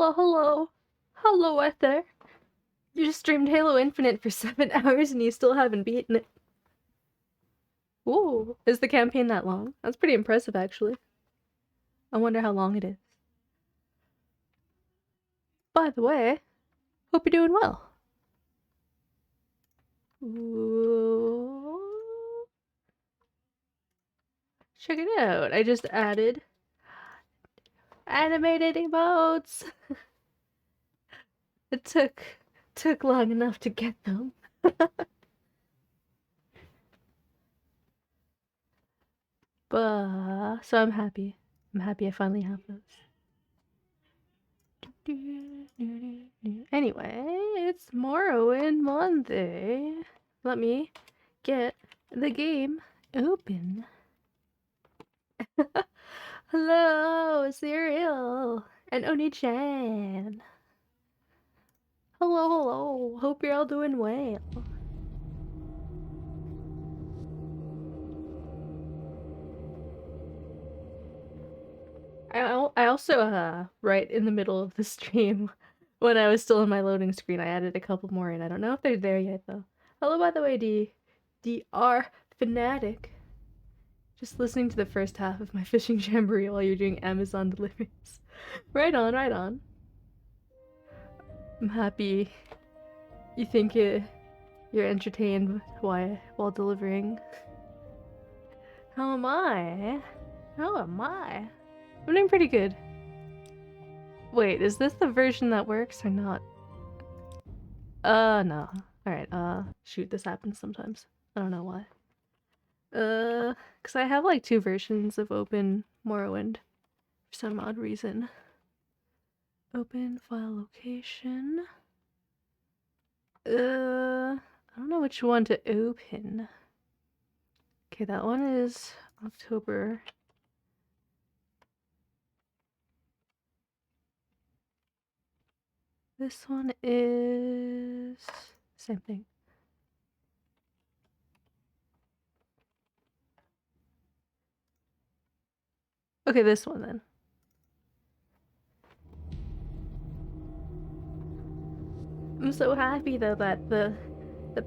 Hello, hello. Hello out there. You just streamed Halo Infinite for 7 hours and you still haven't beaten it. Ooh, is the campaign that long? That's pretty impressive, actually. I wonder how long it is. By the way, hope you're doing well. Ooh. Check it out. I just added animated emotes. It took long enough to get them. But so I'm happy. I'm happy I finally have those. Anyway, it's Morrowind Monday. Let me get the game open. Hello, Cereal and Oni-chan. Hello, hello. Hope you're all doing well. I also, right in the middle of the stream, when I was still in my loading screen, I added a couple more in. I don't know if they're there yet, though. Hello, by the way, DR Fanatic. Just listening to the first half of my fishing jamboree while you're doing Amazon deliveries. Right on, right on. I'm happy you think you're entertained while delivering. How am I? How am I? I'm doing pretty good. Wait, is this the version that works or not? No. Alright, shoot, this happens sometimes. I don't know why. Cause I have like 2 versions of Open Morrowind for some odd reason. Open file location. I don't know which one to open. Okay, that one is October. This one is same thing. Okay, this one then. I'm so happy though that the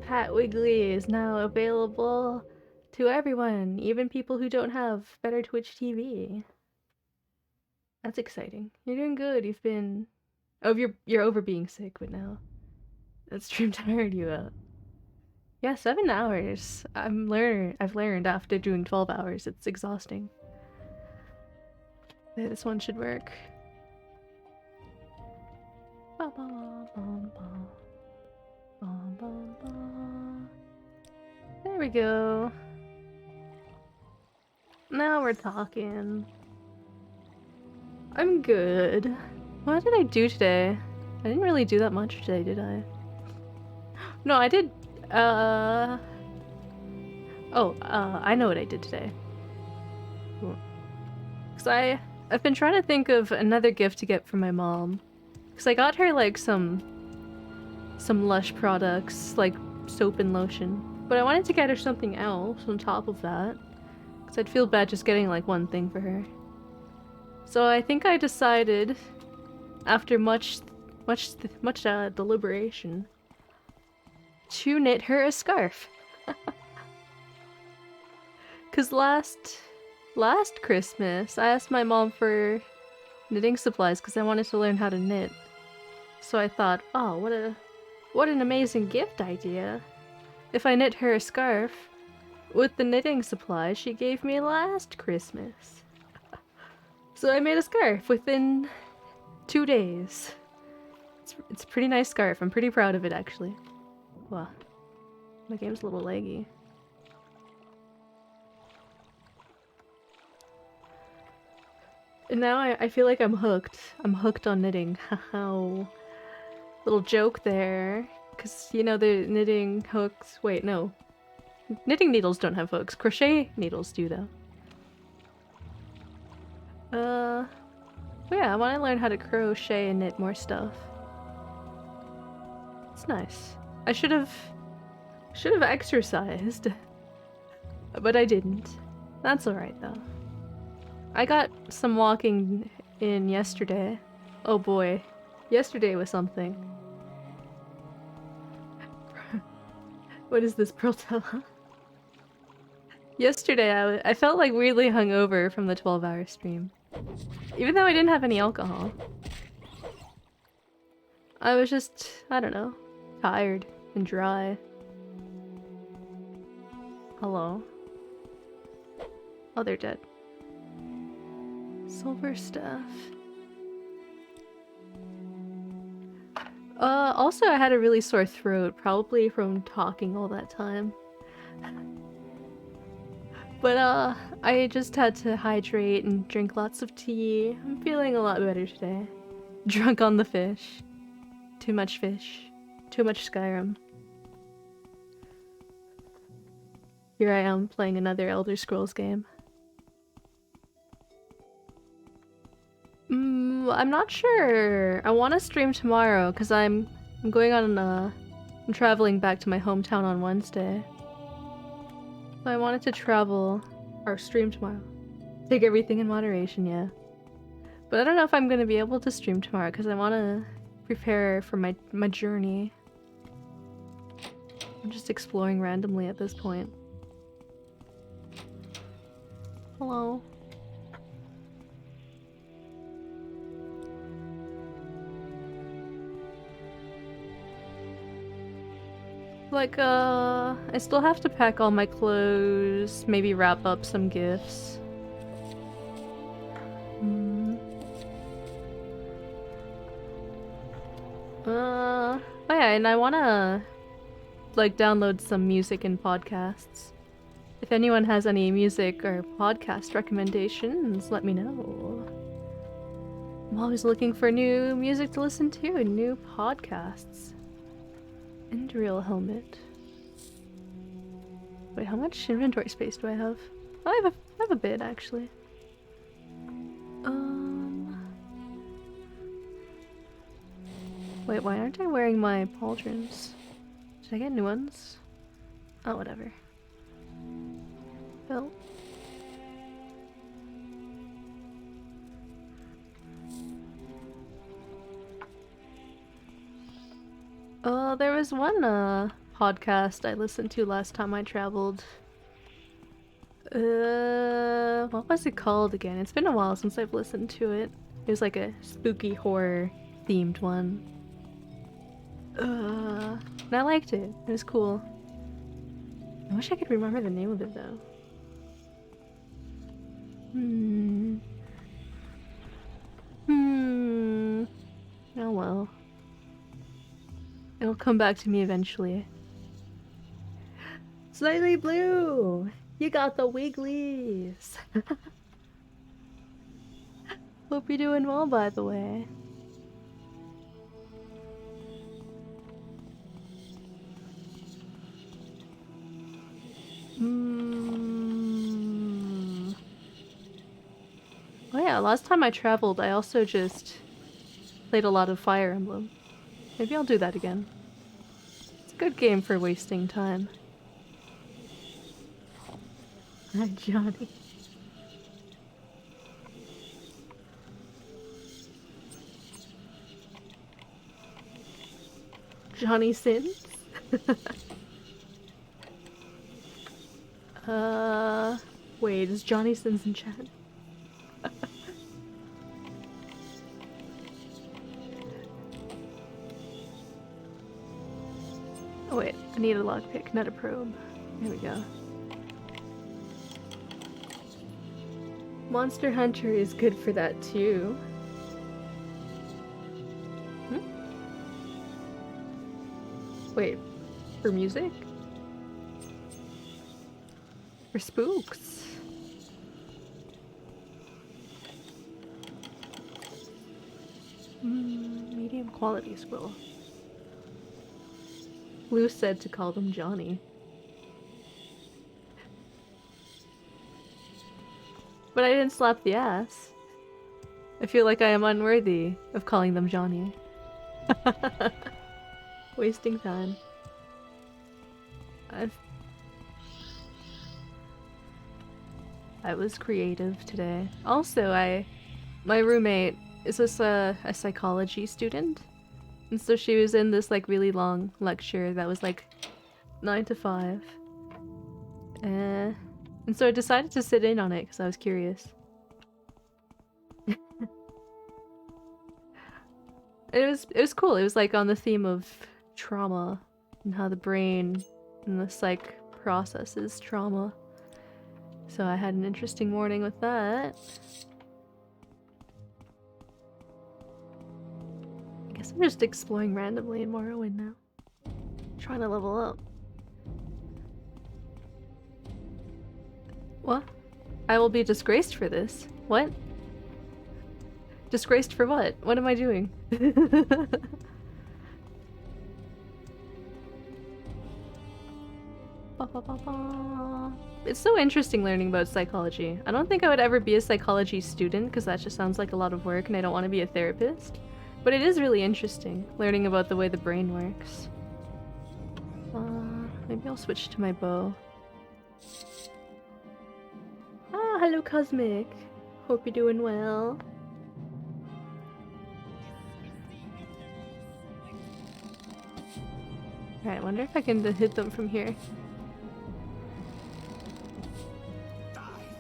Pat Wiggly is now available to everyone, even people who don't have better Twitch TV. That's exciting. You're doing good. You've been you're over being sick, but now that stream tired you out. Yeah, 7 hours. I've learned after doing 12 hours, it's exhausting. This one should work. Ba -ba -ba -ba. There we go. Now we're talking. I'm good. What did I do today? I didn't really do that much today, did I? No, I did. I know what I did today. Cause I've been trying to think of another gift to get for my mom. Cause I got her like some Lush products, like soap and lotion. But I wanted to get her something else on top of that. Cause I'd feel bad just getting like one thing for her. So I think I decided, after much deliberation, to knit her a scarf. Cause last Christmas, I asked my mom for knitting supplies because I wanted to learn how to knit. So I thought, oh, what an amazing gift idea. If I knit her a scarf with the knitting supplies she gave me last Christmas. So I made a scarf within 2 days. It's a pretty nice scarf. I'm pretty proud of it, actually. Wow. My game's a little laggy. And now I feel like I'm hooked. I'm hooked on knitting. Haha. Little joke there. Because, you know, the knitting hooks... Wait, no. Knitting needles don't have hooks. Crochet needles do, though. But yeah, I want to learn how to crochet and knit more stuff. It's nice. I should have exercised. But I didn't. That's alright, though. I got some walking in yesterday. Oh boy. Yesterday was something. What is this, Protella? Yesterday I felt like weirdly hungover from the 12-hour stream. Even though I didn't have any alcohol. I was just, I don't know, tired and dry. Hello. Oh, they're dead. Silver staff. Also I had a really sore throat, probably from talking all that time. But I just had to hydrate and drink lots of tea. I'm feeling a lot better today. Drunk on the fish. Too much fish. Too much Skyrim. Here I am playing another Elder Scrolls game. I'm not sure. I want to stream tomorrow because I'm going on I'm traveling back to my hometown on Wednesday. So I wanted to travel or stream tomorrow. Take everything in moderation, yeah. But I don't know if I'm gonna be able to stream tomorrow because I want to prepare for my journey. I'm just exploring randomly at this point. Hello. Like, I still have to pack all my clothes, maybe wrap up some gifts. Oh yeah, and I wanna, like, download some music and podcasts. If anyone has any music or podcast recommendations, let me know. I'm always looking for new music to listen to and new podcasts. Endreal helmet. Wait, how much inventory space do I have? Oh, I have a bit actually. Wait, why aren't I wearing my pauldrons? Did I get new ones? Oh, whatever. Well. There was one podcast I listened to last time I traveled. What was it called again? It's been a while since I've listened to it. It was like a spooky horror themed one. And I liked it. It was cool. I wish I could remember the name of it though. Oh well. It'll come back to me eventually. Slightly blue! You got the wigglies! Hope you're doing well, by the way. Oh yeah, last time I traveled, I also just played a lot of Fire Emblem. Maybe I'll do that again. It's a good game for wasting time. Hi, Johnny. Johnny Sins? Wait, is Johnny Sins in chat? Oh wait, I need a lockpick, not a probe. There we go. Monster Hunter is good for that too. Wait, for music? For spooks? Medium quality scroll. Lou said to call them Johnny. But I didn't slap the ass. I feel like I am unworthy of calling them Johnny. Wasting time. I was creative today. Also, my roommate is this a psychology student? And so she was in this like really long lecture that was like 9 to 5. And so I decided to sit in on it because I was curious. It was cool. It was like on the theme of trauma and how the brain and the psych processes trauma. So I had an interesting morning with that. I guess I'm just exploring randomly in Morrowind now. Trying to level up. What? I will be disgraced for this. What? Disgraced for what? What am I doing? Ba, ba, ba, ba. It's so interesting learning about psychology. I don't think I would ever be a psychology student because that just sounds like a lot of work and I don't want to be a therapist. But it is really interesting learning about the way the brain works. Maybe I'll switch to my bow. Ah, hello Cosmic. Hope you're doing well. Alright, I wonder if I can hit them from here.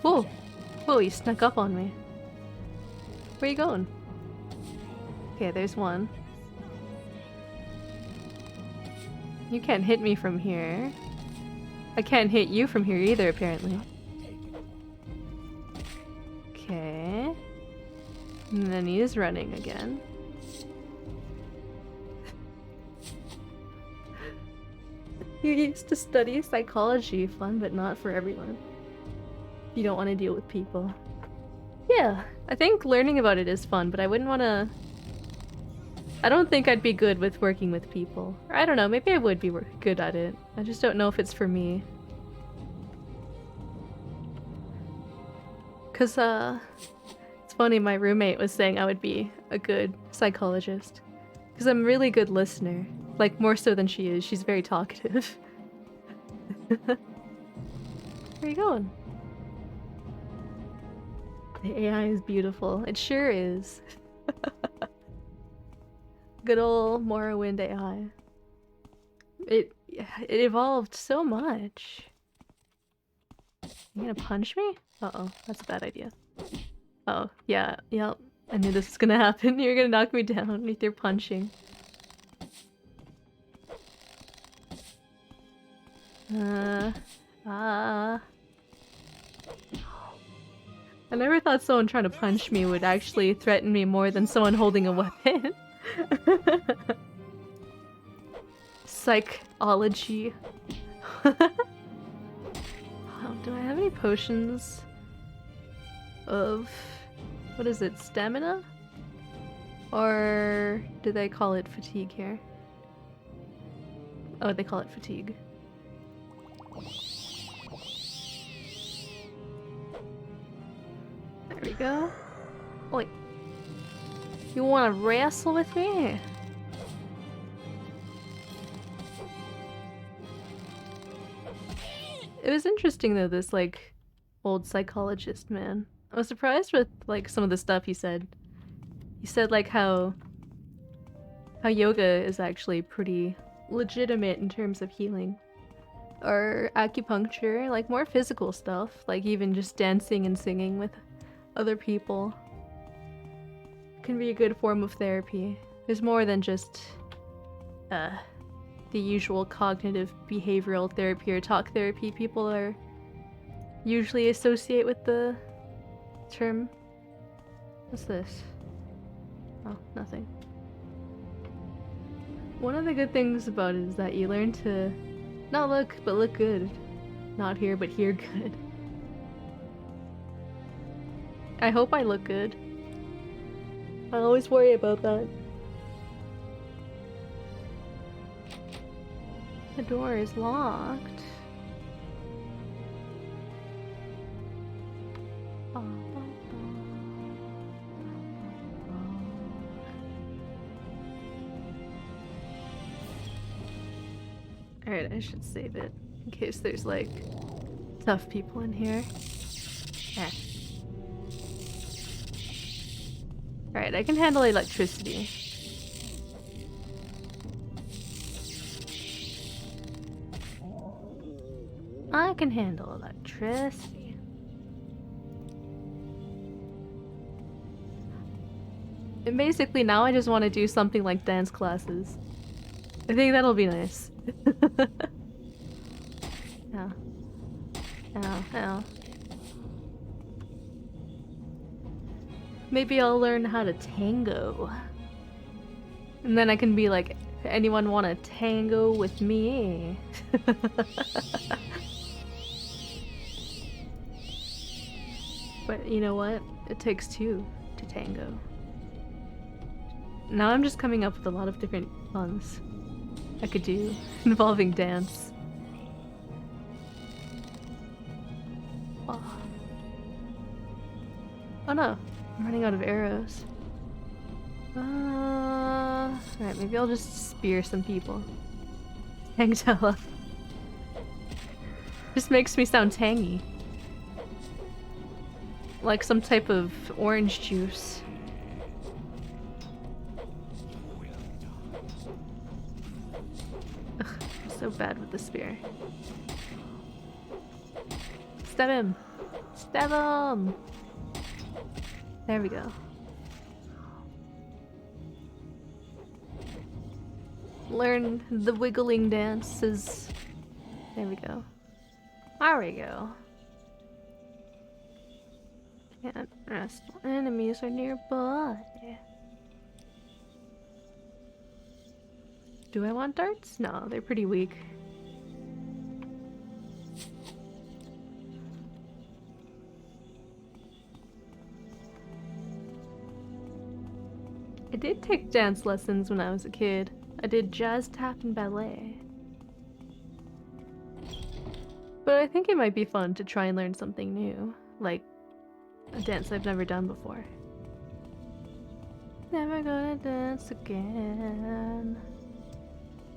Whoa! Whoa, you snuck up on me. Where are you going? Okay, there's one. You can't hit me from here. I can't hit you from here either, apparently. Okay. And then he is running again. You used to study psychology, fun but not for everyone. You don't want to deal with people. Yeah, I think learning about it is fun, but I wouldn't want to... I don't think I'd be good with working with people. Or I don't know, maybe I would be good at it. I just don't know if it's for me. Cause, it's funny, my roommate was saying I would be a good psychologist. Cause I'm a really good listener. Like, more so than she is. She's very talkative. Where are you going? The AI is beautiful. It sure is. Good old Morrowind AI. It evolved so much. You gonna punch me? Uh-oh, that's a bad idea. Oh, yeah, yep. I knew this was gonna happen. You're gonna knock me down with your punching. I never thought someone trying to punch me would actually threaten me more than someone holding a weapon. Psychology. Oh, do I have any potions of... what is it? Stamina? Or do they call it fatigue here? Oh, they call it fatigue. There we go. Wait. You wanna wrestle with me? It was interesting though, this like old psychologist man. I was surprised with like some of the stuff he said. He said like how yoga is actually pretty legitimate in terms of healing. Or acupuncture, like more physical stuff, like even just dancing and singing with other people can be a good form of therapy. There's more than just the usual cognitive behavioral therapy or talk therapy people are usually associate with the term. What's this? Oh, nothing. One of the good things about it is that you learn to not look, but look good. Not hear, but hear good. I hope I look good. I always worry about that. The door is locked. Alright, I should save it in case there's like tough people in here. Ah. Alright, I can handle electricity. I can handle electricity. And basically now I just want to do something like dance classes. I think that'll be nice. Ow. Ow, ow. Maybe I'll learn how to tango. And then I can be like, anyone want to tango with me? But you know what? It takes two to tango. Now I'm just coming up with a lot of different puns I could do involving dance. Oh, oh no, I'm running out of arrows. Alright, maybe I'll just spear some people. Tangtella. Just makes me sound tangy. Like some type of orange juice. Ugh, I'm so bad with the spear. Stab him! Stab him! There we go. Learn the wiggling dances. There we go. There we go. Can't rest while enemies are nearby. Do I want darts? No, they're pretty weak. I did take dance lessons when I was a kid. I did jazz, tap, and ballet. But I think it might be fun to try and learn something new. Like a dance I've never done before. Never gonna dance again.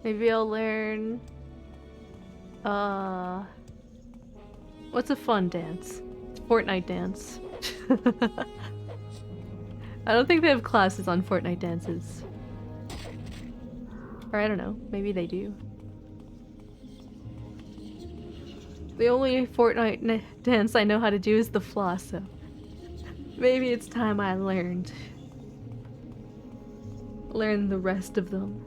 Maybe I'll learn... what's a fun dance? Fortnite dance. I don't think they have classes on Fortnite dances. Or I don't know, maybe they do. The only Fortnite dance I know how to do is the floss, so maybe it's time I learn the rest of them.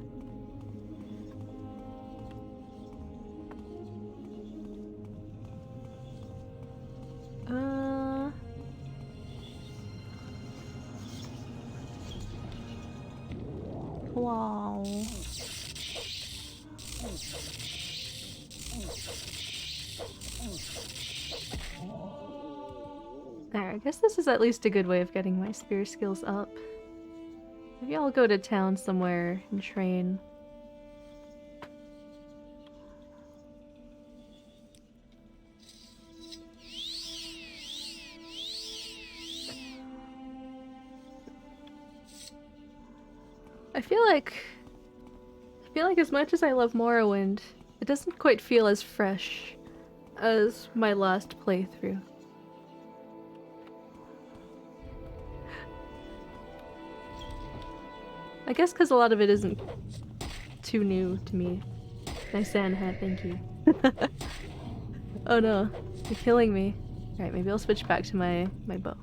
Wow. There, I guess this is at least a good way of getting my spear skills up. Maybe I'll go to town somewhere and train. I feel like as much as I love Morrowind, it doesn't quite feel as fresh as my last playthrough. I guess because a lot of it isn't too new to me. Nice sand hat, thank you. Oh no, you're killing me. Alright, maybe I'll switch back to my bow.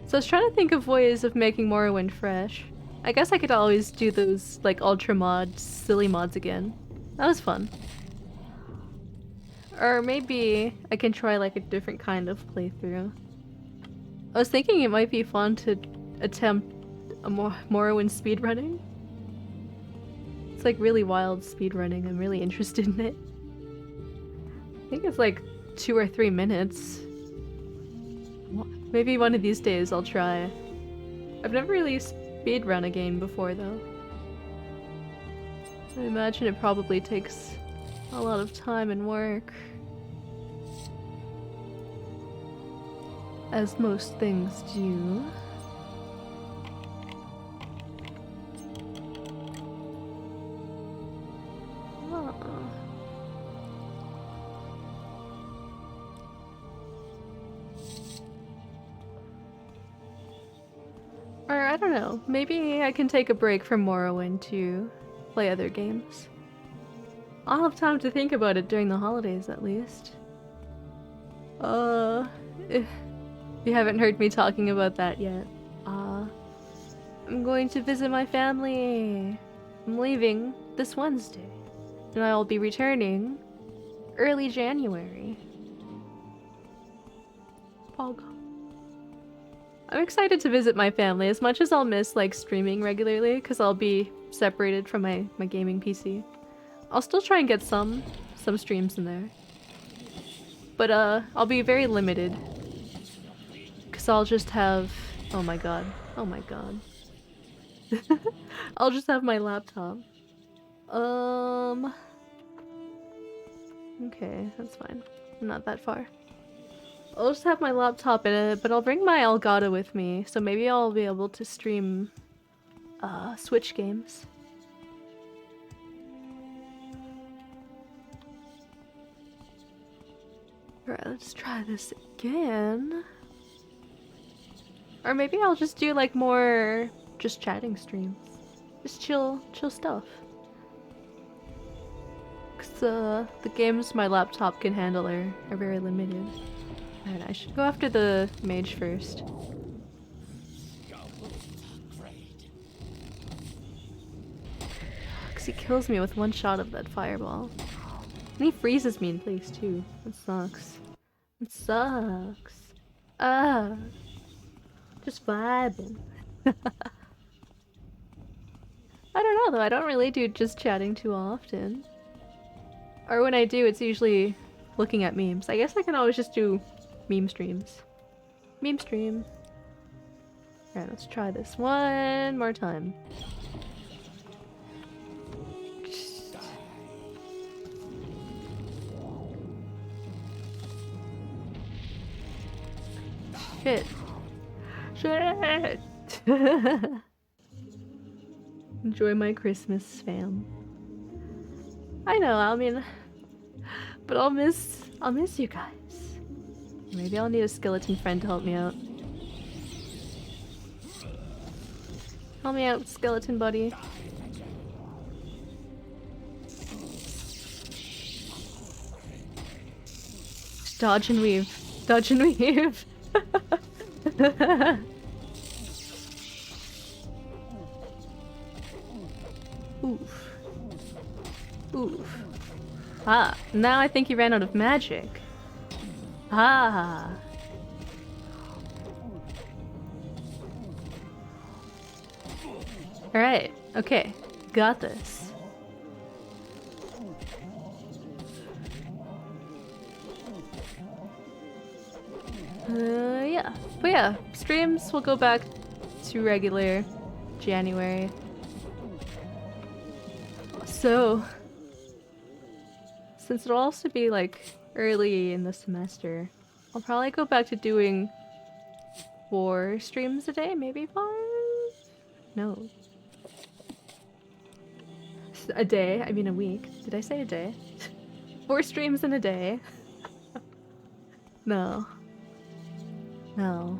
So I was trying to think of ways of making Morrowind fresh. I guess I could always do those, like, ultra mods, silly mods again. That was fun. Or maybe I can try, like, a different kind of playthrough. I was thinking it might be fun to attempt a Morrowind speedrunning. It's like really wild speedrunning. I'm really interested in it. I think it's like 2 or 3 minutes. Maybe one of these days I'll try. I've never really speedrun a game before though. I imagine it probably takes a lot of time and work. As most things do. Or I don't know, maybe I can take a break from Morrowind to play other games. I'll have time to think about it during the holidays at least. If you haven't heard me talking about that yet. I'm going to visit my family. I'm leaving this Wednesday. And I'll be returning early January. Pog. I'm excited to visit my family as much as I'll miss like streaming regularly because I'll be separated from my gaming PC. I'll still try and get some streams in there. But I'll be very limited. Cause I'll just have oh my god. Oh my god. I'll just have my laptop. Okay, that's fine. I'm not that far. I'll just have my laptop in it, but I'll bring my Elgato with me, so maybe I'll be able to stream Switch games. Alright, let's try this again. Or maybe I'll just do like more just chatting streams. Just chill stuff. Cause the games my laptop can handle are very limited. Alright, I should go after the mage first. Cause he kills me with one shot of that fireball. And he freezes me in place too. That sucks. It sucks. Just vibing. I don't know though, I don't really do just chatting too often. Or when I do, it's usually looking at memes. I guess I can always just do meme streams. Meme stream. Alright, let's try this one more time. Shit. Shit! Enjoy my Christmas, fam. I know, I mean... But I'll miss you guys. Maybe I'll need a skeleton friend to help me out. Help me out, skeleton buddy. Just dodge and weave. Dodge and weave. Oof. Oof. Ah, now I think he ran out of magic. Ah. Alright, okay. Got this. Yeah. But yeah, streams will go back to regular January. So, since it'll also be like early in the semester, I'll probably go back to doing 4 streams a day, maybe 5? No. A day, I mean a week. Did I say a day? 4 streams in a day. No. No.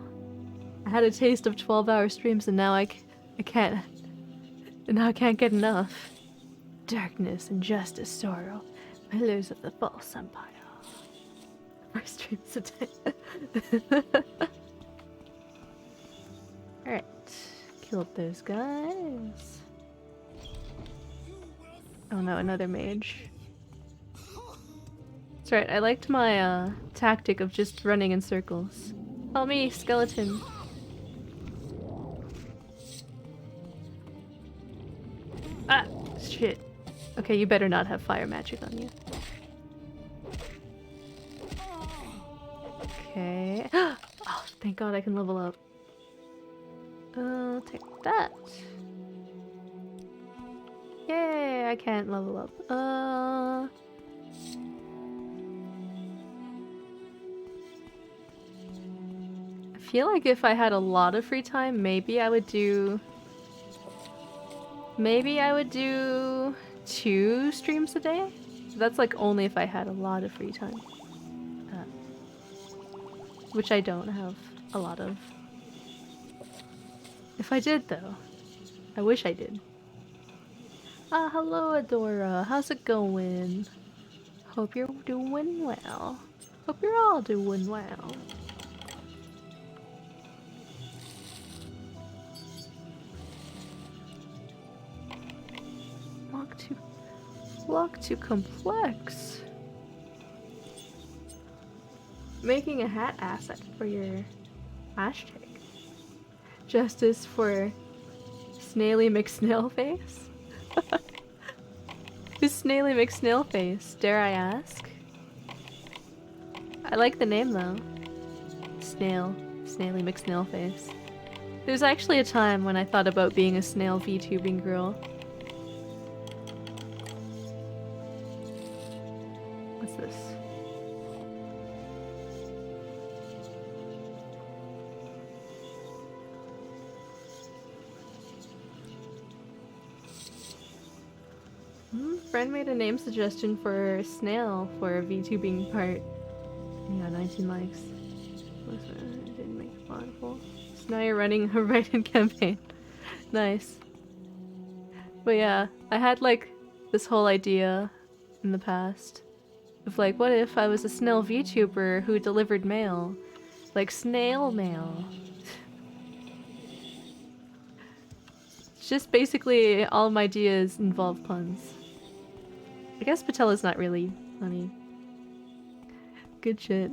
I had a taste of 12-hour streams and now I can't. And now I can't get enough. Darkness, injustice, sorrow. Pillars of the false empire. 4 streams a day. Alright. Killed those guys. Oh no, another mage. That's right, I liked my tactic of just running in circles. Help me, skeleton. Ah! Shit. Okay, you better not have fire magic on you. Okay. Oh, thank god I can level up. Take that. Yay, I can't level up. I feel like if I had a lot of free time, maybe I would do 2 streams a day? That's like only if I had a lot of free time. Which I don't have a lot of. If I did, though. I wish I did. Ah, hello, Adora. How's it going? Hope you're doing well. Hope you're all doing well. Walk too complex. Making a hat asset for your hashtag. Justice for Snaily McSnailface? Who's Snaily McSnailface, dare I ask? I like the name though. Snaily McSnailface. There's actually a time when I thought about being a snail VTubing girl. What's this? Friend made a name suggestion for Snail for a VTubing part. Yeah, 19 likes. Listen, I didn't make it audible. So now you're running a write-in campaign. Nice. But yeah, I had like this whole idea in the past of like, what if I was a snail VTuber who delivered mail? Like snail mail. It's just basically all my ideas involve puns. I guess Patella's not really funny. Good shit.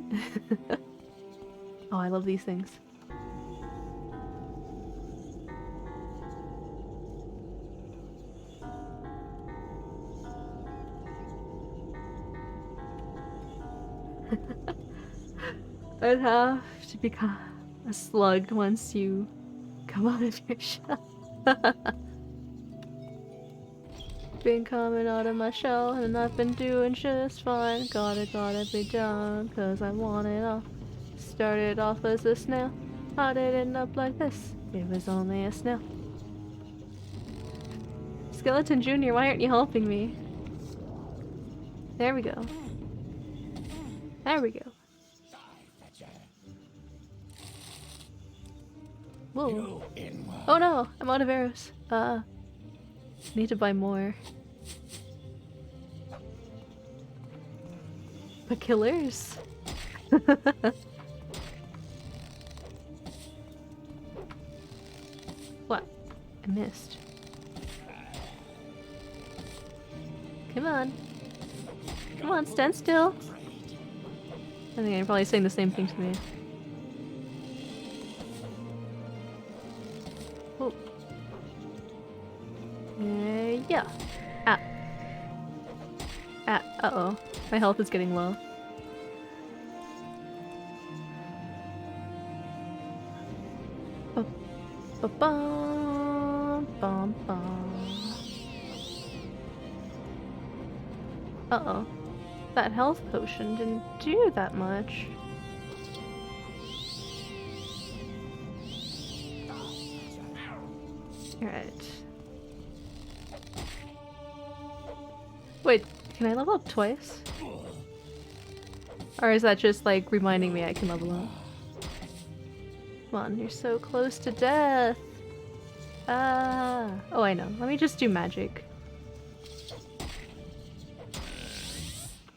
Oh, I love these things. I'd have to become a slug once you come out of your shell. Been coming out of my shell and I've been doing just fine. Gotta be done cause I want it all. Started off as a snail. How did it end up like this? It was only a snail. Skeleton Jr., why aren't you helping me? There we go. There we go. Whoa. Oh no, I'm out of arrows. Need to buy more. But killers? What? I missed. Come on. Come on, stand still. I think I'm probably saying the same thing to me. Oh. Yeah. Ah. Ah, uh-oh. My health is getting low. Uh-oh. That health potion didn't do that much. Alright. Wait, can I level up twice? Or is that just like reminding me I can level up? Come on, you're so close to death! Ah! Oh, I know. Let me just do magic.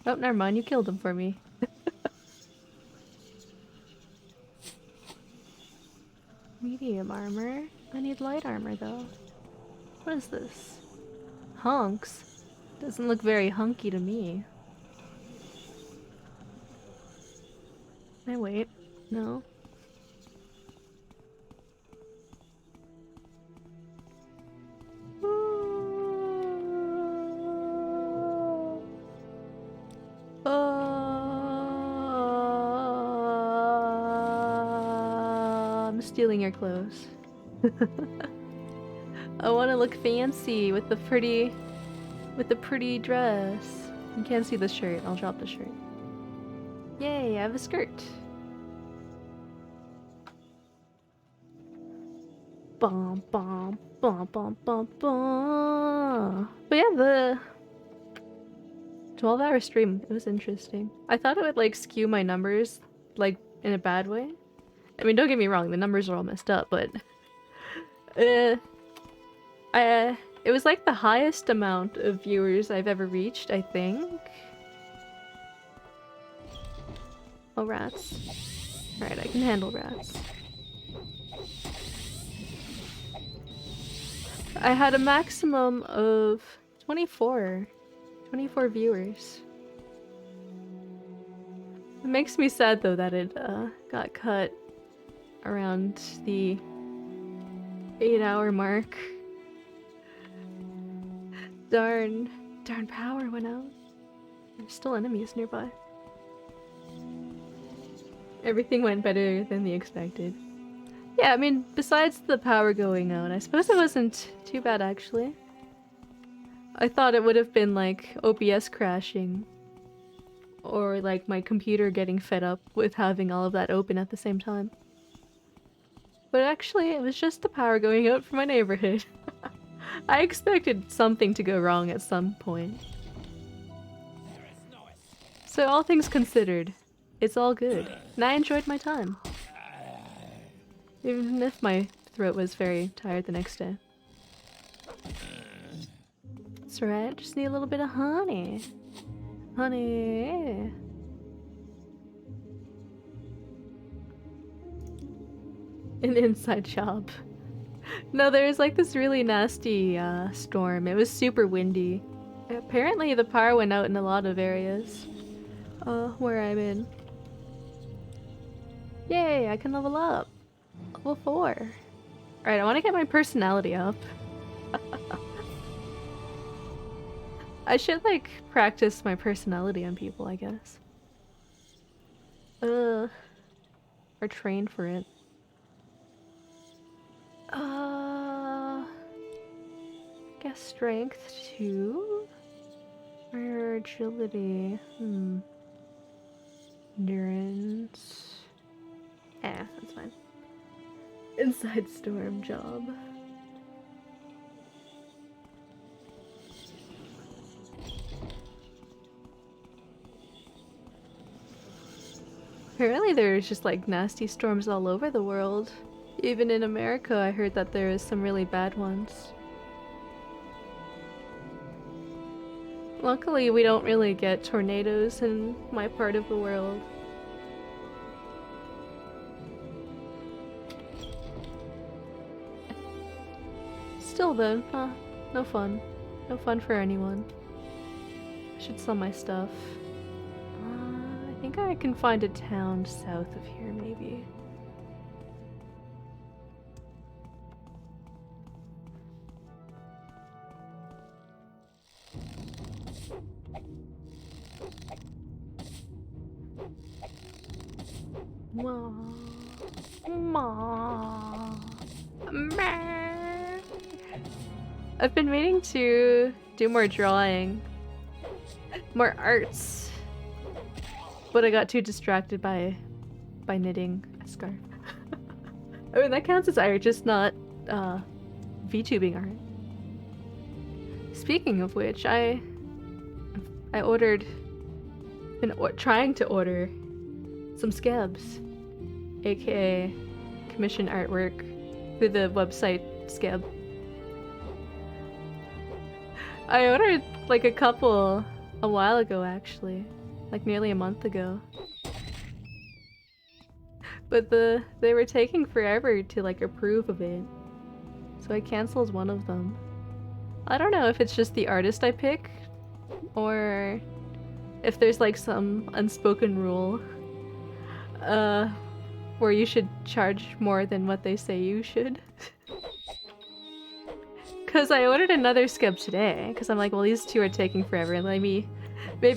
Oh, never mind. You killed him for me. Medium armor? I need light armor, though. What is this? Hunks? Doesn't look very hunky to me. Can I wait? No? I'm stealing your clothes. I want to look fancy with the pretty dress. You can't see the shirt. I'll drop the shirt. Yay, I have a skirt. Bum bum bum bum bum bum. But yeah, the 12-hour stream, it was interesting. I thought it would like skew my numbers like in a bad way. I mean, don't get me wrong, the numbers are all messed up, but Uh, it was like the highest amount of viewers I've ever reached, I think. Oh, rats. Alright, I can handle rats. I had a maximum of 24 viewers. It makes me sad though that it got cut around the 8-hour mark. Darn power went out. There's still enemies nearby. Everything went better than the expected. Yeah, I mean, besides the power going out, I suppose it wasn't too bad actually. I thought it would have been like OBS crashing. Or like my computer getting fed up with having all of that open at the same time. But actually, it was just the power going out for my neighborhood. I expected something to go wrong at some point. So all things considered, it's all good. And I enjoyed my time. Even if my throat was very tired the next day. That's right, just need a little bit of honey. Honey. An inside job. No, there was like this really nasty storm. It was super windy. Apparently the power went out in a lot of areas. Where I'm in. Yay, I can level up. Level 4. Alright, I want to get my personality up. I should like practice my personality on people, I guess. Or train for it. Guess strength 2? Or agility? Endurance. That's fine. Inside storm job. Apparently there's just like nasty storms all over the world. Even in America I heard that there is some really bad ones. Luckily we don't really get tornadoes in my part of the world. Still though, no fun. No fun for anyone. I should sell my stuff. I think I can find a town south of here, maybe. I've been meaning to do more drawing. More arts. But I got too distracted by knitting a scarf. I mean, that counts as art, just not VTubing art. Speaking of which, I ordered, trying to order some scabs, aka commission artwork through the website Scab. I ordered like a couple a while ago actually, like nearly a month ago. But they were taking forever to like approve of it. So I canceled one of them. I don't know if it's just the artist I pick or if there's like some unspoken rule where you should charge more than what they say you should. Cause I ordered another scab today, cause I'm like, well, these two are taking forever. Maybe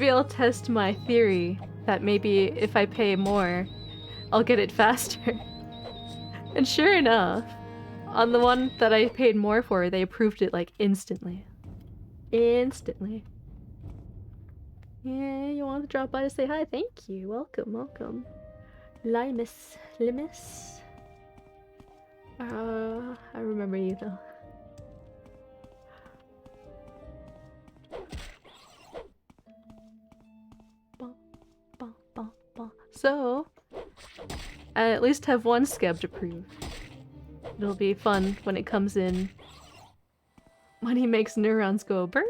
I'll test my theory that maybe if I pay more, I'll get it faster. And sure enough, on the one that I paid more for, they approved it like instantly. Instantly. Yeah, you want to drop by to say hi? Thank you. Welcome, welcome. Limus. Limus? I remember you though. So, I at least have one scab to prove. It'll be fun when it comes in. Money makes neurons go brrr.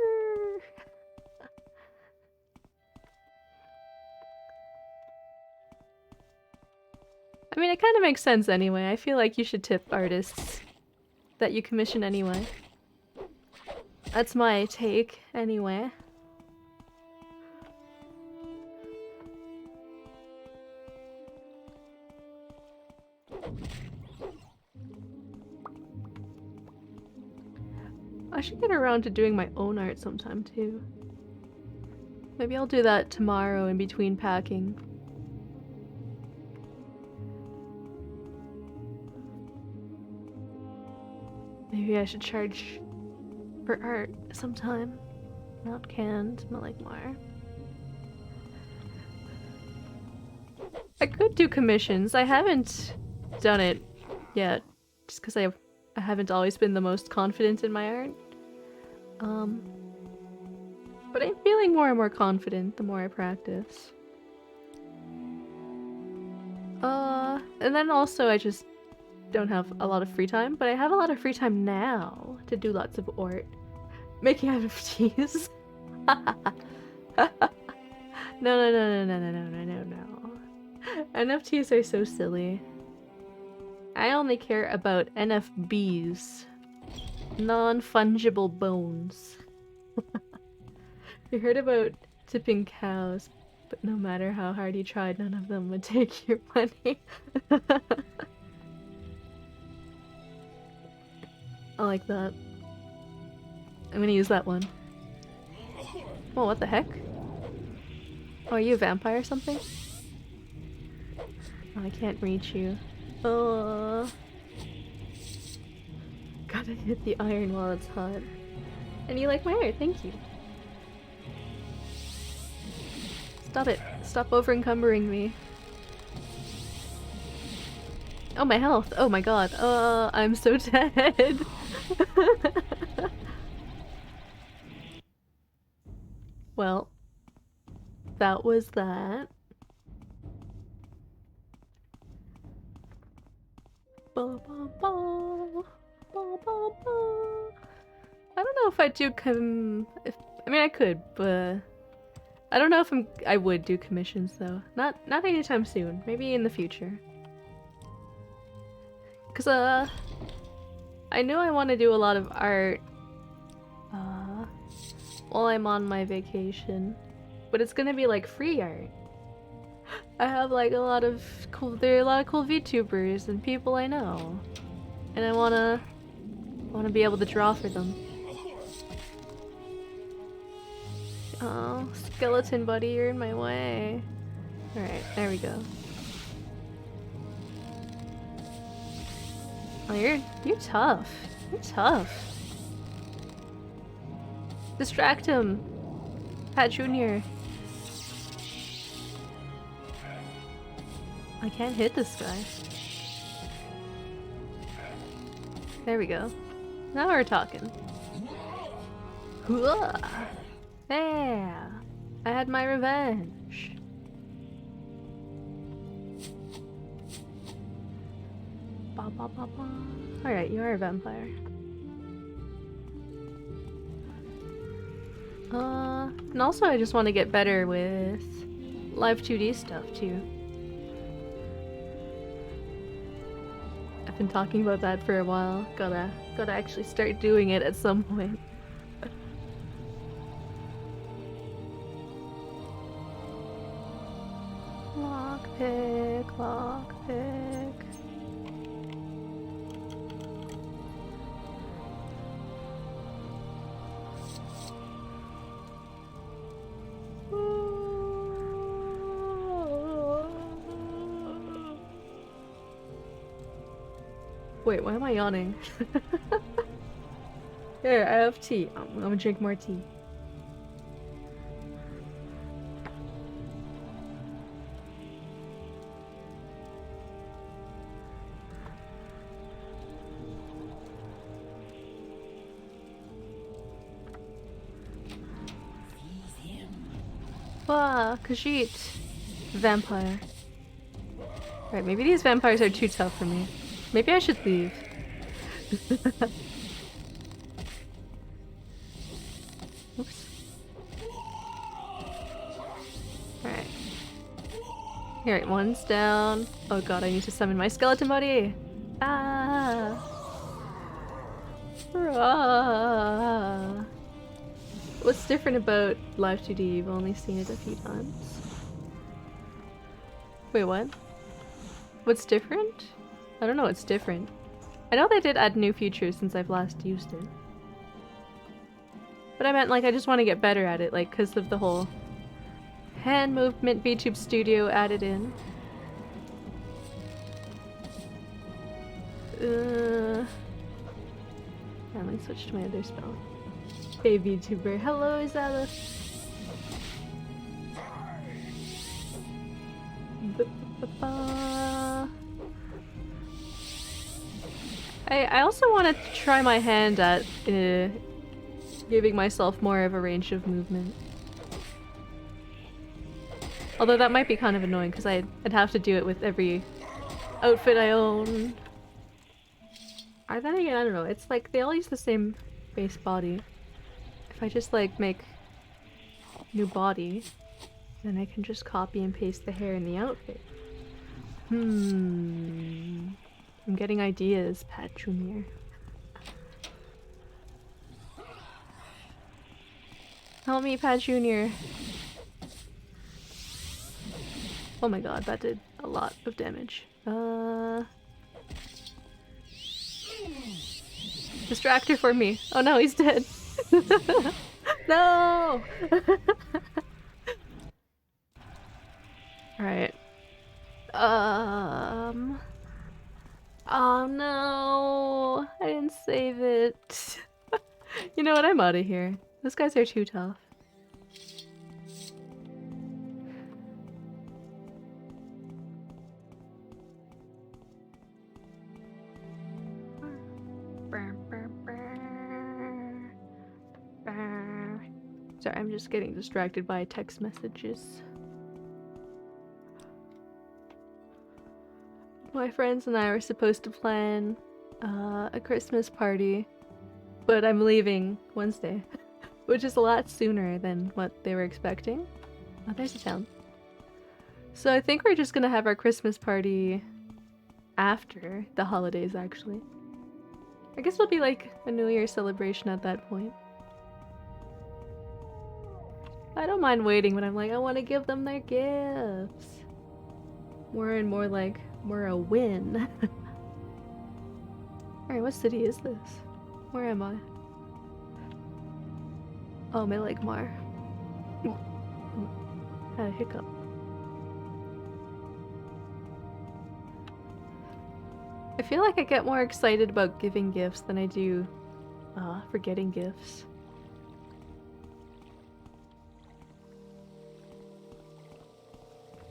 I mean, it kind of makes sense anyway. I feel like you should tip artists that you commission anyway. That's my take, anyway. I should get around to doing my own art sometime, too. Maybe I'll do that tomorrow in between packing. Maybe I should charge for art sometime. Not canned, but like more. I could do commissions. I haven't done it yet, just because I haven't always been the most confident in my art. But I'm feeling more and more confident the more I practice. And then also I just don't have a lot of free time, but I have a lot of free time now to do lots of art. Making NFTs. No. NFTs are so silly. I only care about NFBs. Non-fungible bones. You heard about tipping cows, but no matter how hard you tried, none of them would take your money. I like that. I'm gonna use that one. Oh, what the heck? Oh, are you a vampire or something? Oh, I can't reach you. Oh. Gotta hit the iron while it's hot. And you like my art, thank you. Stop it. Stop over-encumbering me. Oh, my health. Oh my god. I'm so dead. Well, that was that. Ba, ba, ba. Ba, ba, ba. I don't know if I do I mean, I could, but I don't know if I would do commissions though. Not anytime soon. Maybe in the future. Cause I know I want to do a lot of art while I'm on my vacation, but it's gonna be like free art. I have like there are a lot of cool VTubers and people I know, and I wanna be able to draw for them. Oh, skeleton buddy, you're in my way. Alright, there we go. Oh, you're tough. You're tough. Distract him, Pat Jr. I can't hit this guy. There we go. Now we're talking. Hooah! Yeah, I had my revenge. Ba, ba, ba, ba. Alright, you are a vampire. And also I just want to get better with live 2D stuff too. I've been talking about that for a while. Gotta actually start doing it at some point. Lockpick. Wait, why am I yawning? Here, I have tea. I'm gonna drink more tea. Wow, Khajiit. Vampire. Right, maybe these vampires are too tough for me. Maybe I should leave. Oops. Alright. Alright, one's down. Oh god, I need to summon my skeleton buddy! Ah! Ah! What's different about Live 2D? You've only seen it a few times. Wait, what? What's different? I don't know what's different. I know they did add new features since I've last used it. But I meant, like, I just want to get better at it, like, because of the whole hand movement VTube Studio added in. Let me switch to my other spell. Hey VTuber, hello Isabella. I also want to try my hand at giving myself more of a range of movement. Although that might be kind of annoying because I'd have to do it with every outfit I own. Then again, I don't know. It's like they all use the same base body. If I just like make new body, then I can just copy and paste the hair in the outfit. I'm getting ideas, Pat Jr. Help me, Pat Jr. Oh my god, that did a lot of damage. Distractor for me. Oh no, he's dead. No! Alright. Oh no! I didn't save it. You know what? I'm out of here. Those guys are too tough. Sorry, I'm just getting distracted by text messages. My friends and I were supposed to plan a Christmas party, but I'm leaving Wednesday, which is a lot sooner than what they were expecting. Oh, there's a town. So I think we're just gonna have our Christmas party after the holidays, actually. I guess it'll be like a New Year celebration at that point. I don't mind waiting, but I'm like, I want to give them their gifts. More and more like, more a win. Alright, what city is this? Where am I? Oh, Mar. Had a hiccup. I feel like I get more excited about giving gifts than I do for getting gifts.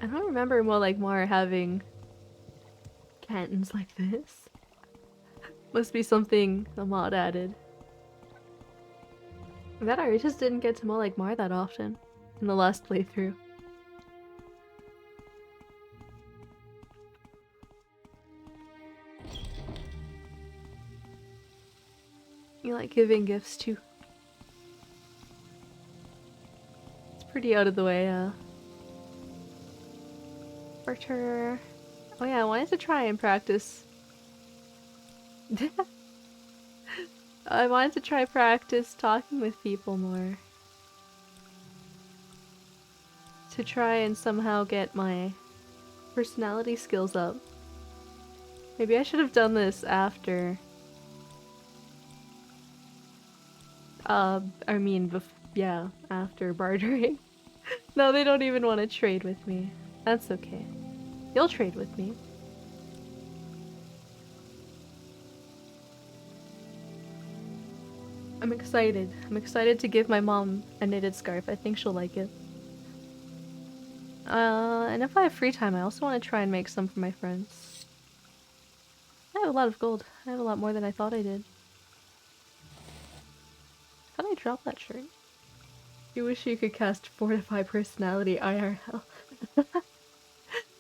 I don't remember Mar having cantons like this. Must be something the mod added. That I just didn't get to Mar that often in the last playthrough. You like giving gifts too. It's pretty out of the way, Barter. Oh yeah, I wanted to try and practice. I wanted to try practice talking with people more. To try and somehow get my personality skills up. Maybe I should have done this after. Yeah, after bartering. No, they don't even want to trade with me. That's okay. You'll trade with me. I'm excited. I'm excited to give my mom a knitted scarf. I think she'll like it. And if I have free time, I also want to try and make some for my friends. I have a lot of gold. I have a lot more than I thought I did. How did I drop that shirt? You wish you could cast Fortify Personality IRL.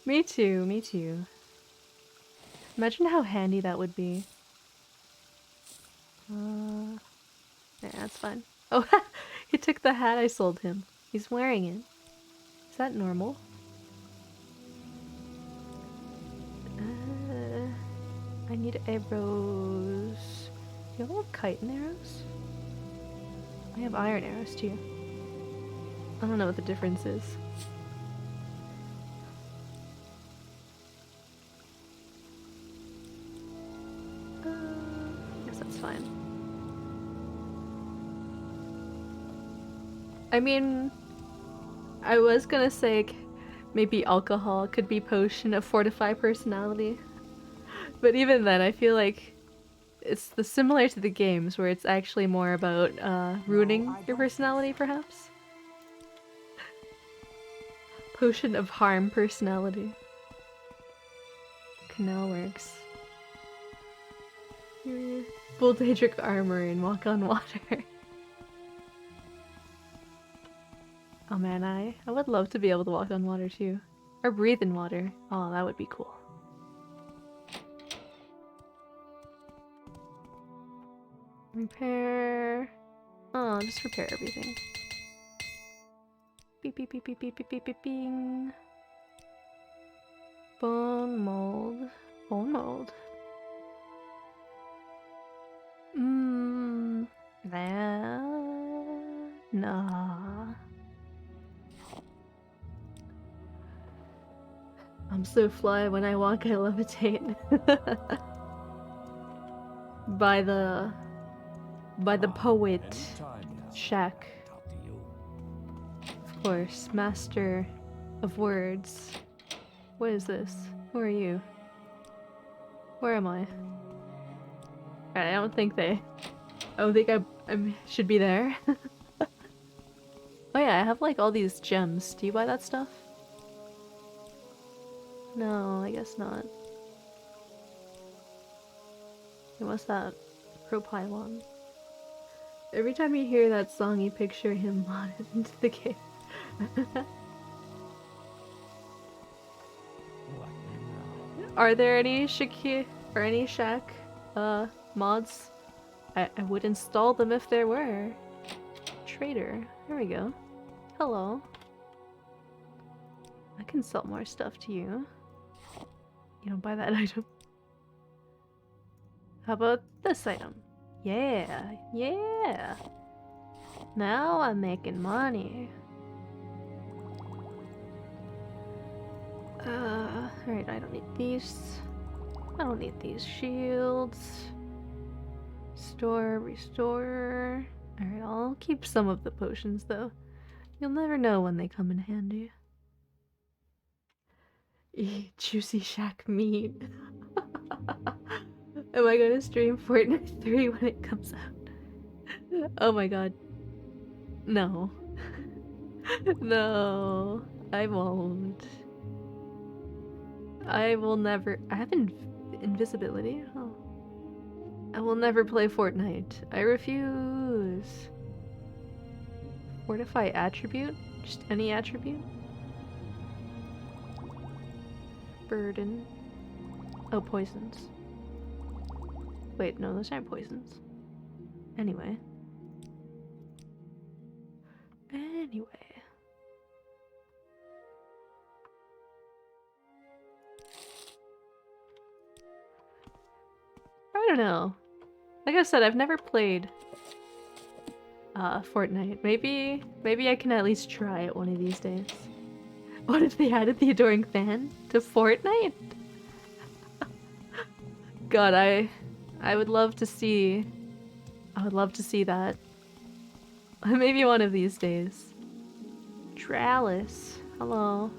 Me too, me too. Imagine how handy that would be. That's fine. Oh, he took the hat I sold him. He's wearing it. Is that normal? I need arrows. Do you all have chitin arrows? I have iron arrows too. I don't know what the difference is. Guess that's fine. I mean, I was gonna say maybe alcohol could be potion of fortify personality. But even then, I feel like it's similar to the games where it's actually more about ruining your personality, perhaps. Potion of harm personality. Canal works. Full Daedric armor and walk on water. Oh man, I would love to be able to walk on water too. Or breathe in water. Oh, that would be cool. Repair. Oh, just repair everything. Beep beep beep beep beep beep beep beep bing. Bone mold. Bone mold. Nah. I'm so fly when I walk I levitate. By the poet Shack. Of course, master of words. What is this? Who are you? Where am I? I don't think I should be there. Oh yeah, I have like all these gems. Do you buy that stuff? No, I guess not. What's that? Pro pylon. Every time you hear that song, you picture him modded into the game. Are there any Shaki or any Shack mods? I would install them if there were. Trader. There we go. Hello. I can sell more stuff to you. You don't buy that item. How about this item? Yeah, yeah. Now I'm making money. Alright, I don't need these. I don't need these shields. Store, restore. Alright, I'll keep some of the potions though. You'll never know when they come in handy. Eat juicy shack meat. Am I gonna stream Fortnite 3 when it comes out? Oh my god. No. No, I won't. I will never. I have invisibility? Oh. I will never play Fortnite. I refuse. Fortify attribute? Just any attribute? Burden. Oh, poisons. Wait, no, those aren't poisons. Anyway. Anyway. I don't know. Like I said, I've never played Fortnite. Maybe I can at least try it one of these days. What if they added the adoring fan to Fortnite? God, I would love to see. I would love to see that. Maybe one of these days. Tralis, hello.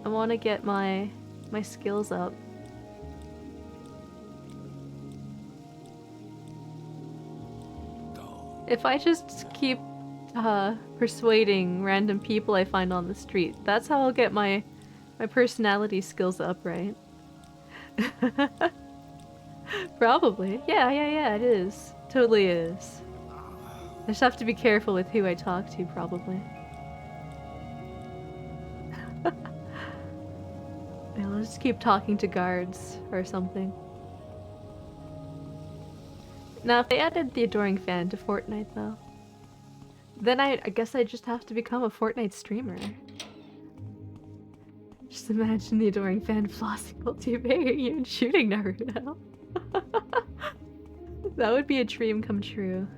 I want to get my skills up. If I just keep persuading random people I find on the street, that's how I'll get my personality skills up, right? Probably. Yeah, it is. Totally is. I just have to be careful with who I talk to, probably. I'll just keep talking to guards or something. Now, if they added the Adoring Fan to Fortnite, though, then I guess I just have to become a Fortnite streamer. Just imagine the Adoring Fan flossing while teabagging you and shooting Naruto. That would be a dream come true.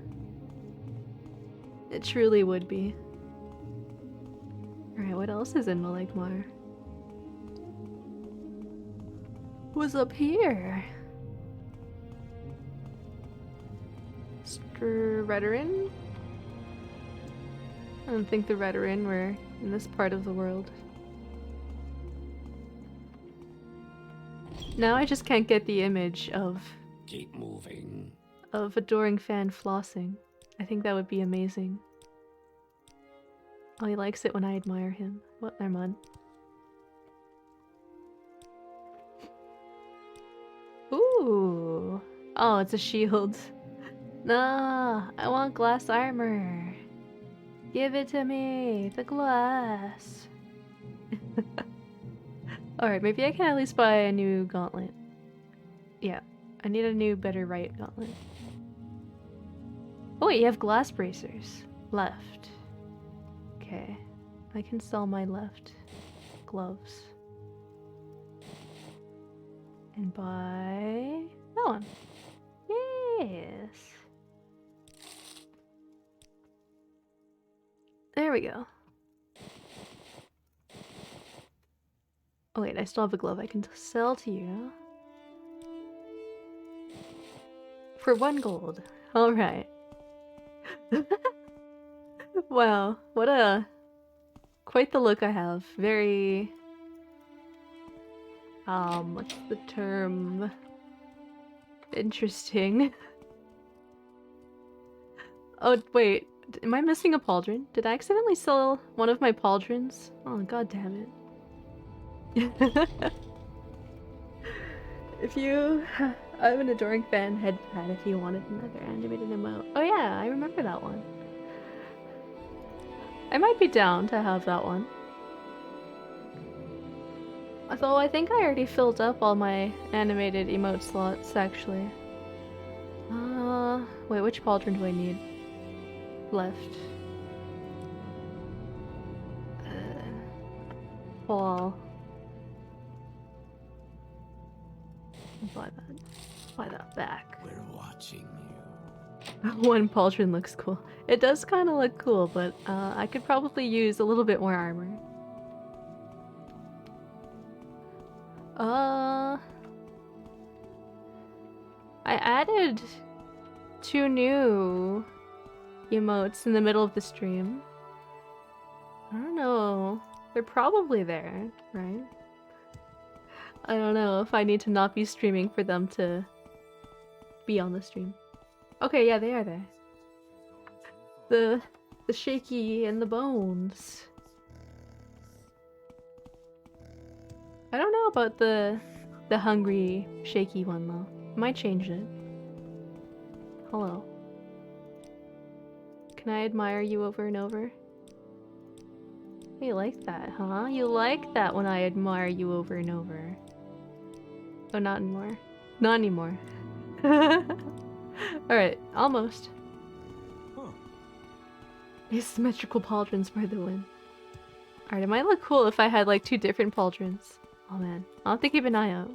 It truly would be. Alright, what else is in Malegmar? What's up here? Redoran? I don't think the Redoran were in this part of the world. Now I just can't get the image of... Keep moving. Of Adoring Fan flossing. I think that would be amazing. Oh, he likes it when I admire him. What, never mind. Ooh! Oh, it's a shield. Nah, I want glass armor. Give it to me, the glass. Alright, maybe I can at least buy a new gauntlet. Yeah, I need a new, better right gauntlet. Oh wait, you have glass bracers. Left. Okay, I can sell my left gloves. And buy that one. Yes. There we go. Oh wait, I still have a glove I can sell to you. For 1 gold. Alright. Wow, what a... Quite the look I have. Very... what's the term? Interesting. Oh, wait. Am I missing a pauldron? Did I accidentally sell one of my pauldrons? Oh, god damn it. If you... I have an Adoring Fan headpad if you wanted another animated emote. Oh yeah, I remember that one. I might be down to have that one. Although I think I already filled up all my animated emote slots, actually. Wait, which pauldron do I need? Left. Paul. Buy that. Buy that back. We're watching you. 1 pauldron looks cool. It does kind of look cool, but I could probably use a little bit more armor. I added 2 new emotes in the middle of the stream. I don't know. They're probably there, right? I don't know if I need to not be streaming for them to be on the stream. Okay, yeah, they are there. The shaky and the bones. I don't know about the hungry, shaky one though. Might change it. Hello. Can I admire you over and over? You like that, huh? You like that when I admire you over and over. Oh, not anymore. Not anymore. Alright, almost. Huh. Asymmetrical pauldrons for the win. Alright, it might look cool if I had like 2 different pauldrons. Oh man, I'll have to keep an eye out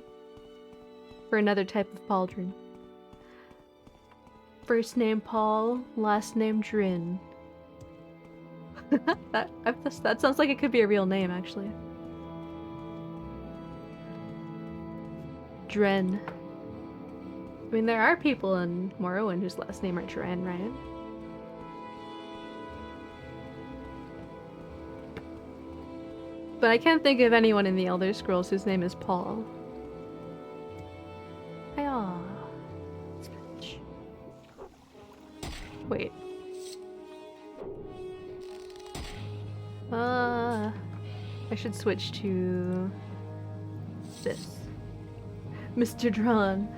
for another type of pauldron. First name Paul, last name Drin. that sounds like it could be a real name, actually. Dren. I mean, there are people in Morrowind whose last name are Dren, right? But I can't think of anyone in the Elder Scrolls whose name is Paul. Hiya. Wait. I should switch to this. Mr. Drawn,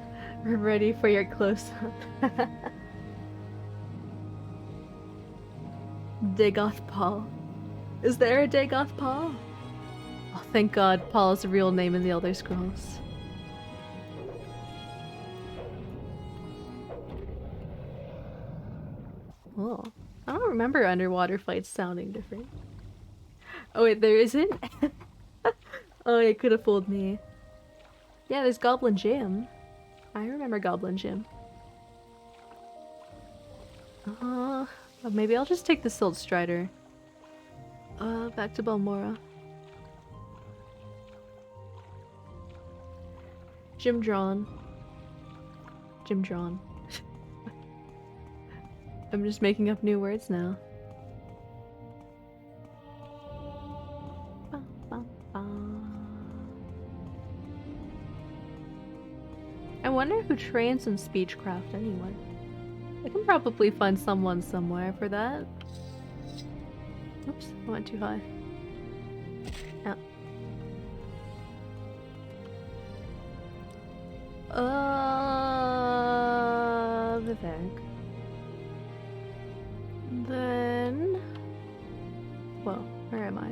we're ready for your close-up. Dagoth Paul. Is there a Dagoth Paul? Oh, thank God, Paul is a real name in the Elder Scrolls. Cool. I don't remember underwater fights sounding different. Oh wait, there isn't? Oh, it could have fooled me. Yeah, there's Goblin Jam. I remember Goblin Jam. Maybe I'll just take the Silt Strider. Back to Balmora. Jim Drawn. I'm just making up new words now. I wonder who trains in Speechcraft anyway. I can probably find someone somewhere for that. Oops, I went too high. Yeah. Vivek. Then... Whoa, where am I?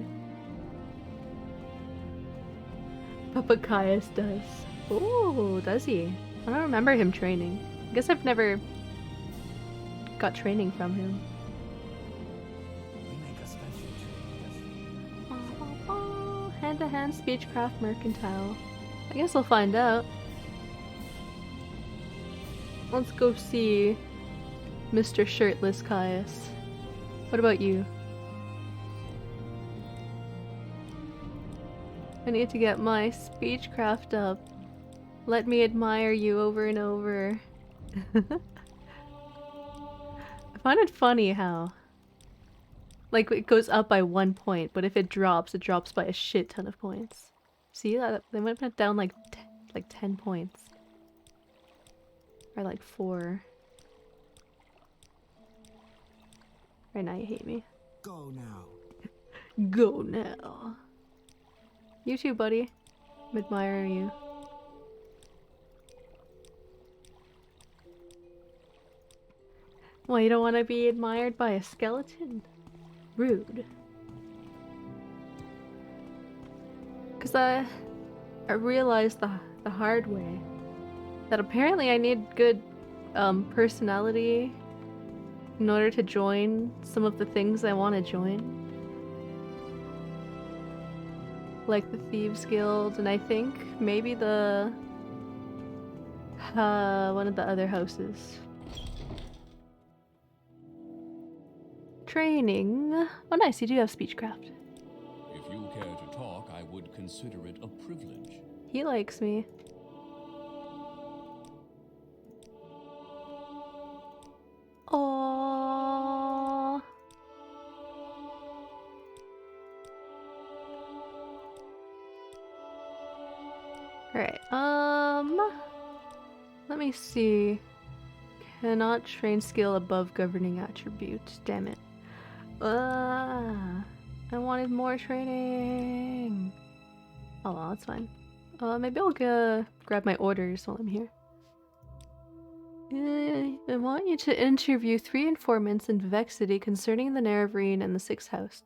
Papakaias does. Oh, does he? I don't remember him training. I guess I've never got training from him. We make a special trade. Hand-to-hand Speechcraft Mercantile. I guess I'll find out. Let's go see Mr. Shirtless Caius. What about you? I need to get my Speechcraft up. Let me admire you over and over. I find it funny how, like, it goes up by 1 point, but if it drops by a shit ton of points. See that? They went down like 10 points. Or like 4. Right now you hate me. Go now. Go now. You too, buddy. I'm admiring you. Well, you don't want to be admired by a skeleton? Rude. Cause I realized the hard way that apparently I need good personality in order to join some of the things I want to join. Like the Thieves Guild, and I think maybe the one of the other houses. Training. Oh nice, you do have Speechcraft. If you care to talk, I would consider it a privilege. He likes me. Aww. Alright, let me see. Cannot train skill above governing attribute. Damn it. I wanted more training. Oh well, that's fine. Maybe I'll go grab my orders while I'm here. I want you to interview 3 informants in Vivek City concerning the Nerevarine and the 6th house.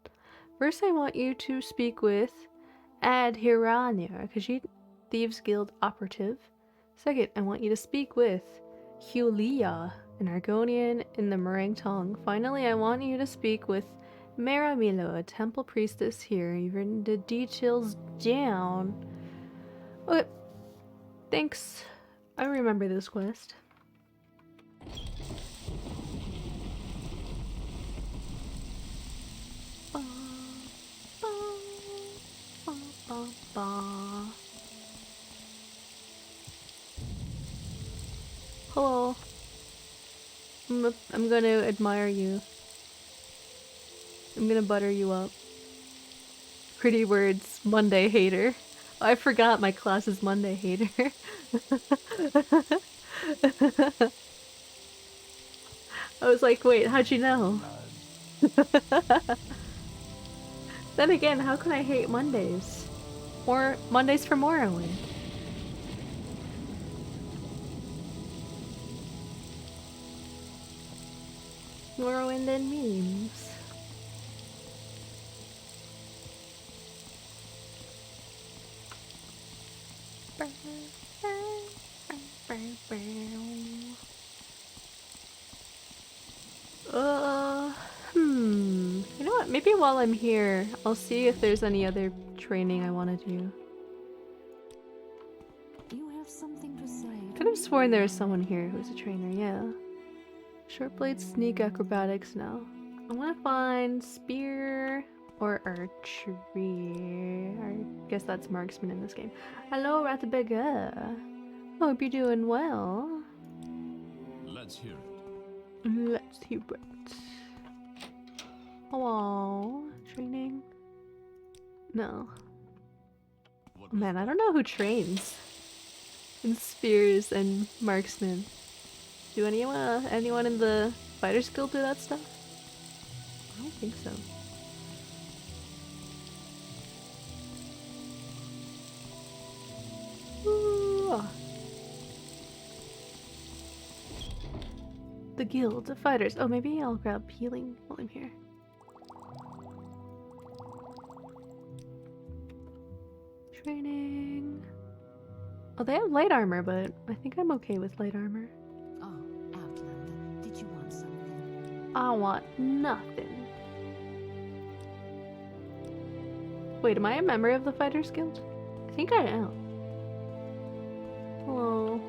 First, I want you to speak with Ad Hiranir, Khajiit Thieves Guild operative. Second, I want you to speak with Hulia, an Argonian in the Meringue tongue. Finally, I want you to speak with Maramilo, a temple priestess here. You've written the details down. Okay, thanks. I remember this quest. Hello. I'm gonna admire you. I'm gonna butter you up. Pretty words, Monday hater. I forgot my class is Monday hater. I was like, wait, how'd you know? Then again, how can I hate Mondays? Or Mondays for Morrowind. Morrowind and memes. maybe while I'm here, I'll see if there's any other training I want to do. You have something to say. Could have sworn there was someone here who's a trainer, yeah. Short blade sneak acrobatics now. I want to find spear or archery. I guess that's marksman in this game. Hello, Ratabega. Hope you're doing well. Let's hear it. Let's hear it. Hello, training? No. What was Man, I don't know who trains in spears and marksman. Do anyone in the Fighters Guild do that stuff? I don't think so. Ooh. The Guild of Fighters. Oh, maybe I'll grab healing while I'm here. Training. Oh, they have light armor, but I think I'm okay with light armor. Oh, Outlander, did you want something? I want nothing. Wait, am I a member of the Fighters Guild? I think I am. Hello.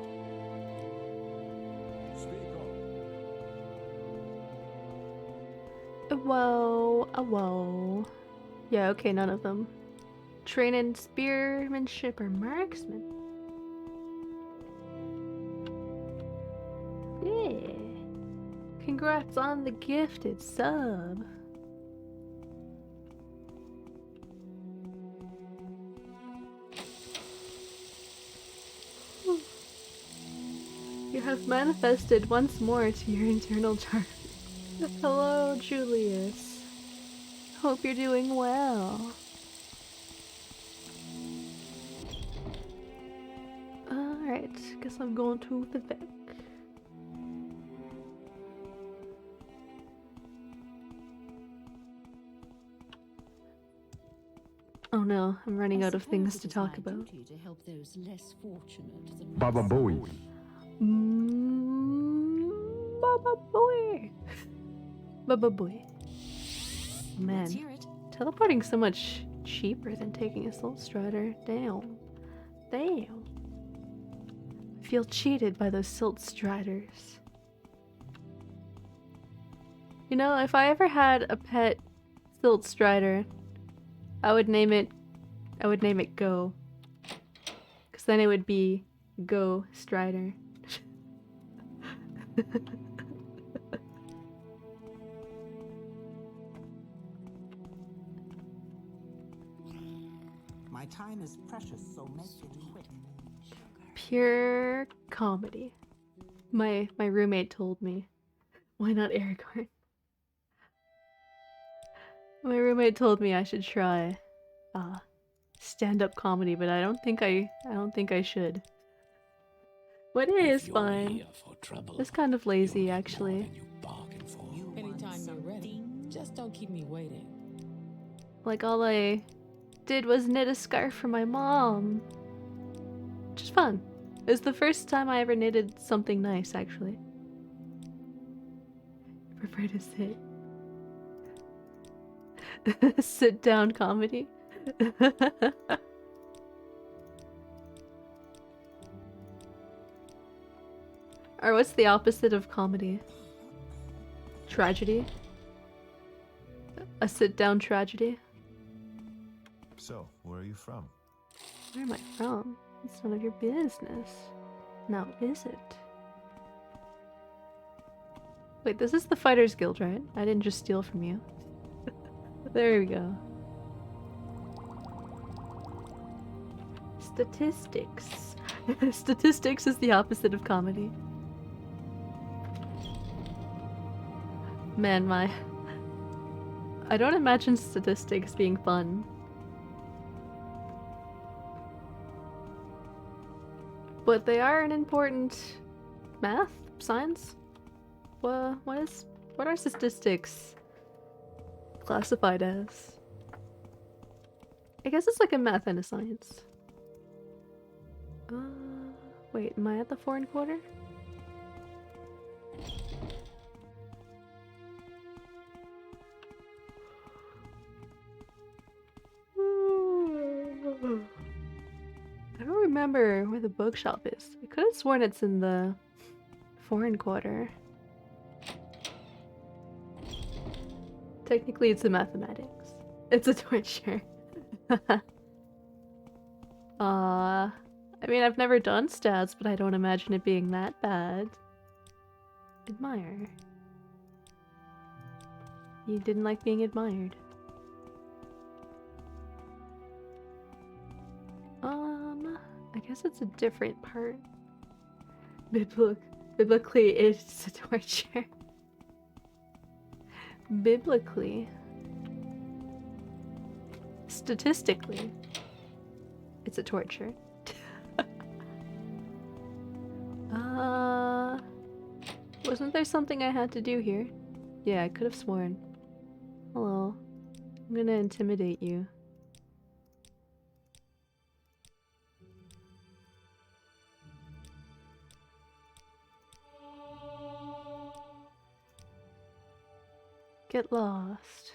Speak on. Whoa, whoa. Yeah, okay, none of them. Train in spearmanship or marksman. Yeah. Congrats on the gifted sub. You have manifested once more to your internal chart. Hello, Julius. Hope you're doing well. Alright, guess I'm going to the vet. Oh no, I'm running out of things to talk about. To help those less fortunate than Baba Bowie. Baba boy. Baba boy. Let's Man, hear it. teleporting so much cheaper than taking a Soul Strider. Damn. Damn. I feel cheated by those Silt Striders. You know, if I ever had a pet Silt Strider, I would name it Go. Cause then it would be Go Strider. My time is precious, so make it quick. Pure comedy. My roommate told me. Why not Aragorn? My roommate told me I should try stand-up comedy, but I don't think I should. But it is fine. It's kind of lazy actually. Anytime you're ready, just don't keep me waiting. Like all I did was knit a scarf for my mom. Which is fun. It was the first time I ever knitted something nice actually. I prefer to sit. Sit down comedy. Or what's the opposite of comedy? Tragedy? A sit down tragedy? So, where are you from? Where am I from? It's none of your business. Now is it? Wait, this is the Fighters Guild, right? I didn't just steal from you. There we go. Statistics. Statistics is the opposite of comedy. Man, I don't imagine statistics being fun. But they are an important math? Science? What are statistics classified as? I guess it's like a math and a science. Wait, am I at the foreign quarter? I don't remember where the bookshop is. I could have sworn it's in the foreign quarter. Technically, it's a mathematics. It's a torture. I mean, I've never done stats, but I don't imagine it being that bad. Admire. You didn't like being admired. I guess it's a different part. Biblically, it's a torture. Biblically. Statistically, it's a torture. Wasn't there something I had to do here? Yeah, I could have sworn. Hello. I'm gonna intimidate you. Get lost.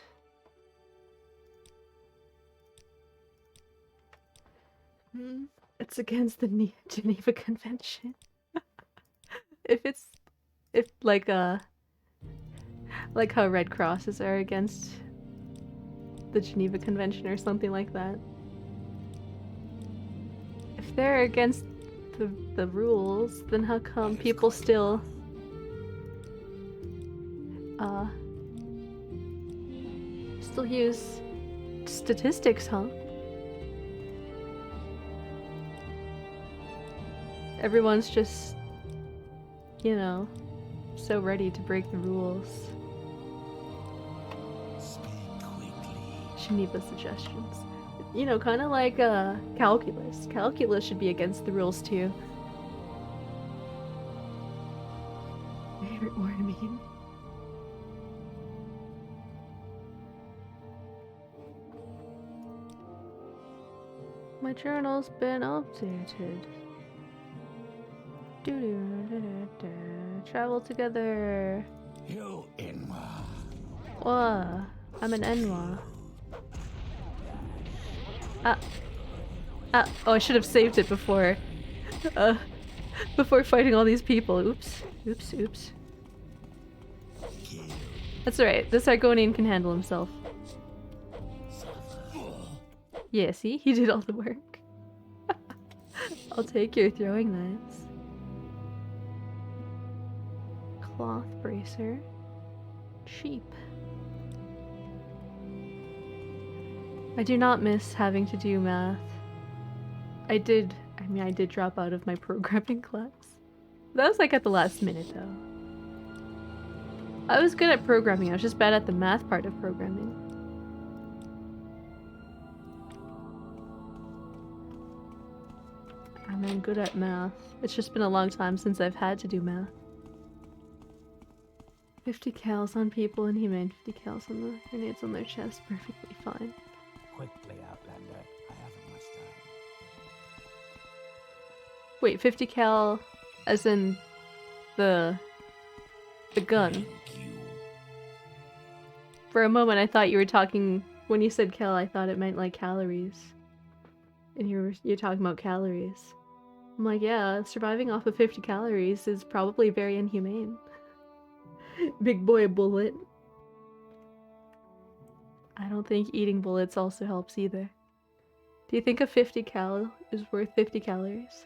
It's against the Geneva Convention. If like how Red Crosses are against the Geneva Convention or something like that. If they're against the rules, then how come people still use statistics, huh? Everyone's just, you know, so ready to break the rules. Speak quickly. Geneva suggestions. You know, kind of like calculus. Calculus should be against the rules too. Favorite word mean? My journal's been updated. Travel together. You Enwa. Whoa, I'm an Enwa. Oh, I should have saved it before fighting all these people. Oops. That's alright, this Argonian can handle himself. Yeah, see? He did all the work. I'll take your throwing knives. Cloth bracer. Sheep. I do not miss having to do math. I did drop out of my programming class. That was like at the last minute though. I was good at programming, I was just bad at the math part of programming. I'm good at math. It's just been a long time since I've had to do math. 50 cals on people and humane, 50 cals on the grenades on their chest, perfectly fine. Quickly, Outlander. I haven't much time. Wait, 50 cal as in the gun. Thank you. For a moment I thought you were talking, when you said cal I thought it meant like calories. And you're talking about calories. I'm like, yeah, surviving off of 50 calories is probably very inhumane. Big boy bullet. I don't think eating bullets also helps either. Do you think a 50 cal is worth 50 calories?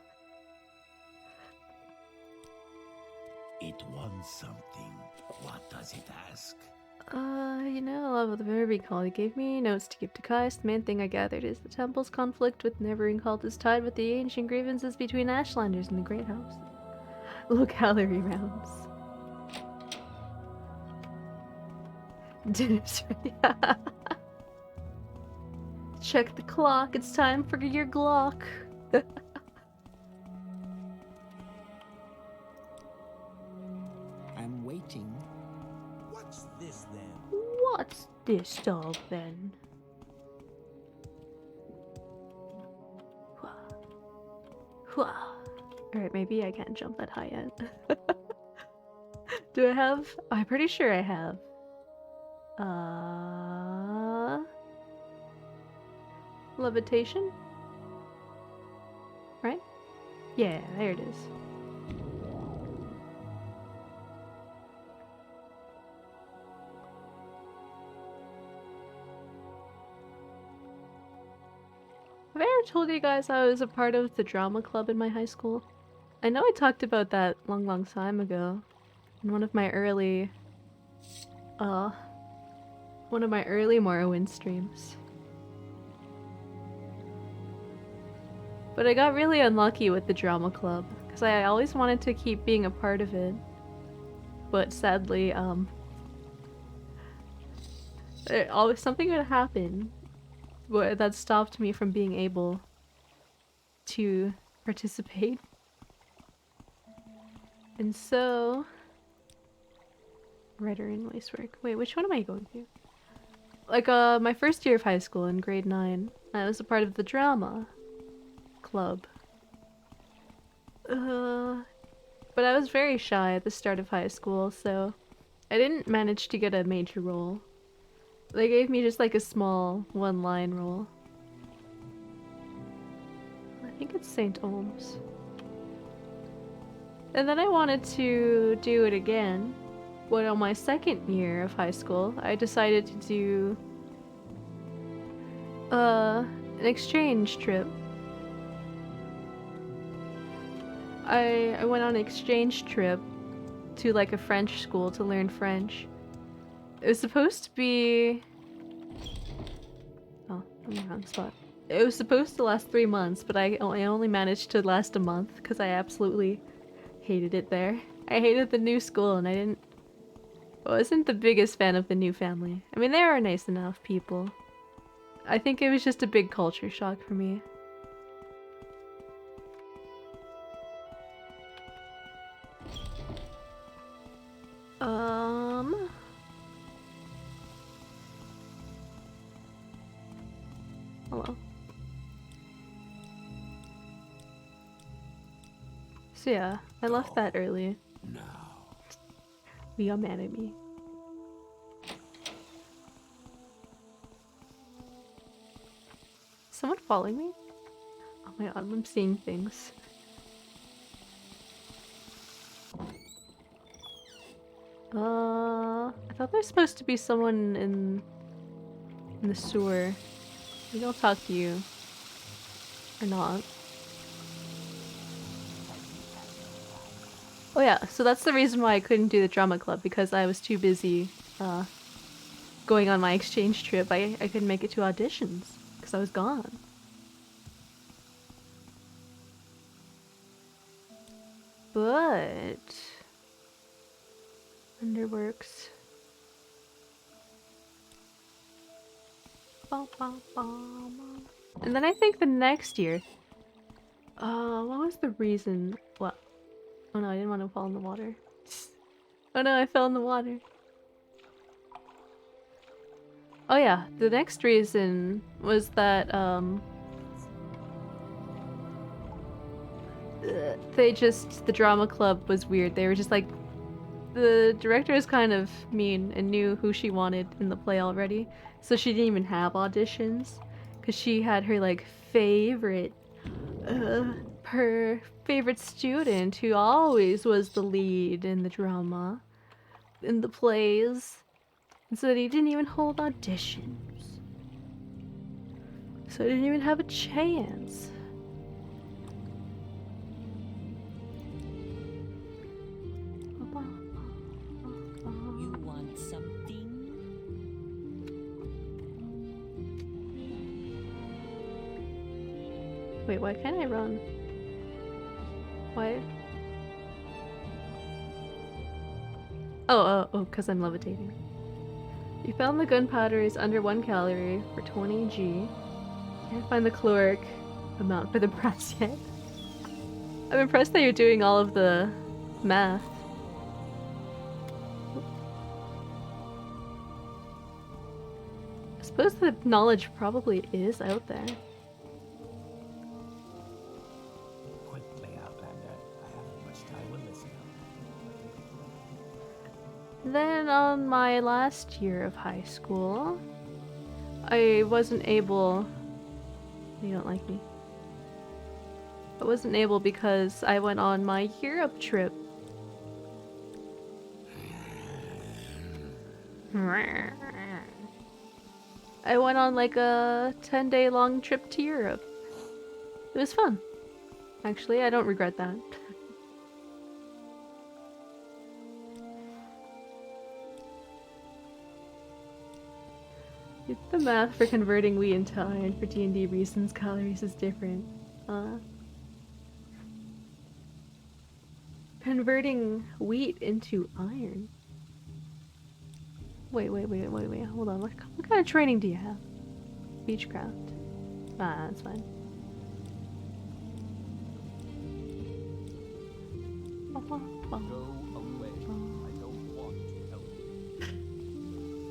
It wants something. What does it ask? You know, I love the very recall. He gave me notes to give to Kais. The main thing I gathered is the temple's conflict with neighboring cult is tied with the ancient grievances between Ashlanders and the Great House. Low calorie rounds. Dinner's ready. Check the clock. It's time for your Glock. I'm waiting. What's this then? What's this dog then? Alright, maybe I can't jump that high yet. Do I have? I'm pretty sure I have. Levitation? right? Yeah, there it is. Have I ever told you guys I was a part of the drama club in my high school? I know I talked about that long time ago in one of my early Morrowind streams. But I got really unlucky with the drama club because I always wanted to keep being a part of it. But sadly, something would happen that stopped me from being able to participate. And so, writer and voice work. Wait, which one am I going to? Like, my first year of high school in grade 9, I was a part of the drama club. But I was very shy at the start of high school, so I didn't manage to get a major role. They gave me just like a small one-line role. I think it's St. Olms. And then I wanted to do it again. But on my second year of high school, I decided to do an exchange trip. I went on an exchange trip to like a French school to learn French. It was supposed to be... Oh, I'm in the wrong spot. It was supposed to last 3 months, but I only managed to last a month because I absolutely hated it there. I hated the new school and I wasn't the biggest fan of the new family. I mean, they are nice enough people. I think it was just a big culture shock for me. Hello. So yeah, I left that early. Now. We are mad at me. Someone following me? Oh my god, I'm seeing things. I thought there's supposed to be someone in the sewer. Maybe I'll talk to you. Or not. Oh yeah, so that's the reason why I couldn't do the drama club, because I was too busy going on my exchange trip. I couldn't make it to auditions because I was gone. But Underworks. And then I think the next year. What was the reason? What? Oh no, I didn't want to fall in the water. Oh no, I fell in the water. Oh yeah, the next reason was that the drama club was weird. They were just like, the director was kind of mean and knew who she wanted in the play already, so she didn't even have auditions, because she had her like favorite student who always was the lead in the drama, in the plays, and so he didn't even hold auditions, so I didn't even have a chance. You want something? Wait, why can't I run? Why? Oh, because I'm levitating. You found the gunpowder is under 1 calorie for 20 G. Can't find the caloric amount for the brass yet. I'm impressed that you're doing all of the math. I suppose the knowledge probably is out there. Quickly, Outlander. I haven't much time to listen. Then on my last year of high school, I wasn't able... You don't like me. I wasn't able because I went on my Europe trip. I went on like a 10-day long trip to Europe. It was fun. Actually, I don't regret that. The math for converting wheat into iron for D&D reasons, calories is different. Converting wheat into iron? Wait, hold on. What kind of training do you have? Beechcraft. Ah, that's fine.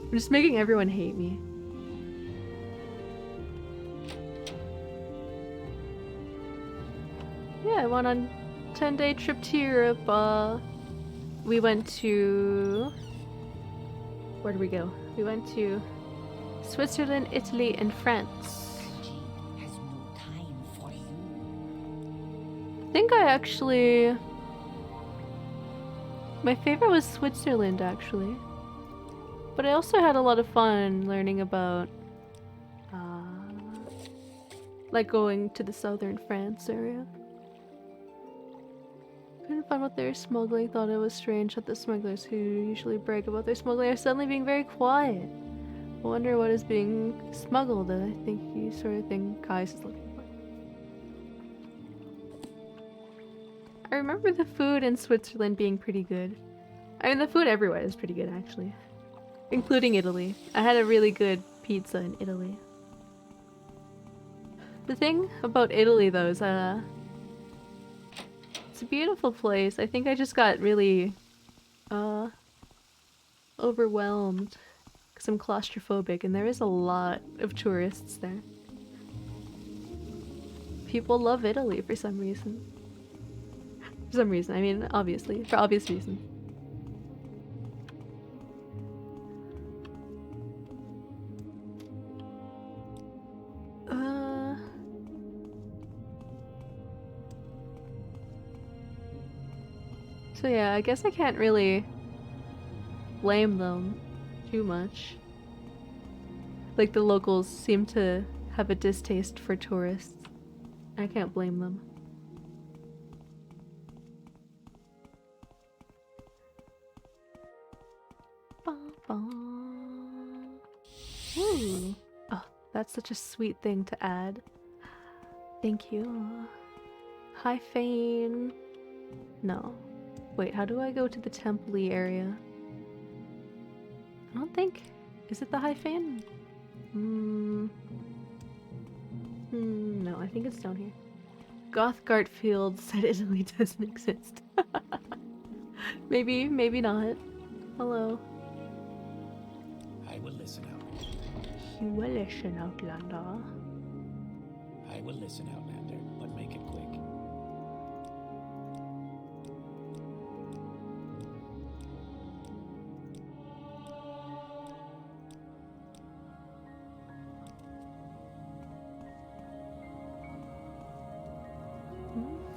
I'm just making everyone hate me. Yeah, I went on a 10-day trip to Europe. We went to... Where did we go? We went to Switzerland, Italy, and France. Has no time for you. I think I actually... My favorite was Switzerland, actually. But I also had a lot of fun learning about... like going to the southern France area. Couldn't find what they were smuggling, thought it was strange that the smugglers who usually brag about their smuggling are suddenly being very quiet. I wonder what is being smuggled, I think the sort of thing Kais is looking for. I remember the food in Switzerland being pretty good. I mean, the food everywhere is pretty good, actually. Including Italy. I had a really good pizza in Italy. The thing about Italy, though, is it's a beautiful place. I think I just got really overwhelmed because I'm claustrophobic and there is a lot of tourists there. People love Italy for some reason. For some reason, I mean, obviously, for obvious reasons. So yeah, I guess I can't really blame them too much. Like, the locals seem to have a distaste for tourists. I can't blame them. Ooh. Oh, that's such a sweet thing to add. Thank you. Hi, Fane. No. Wait, how do I go to the temple-y area? I don't think... Is it the High Fan? No, I think it's down here. Gothgart Field said Italy doesn't exist. Maybe, maybe not. Hello. I will listen out. You will listen, Outlander. I will listen, Outlander, but make it quick.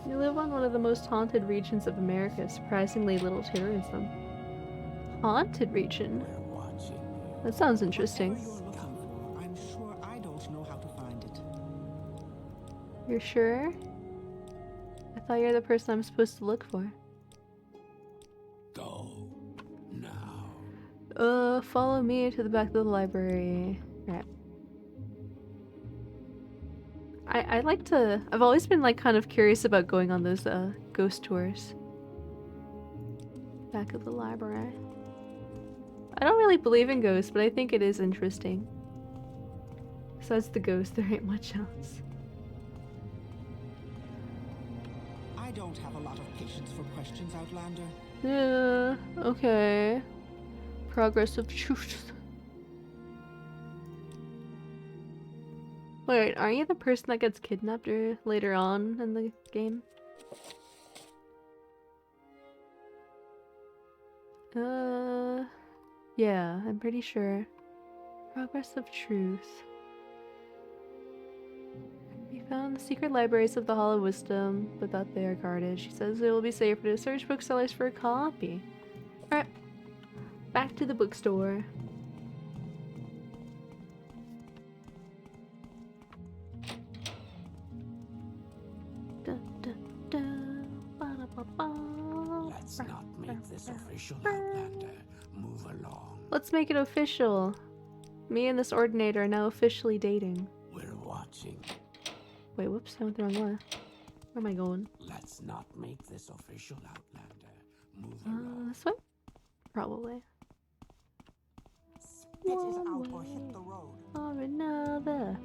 You live on one of the most haunted regions of America, surprisingly little tourism. Haunted region? We're watching you. That sounds interesting. Whatever you're looking for, I'm sure I don't know how to find it. You're sure? I thought you're the person I'm supposed to look for. Go now. Follow me to the back of the library. Right. I like to... I've always been, like, kind of curious about going on those, ghost tours. Back of the library. I don't really believe in ghosts, but I think it is interesting. Besides the ghost, there ain't much else. I don't have a lot of patience for questions, Outlander. Okay. Progress of truth. Wait, aren't you the person that gets kidnapped later on in the game? Yeah, I'm pretty sure. Progress of truth. Be Found the secret libraries of the Hollow Wisdom, but that they are guarded. She says it will be safer to search booksellers for a copy. Alright, back to the bookstore. Let's not make this official, Outlander. Move along. Let's make it official. Me and this ordinator are now officially dating. We're watching. Wait, whoops, I went the wrong way. Where am I going? Let's not make this official, Outlander. Move along. This way? Probably. Spit it out or hit the road. Or another.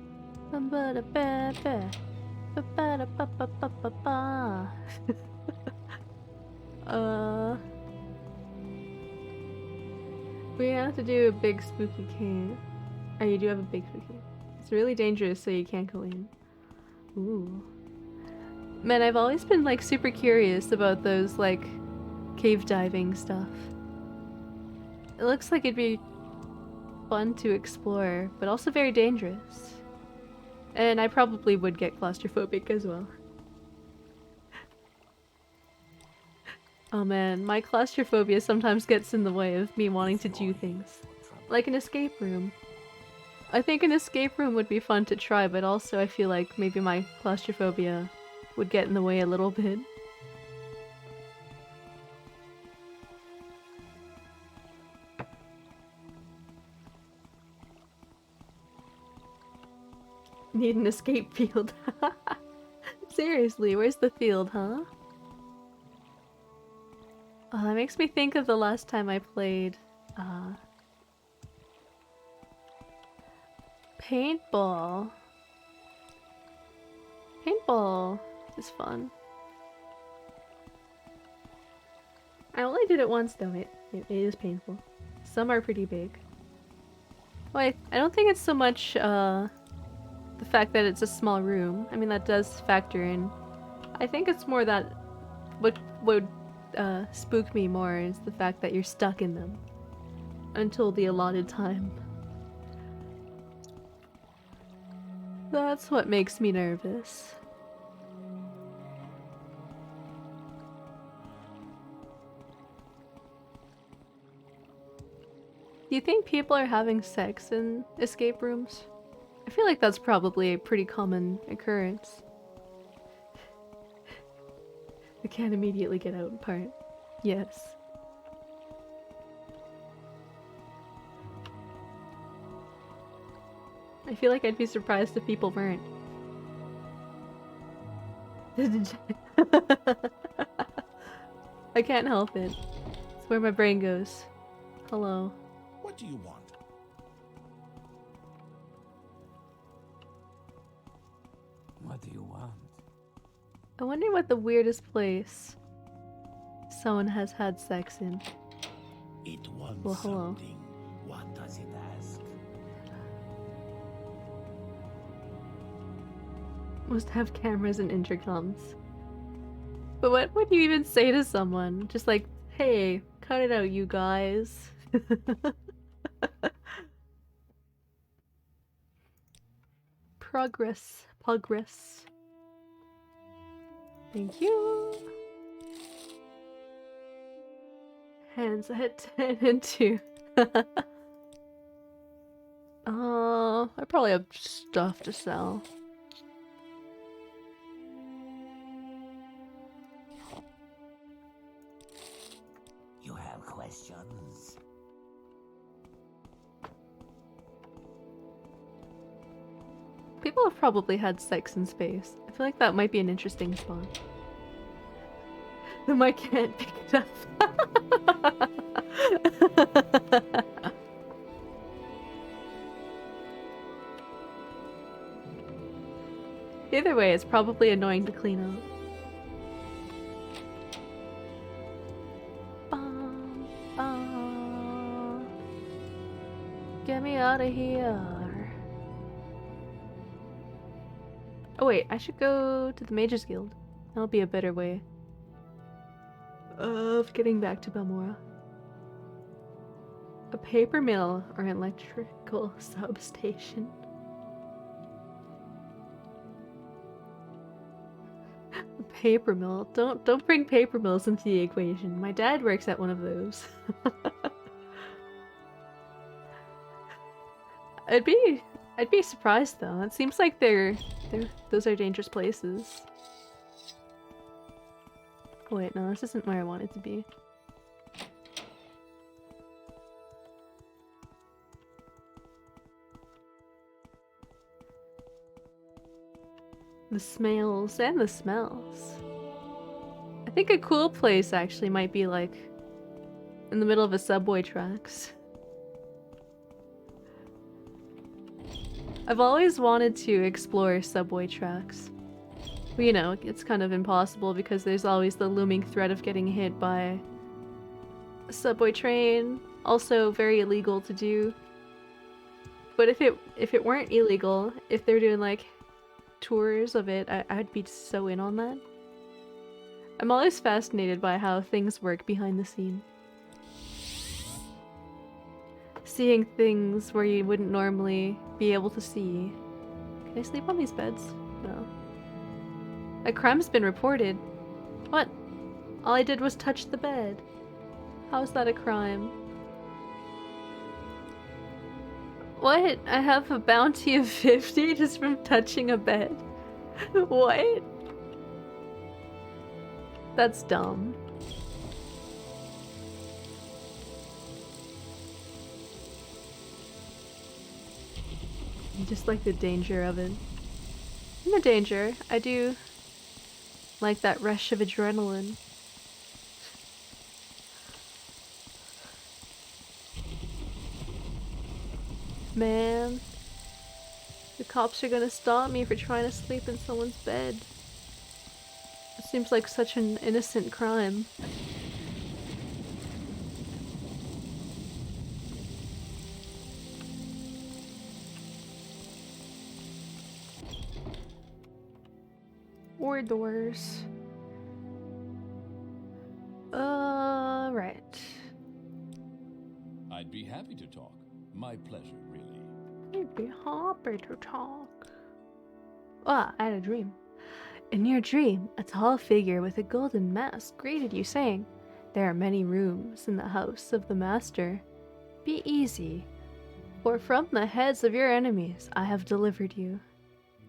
We have to do a big spooky cave. Oh, you do have a big spooky. It's really dangerous, so you can't go in. Ooh. Man, I've always been like super curious about those like cave diving stuff. It looks like it'd be fun to explore, but also very dangerous. And I probably would get claustrophobic as well. Oh man, my claustrophobia sometimes gets in the way of me wanting to do things. Like an escape room. I think an escape room would be fun to try, but also I feel like maybe my claustrophobia would get in the way a little bit. Need an escape field. Seriously, where's the field, huh? Oh, that makes me think of the last time I played, paintball. Paintball is fun. I only did it once though, it is painful. Some are pretty big. Wait, I don't think it's so much, the fact that it's a small room. I mean, that does factor in. I think it's more that what would spook me more is the fact that you're stuck in them until the allotted time. That's what makes me nervous. Do you think people are having sex in escape rooms? I feel like that's probably a pretty common occurrence. I can't immediately get out part. Yes. I feel like I'd be surprised if people weren't. I can't help it. It's where my brain goes. Hello. What do you want? What do you want? I wonder what the weirdest place someone has had sex in. It wants Well, hello. something. What does it ask? Must have cameras and intercoms. But what would you even say to someone? Just like, hey, cut it out, you guys. Progress. Progress. Thank you. Hands at 10 and 2. I probably have stuff to sell. You have questions? People have probably had sex in space. I feel like that might be an interesting spot. The mic can't pick it up. Either way, it's probably annoying to clean up. Bum, bum. Get me out of here. Oh wait, I should go to the Mages Guild. That'll be a better way of getting back to Balmora. A paper mill or an electrical substation. Paper mill. Don't bring paper mills into the equation. My dad works at one of those. I'd be surprised though. It seems like those are dangerous places. Oh wait, no, this isn't where I want it to be. The smells and the smells. I think a cool place actually might be like in the middle of a subway tracks. I've always wanted to explore subway tracks. But, you know, it's kind of impossible because there's always the looming threat of getting hit by a subway train. Also very illegal to do. But if it weren't illegal, if they're doing like tours of it, I'd be so in on that. I'm always fascinated by how things work behind the scene. Seeing things where you wouldn't normally be able to see. Can I sleep on these beds? No. A crime's been reported. What? All I did was touch the bed. How is that a crime? What? I have a bounty of 50 just from touching a bed? What? That's dumb. Just like the danger of it. No danger. I do like that rush of adrenaline. Man, the cops are gonna stop me for trying to sleep in someone's bed. It seems like such an innocent crime. Or doors. Right. I'd be happy to talk. My pleasure, really. I'd be happy to talk. Ah, I had a dream. In your dream, a tall figure with a golden mask greeted you, saying, "There are many rooms in the house of the master. Be easy, for from the heads of your enemies I have delivered you."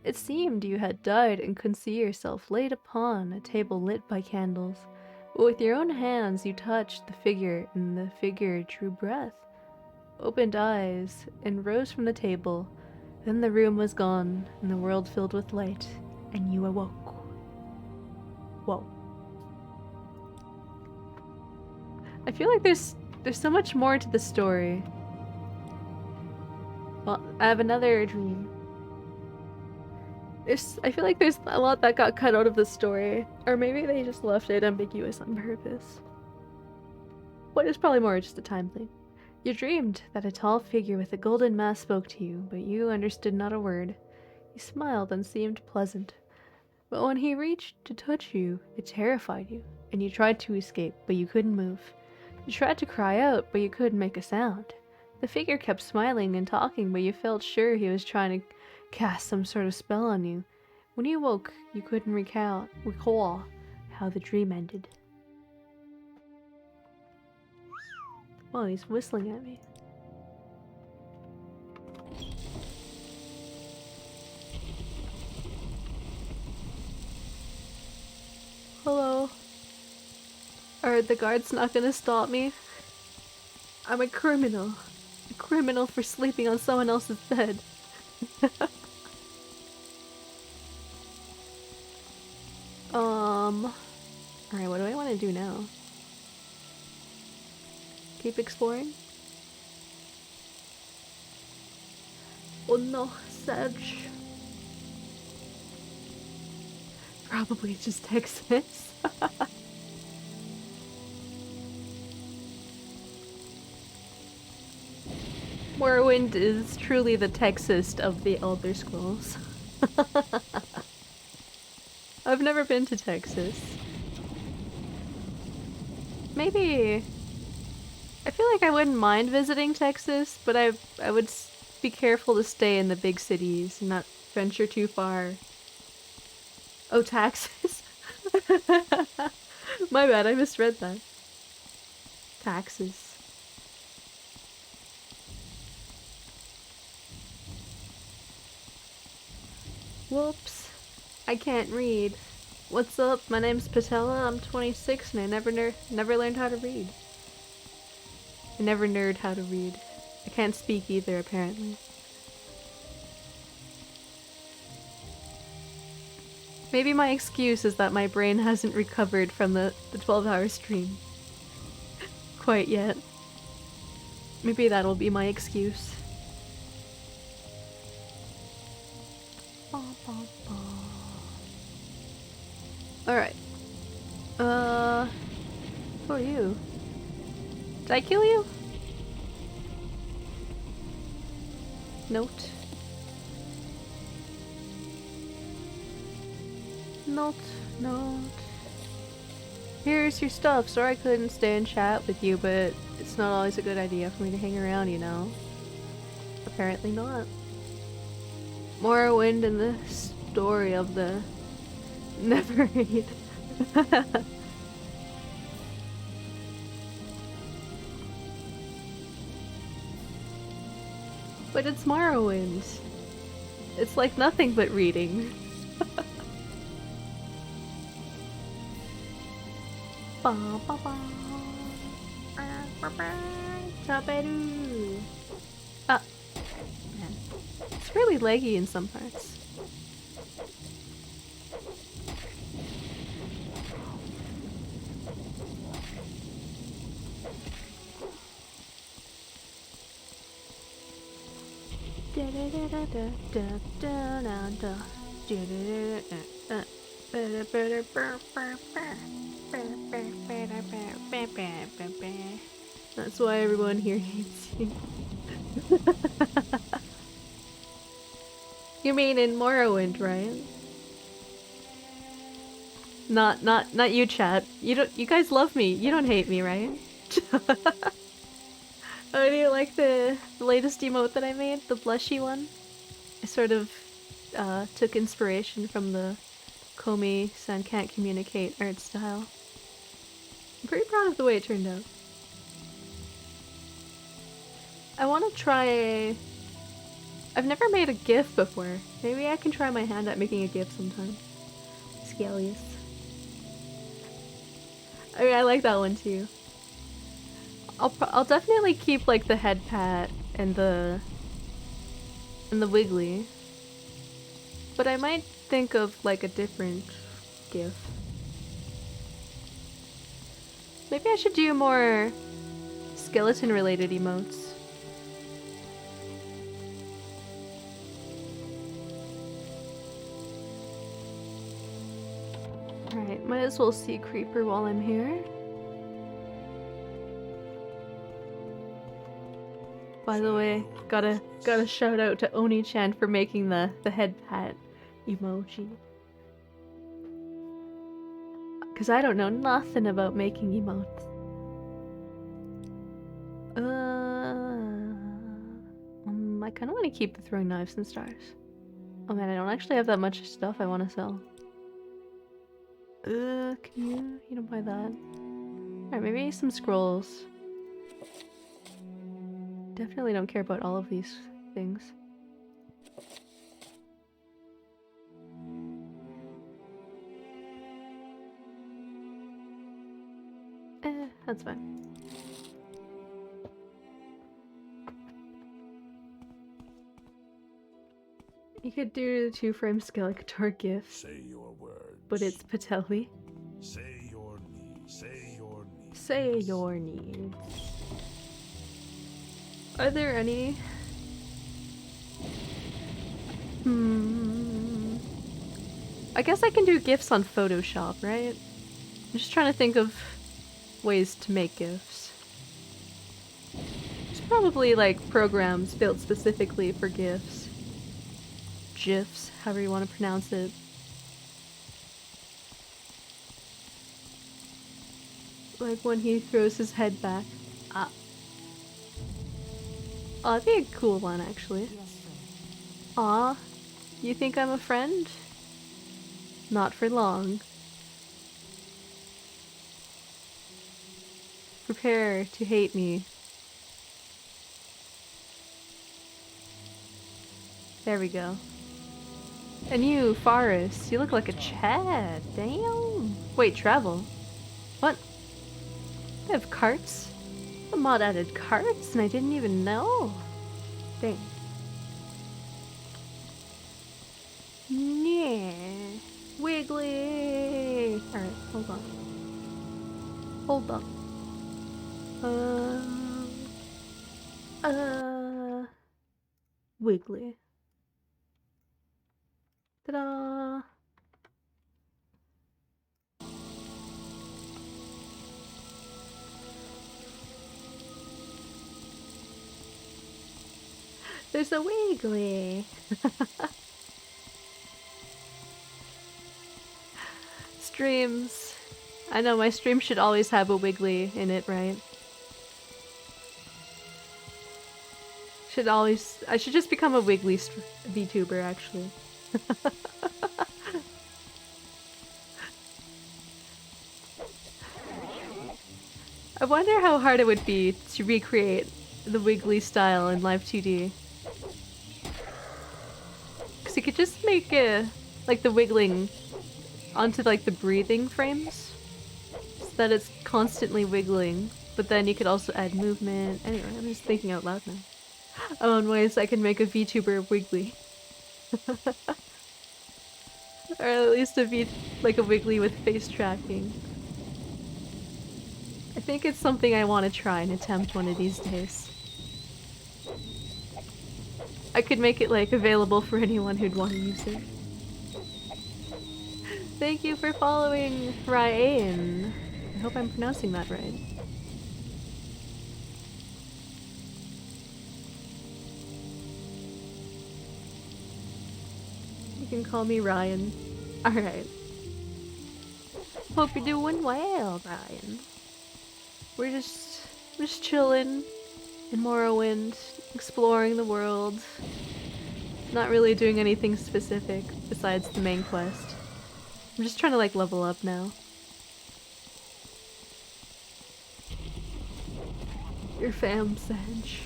It seemed you had died and could see yourself laid upon a table lit by candles. But with your own hands you touched the figure, and the figure drew breath, opened eyes, and rose from the table. Then the room was gone, and the world filled with light, and you awoke. Whoa. I feel like there's so much more to the story. Well, I have another dream. I feel like there's a lot that got cut out of the story. Or maybe they just left it ambiguous on purpose. But it's probably more just a time thing. You dreamed that a tall figure with a golden mask spoke to you, but you understood not a word. He smiled and seemed pleasant. But when he reached to touch you, it terrified you, and you tried to escape, but you couldn't move. You tried to cry out, but you couldn't make a sound. The figure kept smiling and talking, but you felt sure he was trying to cast some sort of spell on you. When you woke, you couldn't recall how the dream ended. Well, he's whistling at me. Hello. Are the guards not gonna stop me? I'm a criminal. A criminal for sleeping on someone else's bed. Alright, what do I want to do now? Keep exploring? Oh no, Sedge. Probably just Texas. Morrowind is truly the Texas of the Elder Scrolls. I've never been to Texas. Maybe... I feel like I wouldn't mind visiting Texas, but I would be careful to stay in the big cities and not venture too far. Oh, taxes? My bad, I misread that. Taxes. Whoops. I can't read. What's up? My name's Patella. I'm 26 and I never learned how to read. I never nerd how to read. I can't speak either, apparently. Maybe my excuse is that my brain hasn't recovered from the 12-hour stream quite yet. Maybe that'll be my excuse. Alright. Who are you? Did I kill you? Note. Note. Here's your stuff. Sorry I couldn't stay and chat with you, but it's not always a good idea for me to hang around, you know? Apparently not. Morrowind and the story of the never read. But it's Morrowind. It's like nothing but reading. Taberu. Ah, man. It's really laggy in some parts. That's why everyone here hates you. You mean in Morrowind, right? Not you, chat. You guys love me. You don't hate me, right? Oh, do you like the latest emote that I made? The blushy one? I sort of took inspiration from the Komi-san can't communicate art style. I'm pretty proud of the way it turned out. I want to try... I've never made a GIF before. Maybe I can try my hand at making a GIF sometime. Scalius. I mean, I like that one too. I'll definitely keep like the head pat and the wiggly. But I might think of like a different GIF. Maybe I should do more skeleton related emotes. Alright, might as well see Creeper while I'm here. By the way, gotta shout out to Oni-chan for making the head pat emoji. Cause I don't know nothing about making emotes. I kinda wanna keep the throwing knives and stars. Oh man, I don't actually have that much stuff I wanna sell. Can you don't buy that. Alright, maybe some scrolls. Definitely don't care about all of these things. That's fine. You could do 2-frame Skeletor gifts. Say your words. But it's Patelli. Say your needs. Say your needs. Say your needs. Are there any? I guess I can do GIFs on Photoshop, right? I'm just trying to think of ways to make GIFs. There's probably like programs built specifically for GIFs. GIFs, however you want to pronounce it. Like when he throws his head back. Ah. Oh, that'd be a cool one, actually. Aw, you think I'm a friend? Not for long. Prepare to hate me. There we go. And you, Forest, you look like a Chad. Damn. Wait, travel? What? They have carts? The mod added carts and I didn't even know. Dang. Yeah. Wiggly! Alright, hold on. Hold on. Wiggly. Ta-da! There's a Wiggly! Streams. I know, my stream should always have a Wiggly in it, right? I should just become a Wiggly VTuber, actually. I wonder how hard it would be to recreate the Wiggly style in Live 2D. Because you could just make like the wiggling onto like the breathing frames so that it's constantly wiggling, but then you could also add movement. Anyway, I'm just thinking out loud now. On ways I can make a VTuber Wiggly. Or at least like a Wiggly with face tracking. I think it's something I want to try and attempt one of these days. I could make it like available for anyone who'd want to use it. Thank you for following Ryan. I hope I'm pronouncing that right. You can call me Ryan. Alright. Hope you're doing well, Ryan. We're just chilling in Morrowind, exploring the world. Not really doing anything specific besides the main quest. I'm just trying to like level up now. Your fam, Sanj.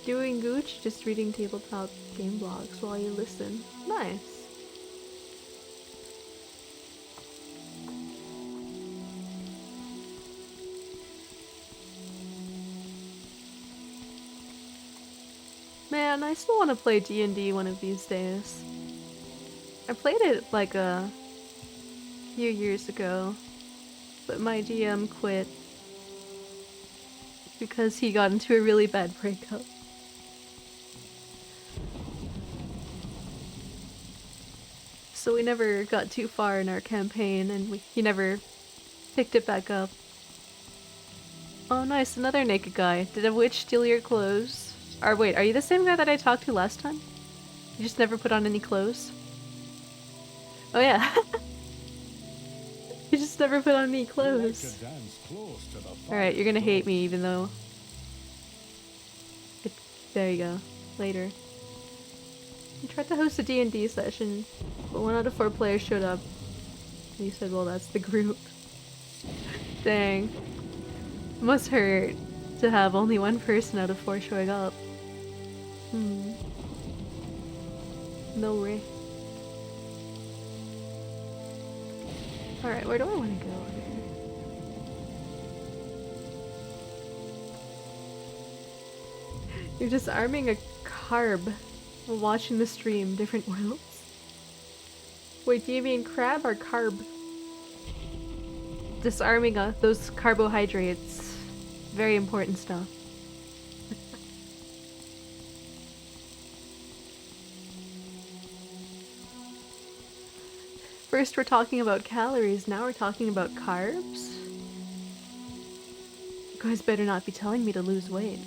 Doing gooch, just reading tabletop game blogs while you listen. Nice. Man, I still want to play D&D one of these days. I played it like a few years ago, but my DM quit because he got into a really bad breakup. So we never got too far in our campaign and he never picked it back up. Oh nice, another naked guy. Did a witch steal your clothes? Or wait, are you the same guy that I talked to last time? You just never put on any clothes? Oh yeah. You just never put on any clothes. Alright, you're gonna hate me even though... There you go. Later. I tried to host a D&D session, but 1 out of 4 players showed up. And he said, well, that's the group. Dang. Must hurt to have only 1 person out of 4 showing up. No way. Alright, where do I want to go here? You're disarming a carb while watching the stream, different worlds. Wait, do you mean crab or carb? Disarming those carbohydrates. Very important stuff. First we're talking about calories, now we're talking about carbs? You guys better not be telling me to lose weight.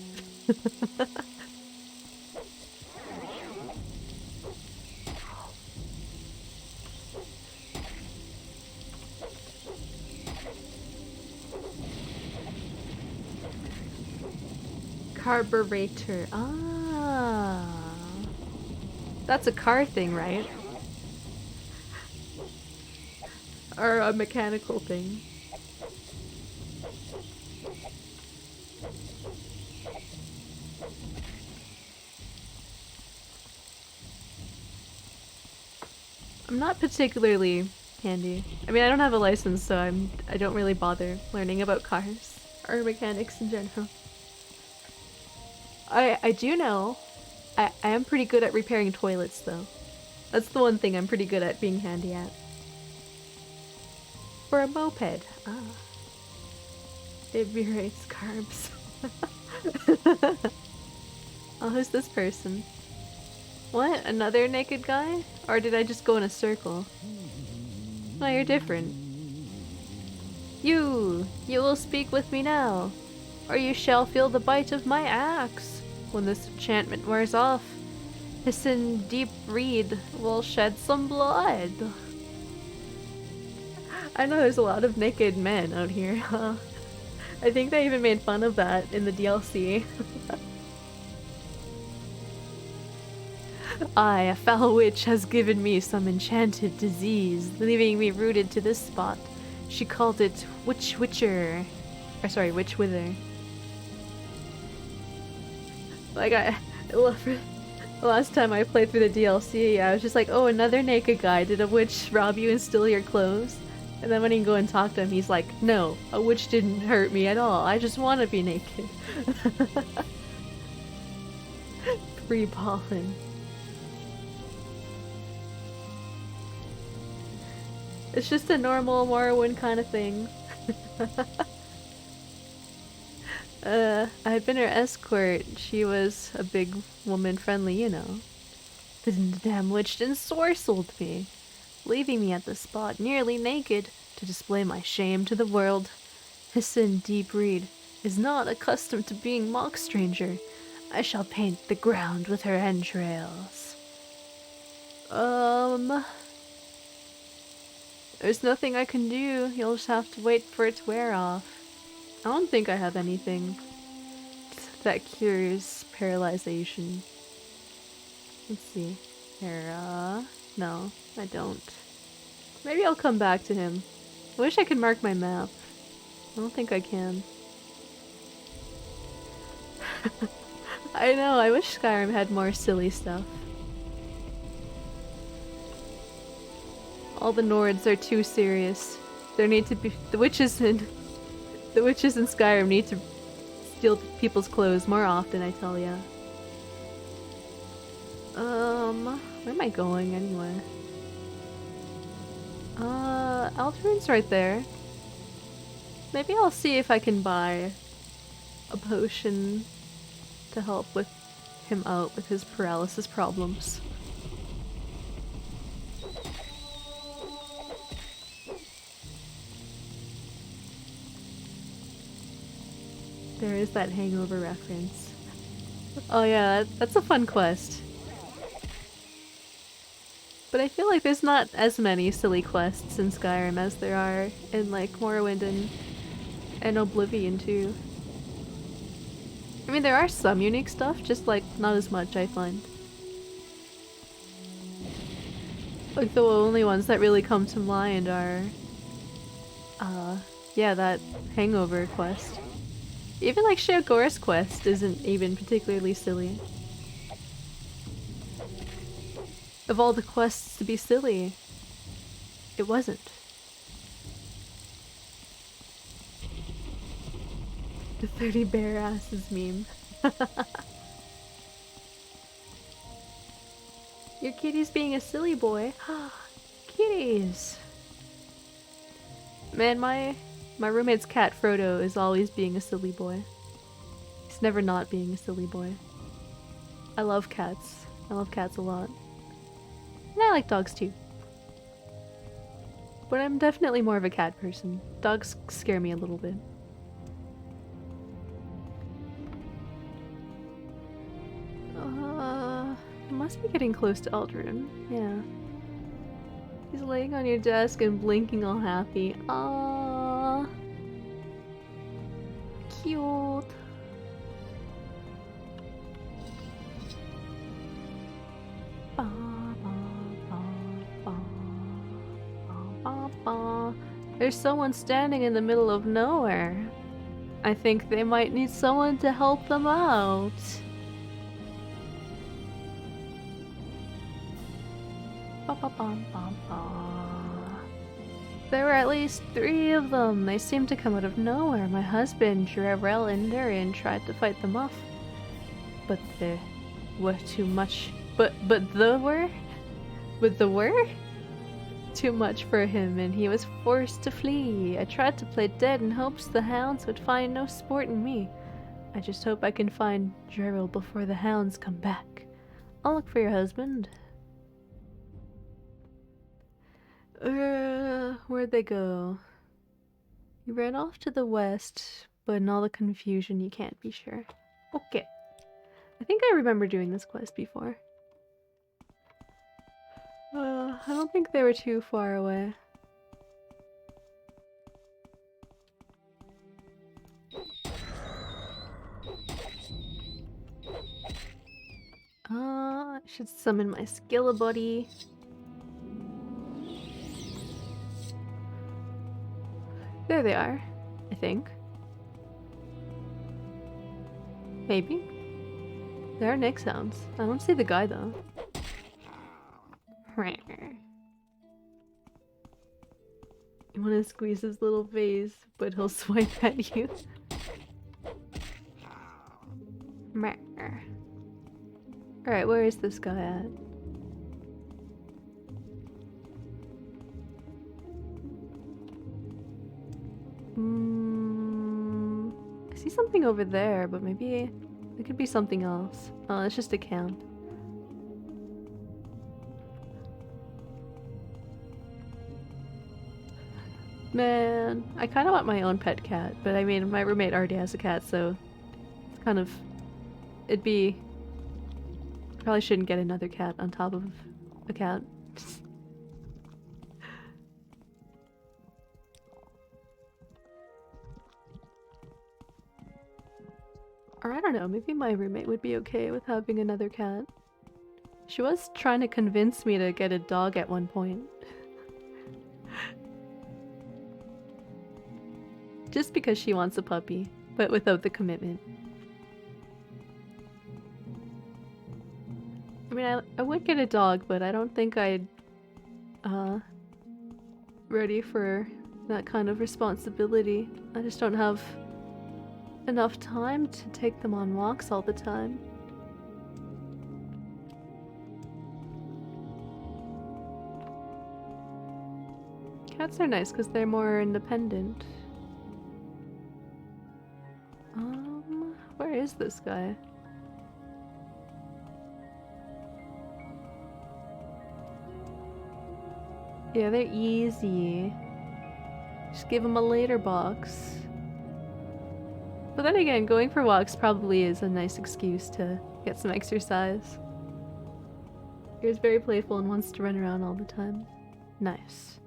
Carburetor. Ah. That's a car thing, right? Or a mechanical thing. not particularly handy. I mean, I don't have a license, so I don't really bother learning about cars or mechanics in general. I do know I am pretty good at repairing toilets though. That's the one thing I'm pretty good at being handy at. For a moped. Ah. It berates carbs. Oh, who's this person? What? Another naked guy? Or did I just go in a circle? No, you're different. You will speak with me now, or you shall feel the bite of my axe. When this enchantment wears off, Hissin Deep Reed will shed some blood. I know there's a lot of naked men out here, huh? I think they even made fun of that in the DLC. Aye, a foul witch has given me some enchanted disease, leaving me rooted to this spot. She called it Witch-Witcher. Or sorry, Witch-Wither. Like, I love it. The last time I played through the DLC, I was just like, oh, another naked guy. Did a witch rob you and steal your clothes? And then when you go and talk to him, he's like, no, a witch didn't hurt me at all. I just want to be naked. Free pollen. It's just a normal Morrowind kind of thing. I had been her escort. She was a big woman friendly, you know. The damn witch ensorcelled me, leaving me at the spot nearly naked to display my shame to the world. Hissin Deep Reed is not accustomed to being mock stranger. I shall paint the ground with her entrails. There's nothing I can do. You'll just have to wait for it to wear off. I don't think I have anything that cures paralyzation. Let's see. Here, no, I don't. Maybe I'll come back to him. I wish I could mark my map. I don't think I can. I know, I wish Skyrim had more silly stuff. All the Nords are too serious. There need to be the witches in Skyrim need to steal people's clothes more often, I tell ya. Where am I going anyway? Aldrin's right there. Maybe I'll see if I can buy a potion to help with him out with his paralysis problems. There is that hangover reference. Oh yeah, that's a fun quest. But I feel like there's not as many silly quests in Skyrim as there are in like Morrowind and Oblivion too. I mean, there are some unique stuff, just like not as much, I find. Like the only ones that really come to mind are yeah, that hangover quest. Even like Sheogora's quest isn't even particularly silly. Of all the quests to be silly, it wasn't. The 30 bare asses meme. Your kitty's being a silly boy. Kitties! Man, my roommate's cat Frodo is always being a silly boy. He's never not being a silly boy. I love cats. I love cats a lot. And I like dogs too. But I'm definitely more of a cat person. Dogs scare me a little bit. I must be getting close to Aldrin. Yeah. He's laying on your desk and blinking all happy. Aww. Cute. Ba, ba, ba, ba, ba, ba, ba. There's someone standing in the middle of nowhere. I think they might need someone to help them out. Ba, Ba-bum-bum-bum. There were at least 3 of them. They seemed to come out of nowhere. My husband, Jarrell and Darian, tried to fight them off. But they were too much. But the were too much for him, and he was forced to flee. I tried to play dead in hopes the hounds would find no sport in me. I just hope I can find Jarrell before the hounds come back. I'll look for your husband. Where'd they go? You ran off to the west, but in all the confusion you can't be sure. Okay. I think I remember doing this quest before. I don't think they were too far away. I should summon my Skillabuddy. There they are, I think. Maybe. There are neck sounds. I don't see the guy though. You want to squeeze his little face, but he'll swipe at you. Alright, where is this guy at? I see something over there, but maybe it could be something else. Oh, it's just a camp. Man, I kind of want my own pet cat, but I mean, my roommate already has a cat, so it's kind of... it'd be... probably shouldn't get another cat on top of a cat. Or I don't know, maybe my roommate would be okay with having another cat. She was trying to convince me to get a dog at one point. Just because she wants a puppy, but without the commitment. I mean, I would get a dog, but I don't think I'd ready for that kind of responsibility. I just don't have enough time to take them on walks all the time. Cats are nice because they're more independent. Where is this guy? Yeah, they're easy. Just give them a later box. But then again, going for walks probably is a nice excuse to get some exercise. He was very playful and wants to run around all the time. Nice.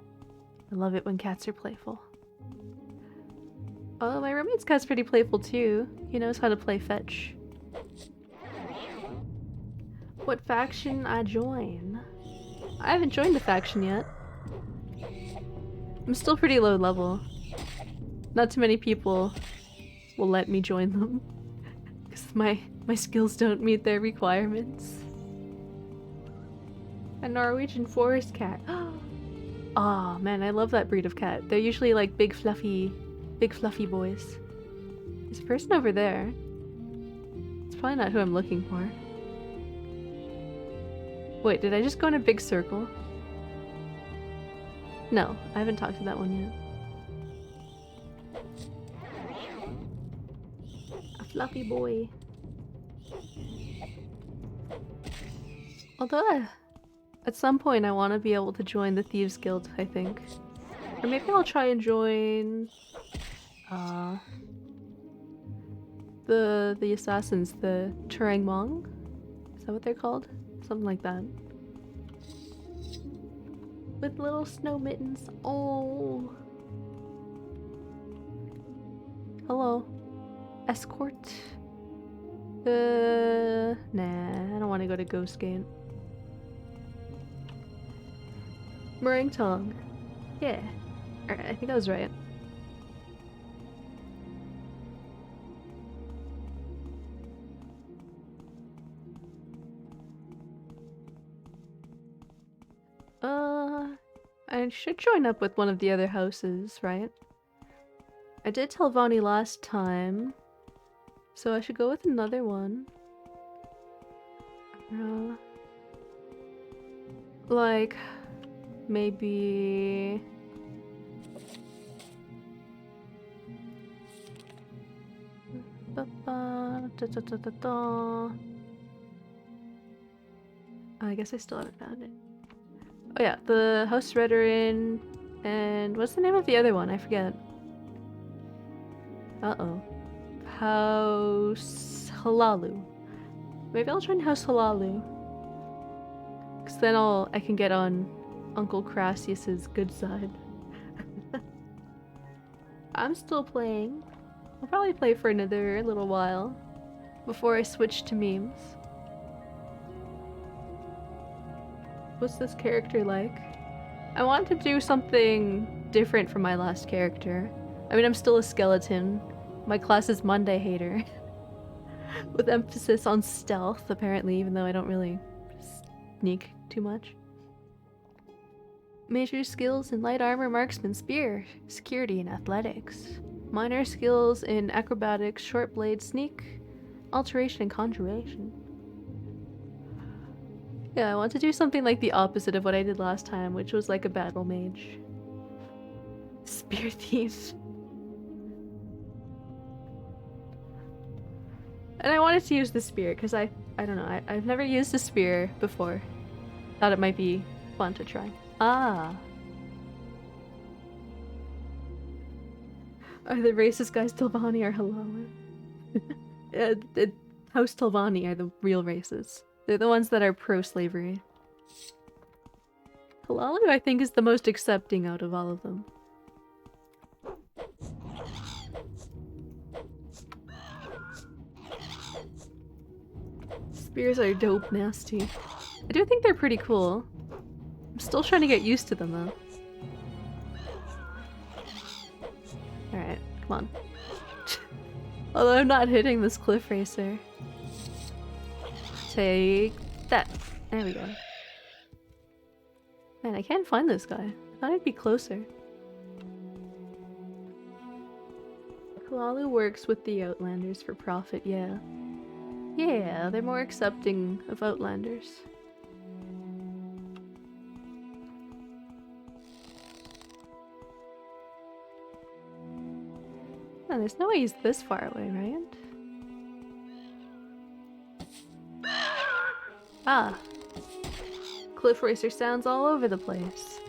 I love it when cats are playful. Oh, my roommate's cat's pretty playful too. He knows how to play fetch. What faction I join? I haven't joined a faction yet. I'm still pretty low level. Not too many people will let me join them. Because my skills don't meet their requirements. A Norwegian forest cat. Oh man, I love that breed of cat. They're usually like big fluffy boys. There's a person over there. It's probably not who I'm looking for. Wait, did I just go in a big circle? No, I haven't talked to that one yet. A fluffy boy. Although, at some point I want to be able to join the Thieves Guild, I think. Or maybe I'll try and join... the assassins, the Turang Mong? Is that what they're called? Something like that. With little snow mittens. Oh. Hello. Escort. Nah, I don't want to go to Ghost Gate. Meringue Tong. Yeah. Alright, I think I was right. I should join up with one of the other houses, right? I did tell Vani last time, so I should go with another one. Like, maybe... I guess I still haven't found it. Oh yeah, the House Redarin, and what's the name of the other one? I forget. Uh-oh. House Halalu. Maybe I'll join House Halalu. Cause then I can get on Uncle Crassius's good side. I'm still playing. I'll probably play for another little while before I switch to memes. What's this character like? I want to do something different from my last character. I mean, I'm still a skeleton. My class is Monday Hater. With emphasis on stealth, apparently, even though I don't really sneak too much. Major skills in light armor, marksman, spear, security, and athletics. Minor skills in acrobatics, short blade, sneak, alteration, and conjuration. Yeah, I want to do something like the opposite of what I did last time, which was like a battle mage. Spear thief. And I wanted to use the spear because I don't know, I've never used a spear before. Thought it might be fun to try. Ah. Are the racist guys Tilvani or Halalu? House Tilvani are the real races. They're the ones that are pro-slavery. Halalu, I think, is the most accepting out of all of them. Spears are dope nasty. I do think they're pretty cool. I'm still trying to get used to them, though. Alright, come on. Although I'm not hitting this cliff racer. Take that. There we go. Man, I can't find this guy. I thought I'd be closer. Halalu works with the Outlanders for profit, yeah. Yeah, they're more accepting of Outlanders. Man, there's no way he's this far away, right? Ah. Cliff racer sounds all over the place.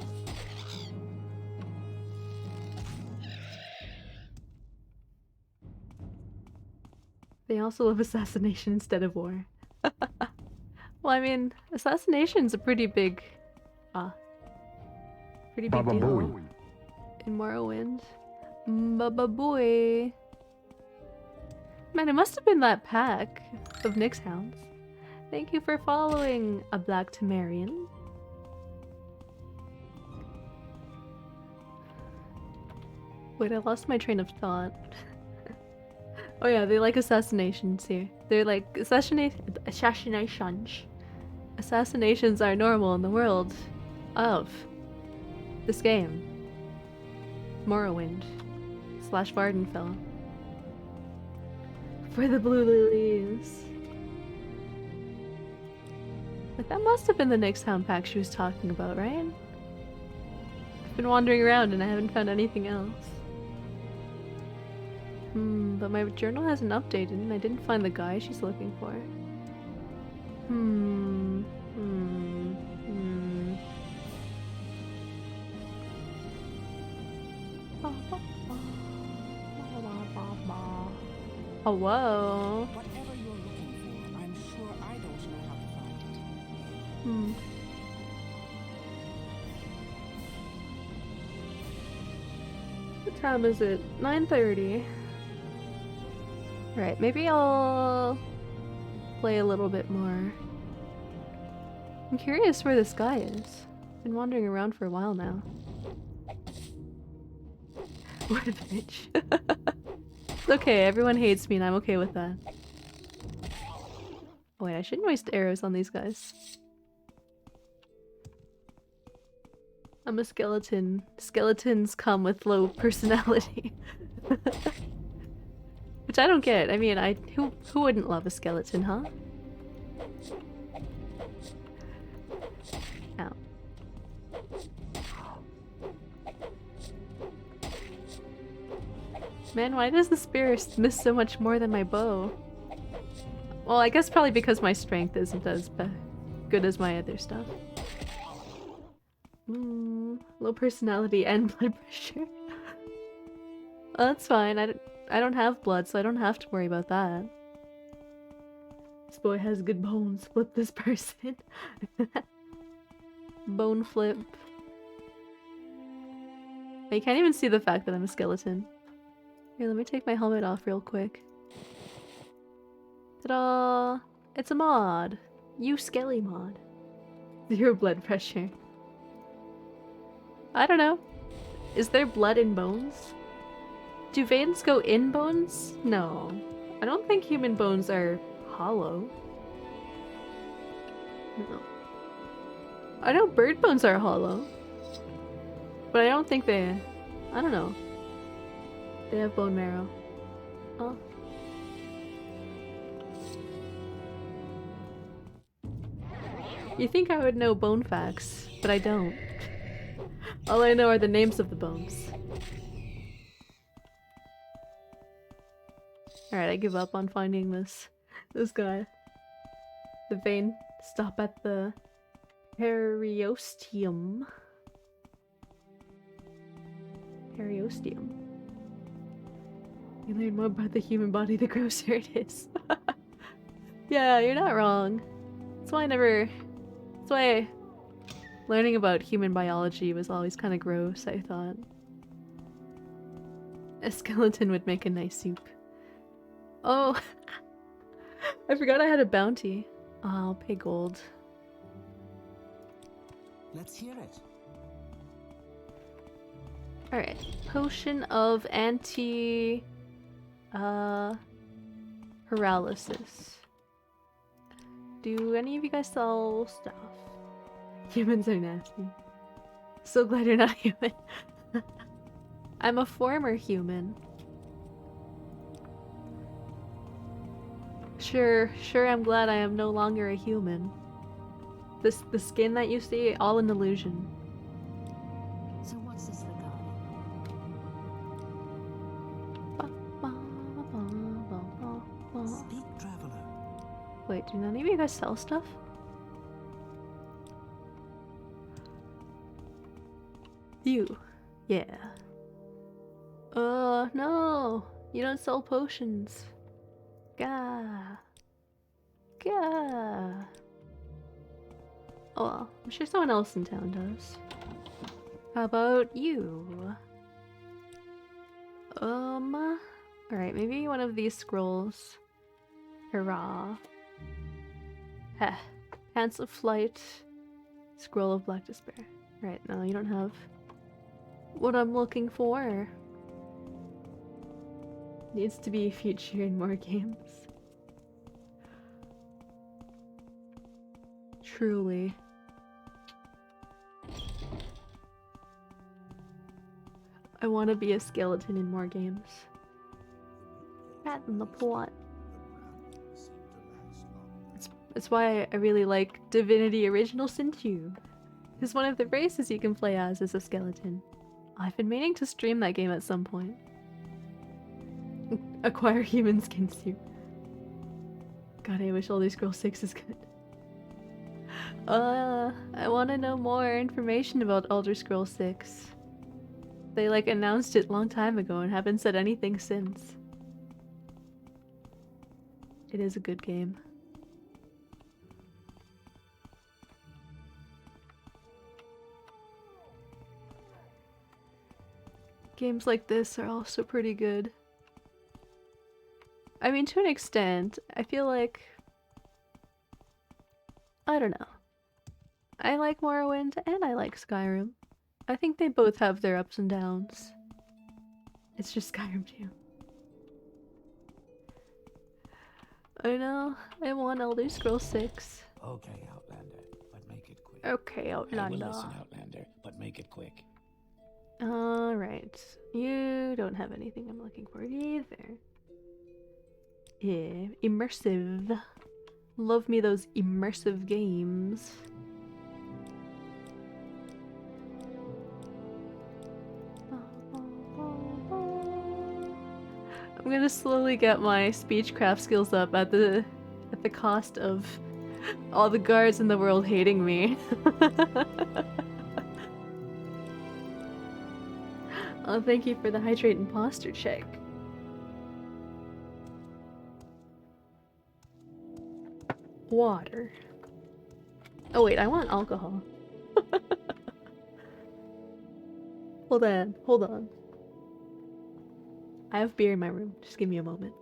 They also love assassination instead of war. Well, I mean, assassination's a pretty big deal. In Morrowind. Baba boy. Man, it must have been that pack of Nyx hounds. Thank you for following a Black Temerian. Wait, I lost my train of thought. Oh yeah, they like assassinations here. They're like assassinations. Assassinations are normal in the world of this game. Morrowind / Vardenfell. For the blue lilies. Like, that must have been the Nyx hound pack she was talking about, right? I've been wandering around and I haven't found anything else. But my journal hasn't updated and I didn't find the guy she's looking for. Oh, whoa. Whatever you're looking for, I'm sure I don't know how to find it. What time is it? 9:30. Right, maybe I'll play a little bit more. I'm curious where this guy is. Been wandering around for a while now. What a bitch. It's okay, everyone hates me and I'm okay with that. Oh, wait, I shouldn't waste arrows on these guys. I'm a skeleton. Skeletons come with low personality. Which I don't get. I mean, who wouldn't love a skeleton, huh? Ow. Man, why does the spear miss so much more than my bow? Well, I guess probably because my strength isn't as good as my other stuff. Low personality and blood pressure. Well, that's fine. I don't have blood, so I don't have to worry about that. This boy has good bones. Flip this person. Bone flip. I can't even see the fact that I'm a skeleton. Here, let me take my helmet off real quick. Ta-da! It's a mod. You skelly mod. 0 blood pressure. I don't know. Is there blood in bones? Do veins go in bones? No. I don't think human bones are hollow. No. I know bird bones are hollow. But I don't think they... I don't know. They have bone marrow. Oh. You think I would know bone facts, but I don't. All I know are the names of the bones. Alright, I give up on finding this guy. The vein. Stop at the periosteum. Periosteum. You learn more about the human body the grosser it is. Yeah, you're not wrong. That's why learning about human biology was always kind of gross, I thought. A skeleton would make a nice soup. Oh, I forgot I had a bounty. Oh, I'll pay gold. Let's hear it. Alright, potion of paralysis. Do any of you guys sell stuff? Humans are nasty. So glad you're not human. I'm a former human. Sure, I'm glad I am no longer a human. The skin that you see, all an illusion. So what's this regarding? Speak, traveler. Wait, do none of you guys sell stuff? You. Yeah. No! You don't sell potions. Gah. Gah. Oh well, I'm sure someone else in town does. How about you? Alright, maybe one of these scrolls. Hurrah. Heh. Pants of Flight. Scroll of Black Despair. Right, no, you don't have what I'm looking for. Needs to be featured in more games. Truly. I want to be a skeleton in more games. Rat in the plot. That's why I really like Divinity Original Sin 2. Because one of the races you can play as is a skeleton. I've been meaning to stream that game at some point. Acquire human skin suit. God, I wish Elder Scrolls 6 is good. I want to know more information about Elder Scrolls 6. They like announced it long time ago and haven't said anything since. It is a good game. Games like this are also pretty good. I mean, to an extent, I feel like... I don't know. I like Morrowind and I like Skyrim. I think they both have their ups and downs. It's just Skyrim too. I know, I want Elder Scrolls 6. Okay, Outlander, but make it quick. Okay, I will Outlander. listen, Outlander, but but make it quick. Alright. You don't have anything I'm looking for either. Yeah, immersive. Love me those immersive games. I'm gonna slowly get my speechcraft skills up at the cost of all the guards in the world hating me. Oh, thank you for the hydrate and posture check. Water. Oh wait, I want alcohol. Hold on, hold on. I have beer in my room. Just give me a moment.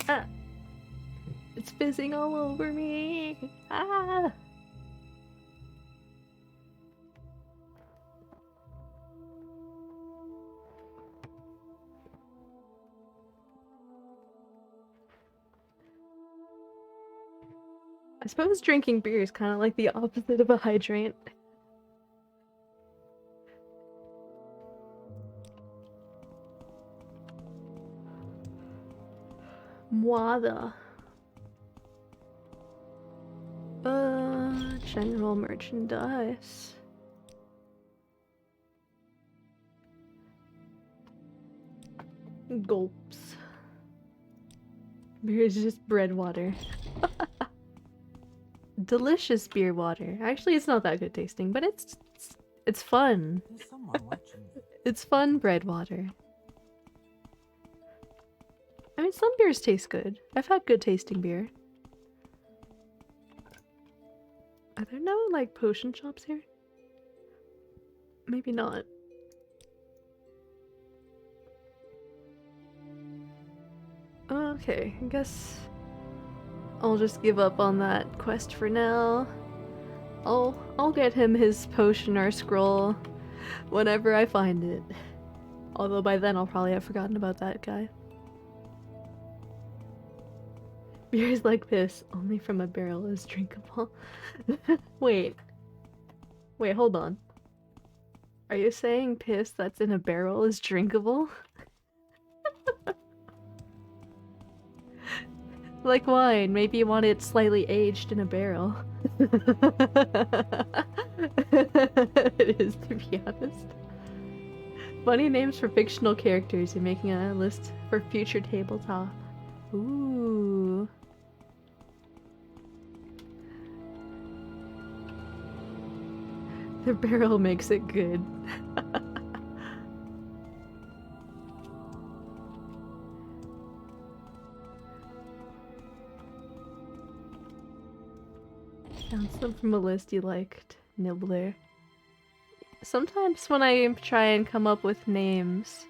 Ah! It's fizzing all over me! Ah! I suppose drinking beer is kind of like the opposite of a hydrant. Mwada. General merchandise. Gulps. Beer is just bread water. Delicious beer water. Actually, it's not that good tasting, but it's fun. There's someone watching me. It's fun bread water. I mean, some beers taste good. I've had good tasting beer. Are there no, like, potion shops here? Maybe not. Okay, I guess I'll just give up on that quest for now. I'll get him his potion or scroll whenever I find it. Although by then I'll probably have forgotten about that guy. Beers like this, only from a barrel, is drinkable. Wait, hold on. Are you saying piss that's in a barrel is drinkable? Like wine, maybe you want it slightly aged in a barrel. It is, to be honest. Funny names for fictional characters. You're making a list for future tabletop. Ooh. The barrel makes it good. Found some from a list you liked, Nibbler. Sometimes when I try and come up with names,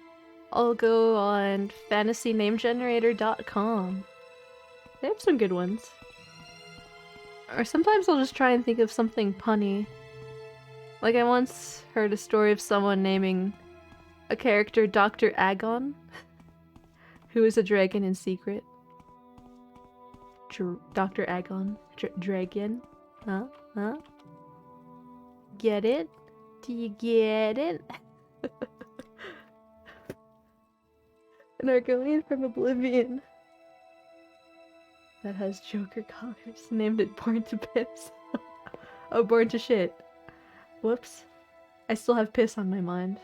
I'll go on fantasynamegenerator.com. They have some good ones. Or sometimes I'll just try and think of something punny. Like I once heard a story of someone naming a character Dr. Agon, who is a dragon in secret. Dr. Agon. Dragon? Huh? Huh? Get it? Do you get it? An Argonian from Oblivion that has Joker colors. Named it Born to Piss. Oh, Born to Shit. Whoops. I still have piss on my mind.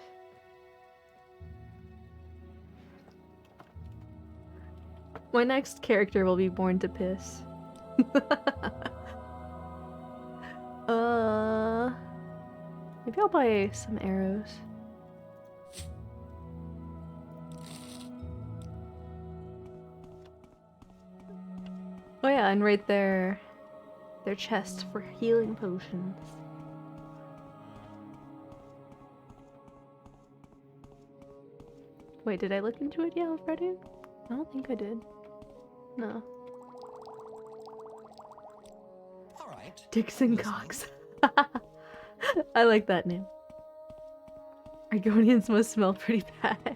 My next character will be Born to Piss. Maybe I'll buy some arrows. Oh yeah, and right there, their chest for healing potions. Wait, did I look into it yet already? I don't think I did. No. All right. Dixon Cox. I like that name. Argonians must smell pretty bad.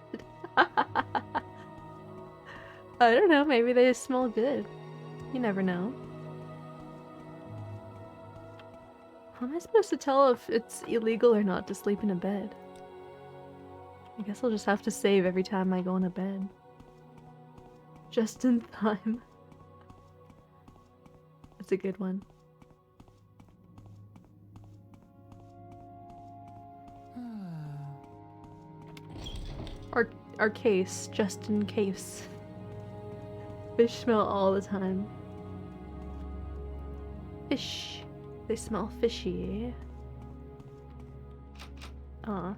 I don't know, maybe they smell good. You never know. How am I supposed to tell if it's illegal or not to sleep in a bed? I guess I'll just have to save every time I go into bed. Just in time. That's a good one. Our case, just in case. Fish smell all the time. Fish. They smell fishy. Aw.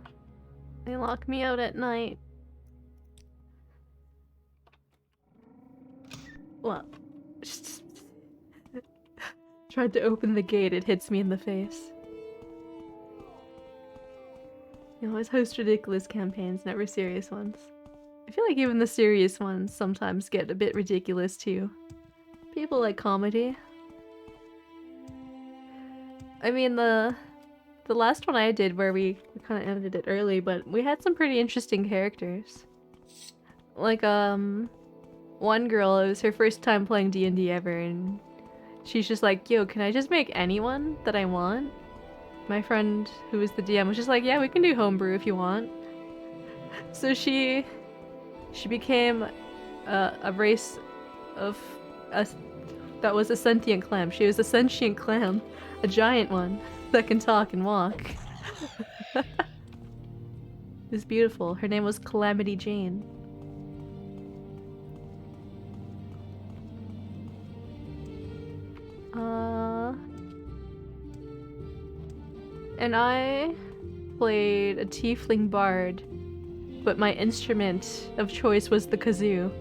They lock me out at night. Well. Tried to open the gate, it hits me in the face. You always host ridiculous campaigns, never serious ones. I feel like even the serious ones sometimes get a bit ridiculous too. People like comedy. I mean, the last one I did where we kind of ended it early, but we had some pretty interesting characters. Like, one girl, it was her first time playing D&D ever, and she's just like, yo, can I just make anyone that I want? My friend, who was the DM, was just like, yeah, we can do homebrew if you want. So she became a race of that was a sentient clam. She was a sentient clam, a giant one that can talk and walk. It was beautiful. Her name was Calamity Jane. And I played a tiefling bard, but my instrument of choice was the kazoo.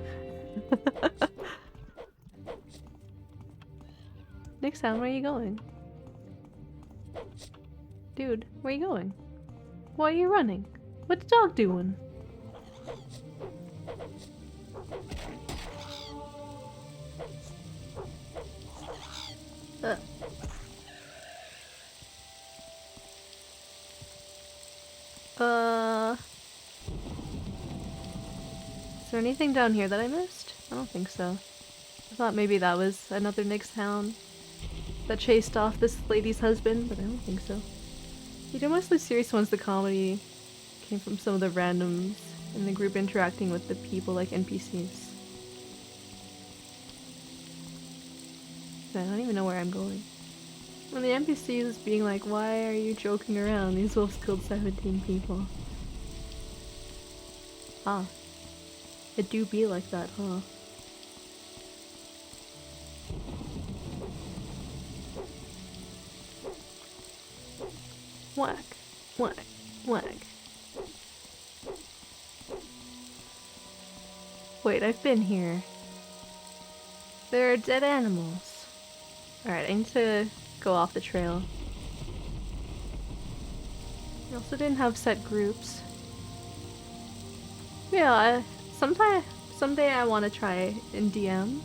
Next time, where are you going? Dude, where are you going? Why are you running? What's the dog doing? Is there anything down here that I missed? I don't think so. I thought maybe that was another Nyx hound that chased off this lady's husband, but I don't think so. You know, mostly serious ones, the comedy came from some of the randoms in the group interacting with the people like NPCs. I don't even know where I'm going. When the NPCs being like, why are you joking around? These wolves killed 17 people. Ah. It do be like that, huh? Whack. Whack. Whack. Wait, I've been here. There are dead animals. Alright, I need to go off the trail. I also didn't have set groups. Yeah, someday I want to try in DM.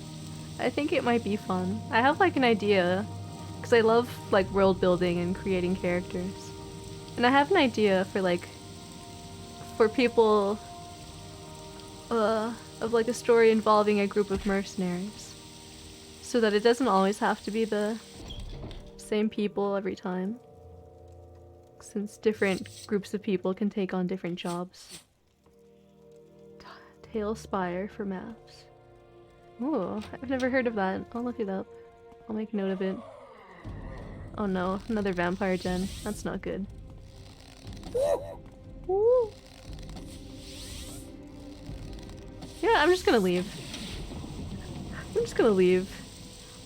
I think it might be fun. I have like an idea, because I love like world building and creating characters. And I have an idea for like, for people, of like a story involving a group of mercenaries. So that it doesn't always have to be the same people every time. Since different groups of people can take on different jobs. Tail Spire for maps. Ooh, I've never heard of that. I'll look it up. I'll make note of it. Oh no, another vampire den. That's not good. Ooh. Yeah, I'm just gonna leave. I'm just gonna leave.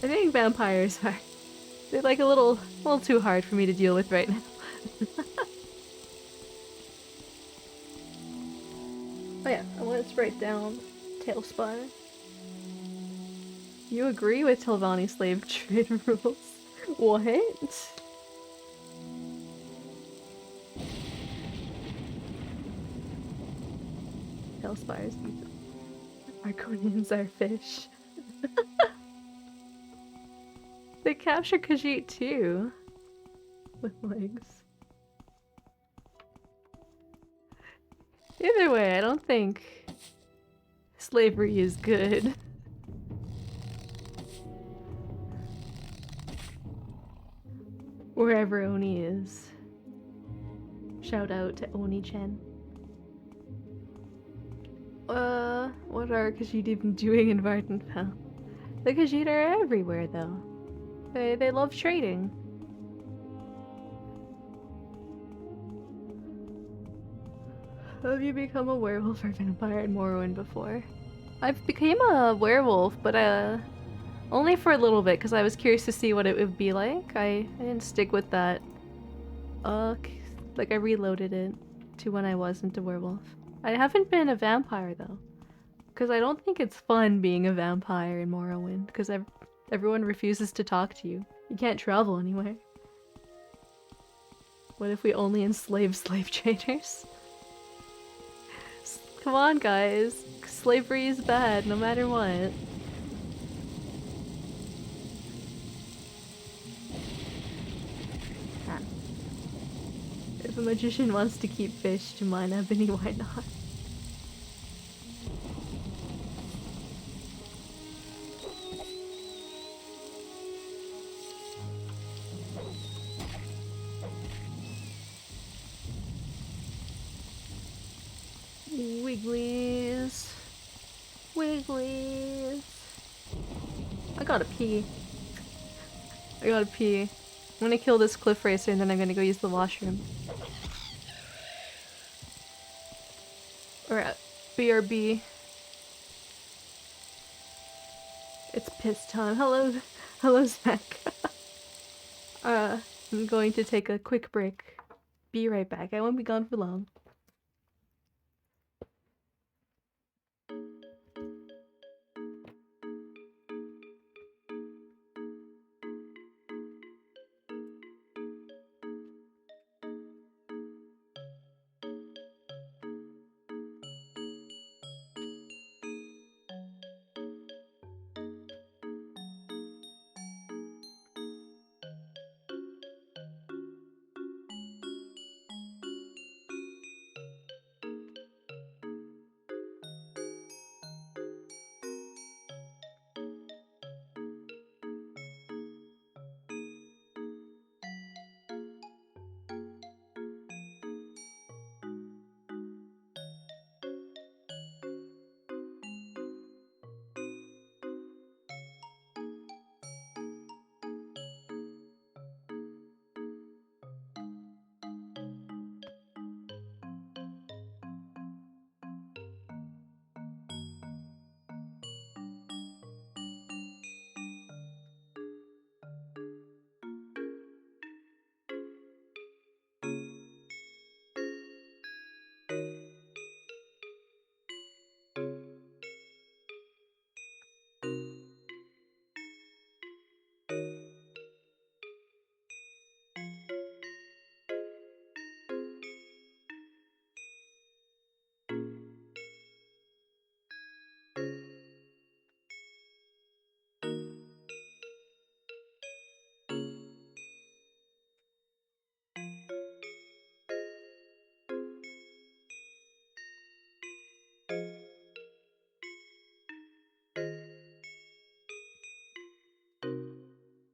I think vampires are... they're like a little too hard for me to deal with right now. Oh yeah, I want to write down Tailspire. You agree with Telvanni slave trade rules? What? Tailspire's beautiful. Argonians are fish. capture Khajiit too. With legs. Either way, I don't think slavery is good. Wherever Oni is. Shout out to Oni-chan. What are Khajiit even doing in Vardenfell? The Khajiit are everywhere though. They love trading. Have you become a werewolf or vampire in Morrowind before? I've became a werewolf, but only for a little bit because I was curious to see what it would be like. I didn't stick with that. Like I reloaded it to when I wasn't a werewolf. I haven't been a vampire though, because I don't think it's fun being a vampire in Morrowind because everyone refuses to talk to you. You can't travel anywhere. What if we only enslave slave traders? Come on, guys. Slavery is bad, no matter what. Ah. If a magician wants to keep fish to mine ebony, why not? Wigglies. Wigglies. I gotta pee. I gotta pee. I'm gonna kill this cliff racer and then I'm gonna go use the washroom. Or at BRB. It's piss time. Hello, hello Zach. I'm going to take a quick break. Be right back. I won't be gone for long.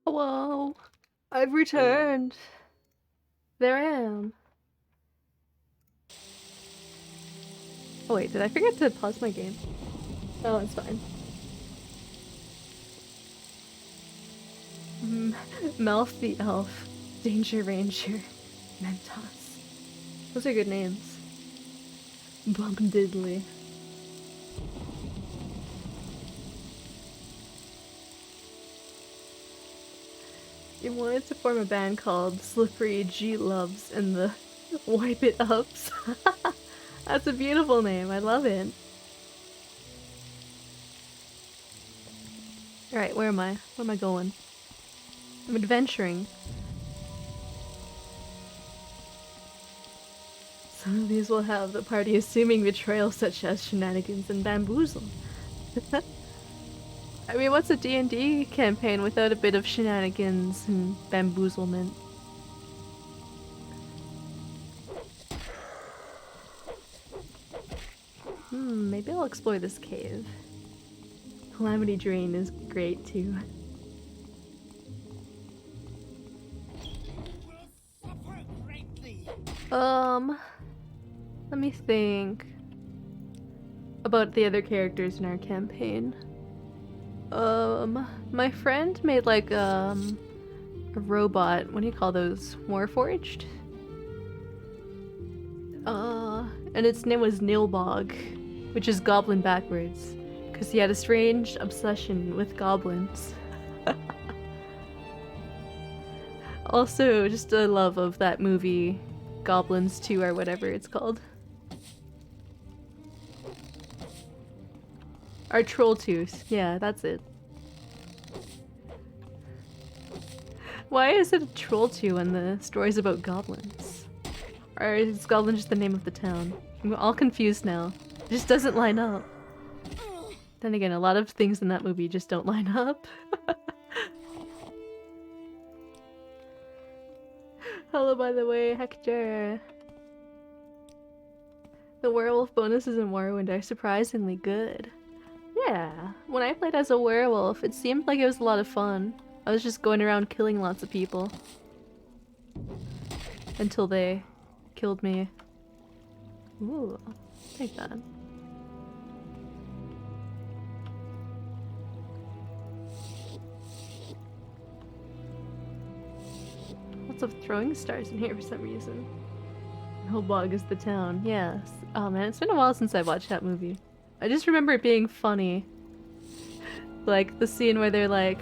Hello, I've returned. There I am. Oh wait, did I forget to pause my game? Oh, it's fine. Melf the Elf, Danger Ranger, Mentos. Those are good names. Bump Diddley. You wanted to form a band called Slippery G Loves and the Wipe It Ups. That's a beautiful name. I love it. Alright, where am I? Where am I going? I'm adventuring. Some of these will have the party assuming betrayal such as shenanigans and bamboozle. I mean, what's a D&D campaign without a bit of shenanigans and bamboozlement? Maybe I'll explore this cave. Calamity Drain is great too. Let me think about the other characters in our campaign. My friend made like a robot. What do you call those? Warforged? And its name was Nilbog, which is goblin backwards, because he had a strange obsession with goblins. Also, just a love of that movie, Goblins 2 or whatever it's called. Or Troll Tooth. Yeah, that's it. Why is it a Troll 2 when the story's about goblins? Or is Goblin just the name of the town? I'm all confused now. It just doesn't line up. Then again, a lot of things in that movie just don't line up. Hello, by the way, Hector. The werewolf bonuses in Morrowind are surprisingly good. Yeah, when I played as a werewolf, it seemed like it was a lot of fun. I was just going around killing lots of people. Until they killed me. Ooh, take that. Lots of throwing stars in here for some reason. Hillbog is the town, yes. Oh man, it's been a while since I watched that movie. I just remember it being funny. Like the scene where they're like,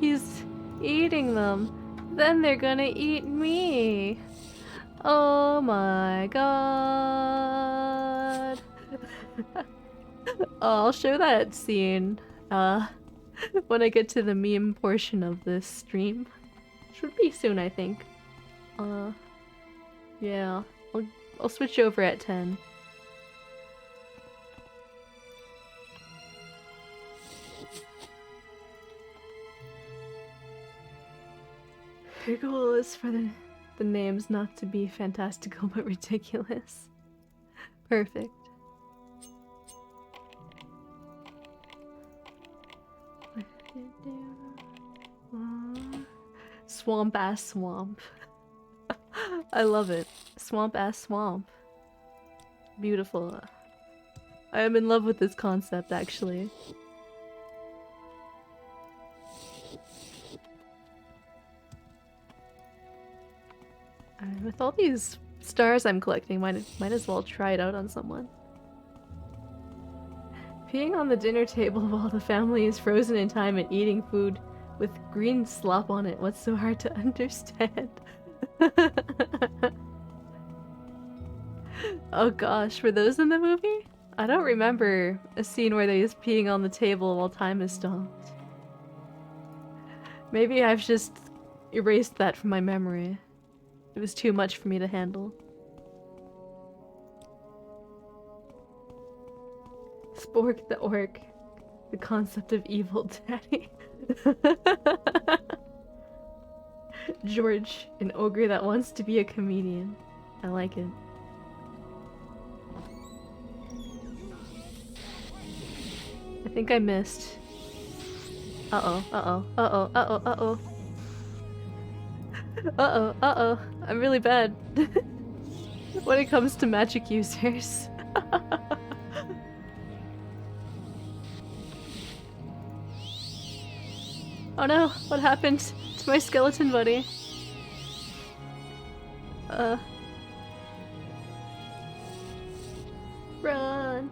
he's eating them, then they're gonna eat me. Oh my god. I'll show that scene when I get to the meme portion of this stream. Should be soon, I think. Yeah, I'll switch over at 10. Your goal is for the names not to be fantastical but ridiculous. Perfect. Swamp ass swamp. I love it. Swamp ass swamp. Beautiful. I am in love with this concept, actually. With all these stars I'm collecting, might as well try it out on someone. Peeing on the dinner table while the family is frozen in time and eating food with green slop on it. What's so hard to understand? Oh gosh, were those in the movie? I don't remember a scene where they're just peeing on the table while time is stopped. Maybe I've just erased that from my memory. It was too much for me to handle. Spork the orc. The concept of evil daddy. George, an ogre that wants to be a comedian. I like it. I think I missed. Uh-oh, uh-oh, uh-oh, uh-oh, uh-oh. Uh-oh, uh-oh. I'm really bad when it comes to magic users. Oh no, what happened to my skeleton buddy? Run!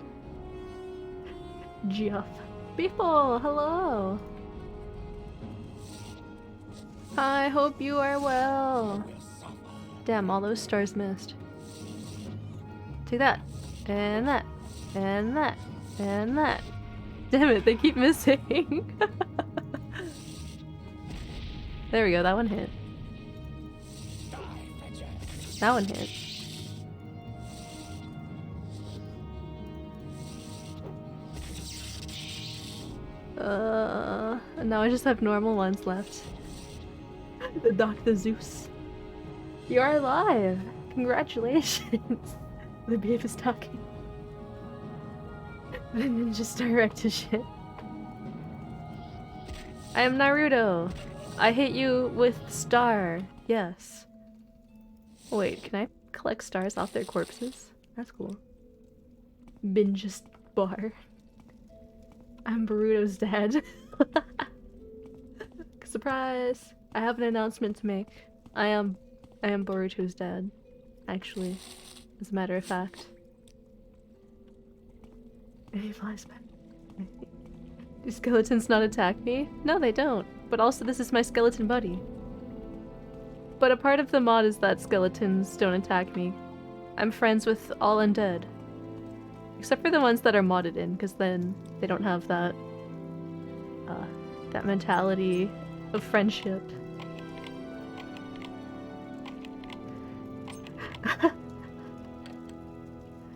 Geoff. People, hello! I hope you are well. Damn, all those stars missed. Take that, and that, and that, and that. Damn it, they keep missing. There we go, that one hit. That one hit. And now I just have normal ones left. The Dr. Zeus. You are alive! Congratulations! The babe is talking. The ninja star wrecked his shit. I am Naruto. I hit you with star. Yes. Wait, can I collect stars off their corpses? That's cool. Binge bar. I'm Boruto's dad. Surprise! I have an announcement to make. I am Boruto's dad. Actually, as a matter of fact. And he flies back. Do skeletons not attack me? No, they don't. But also, this is my skeleton buddy. But a part of the mod is that skeletons don't attack me. I'm friends with all undead. Except for the ones that are modded in, because then they don't have that that mentality of friendship.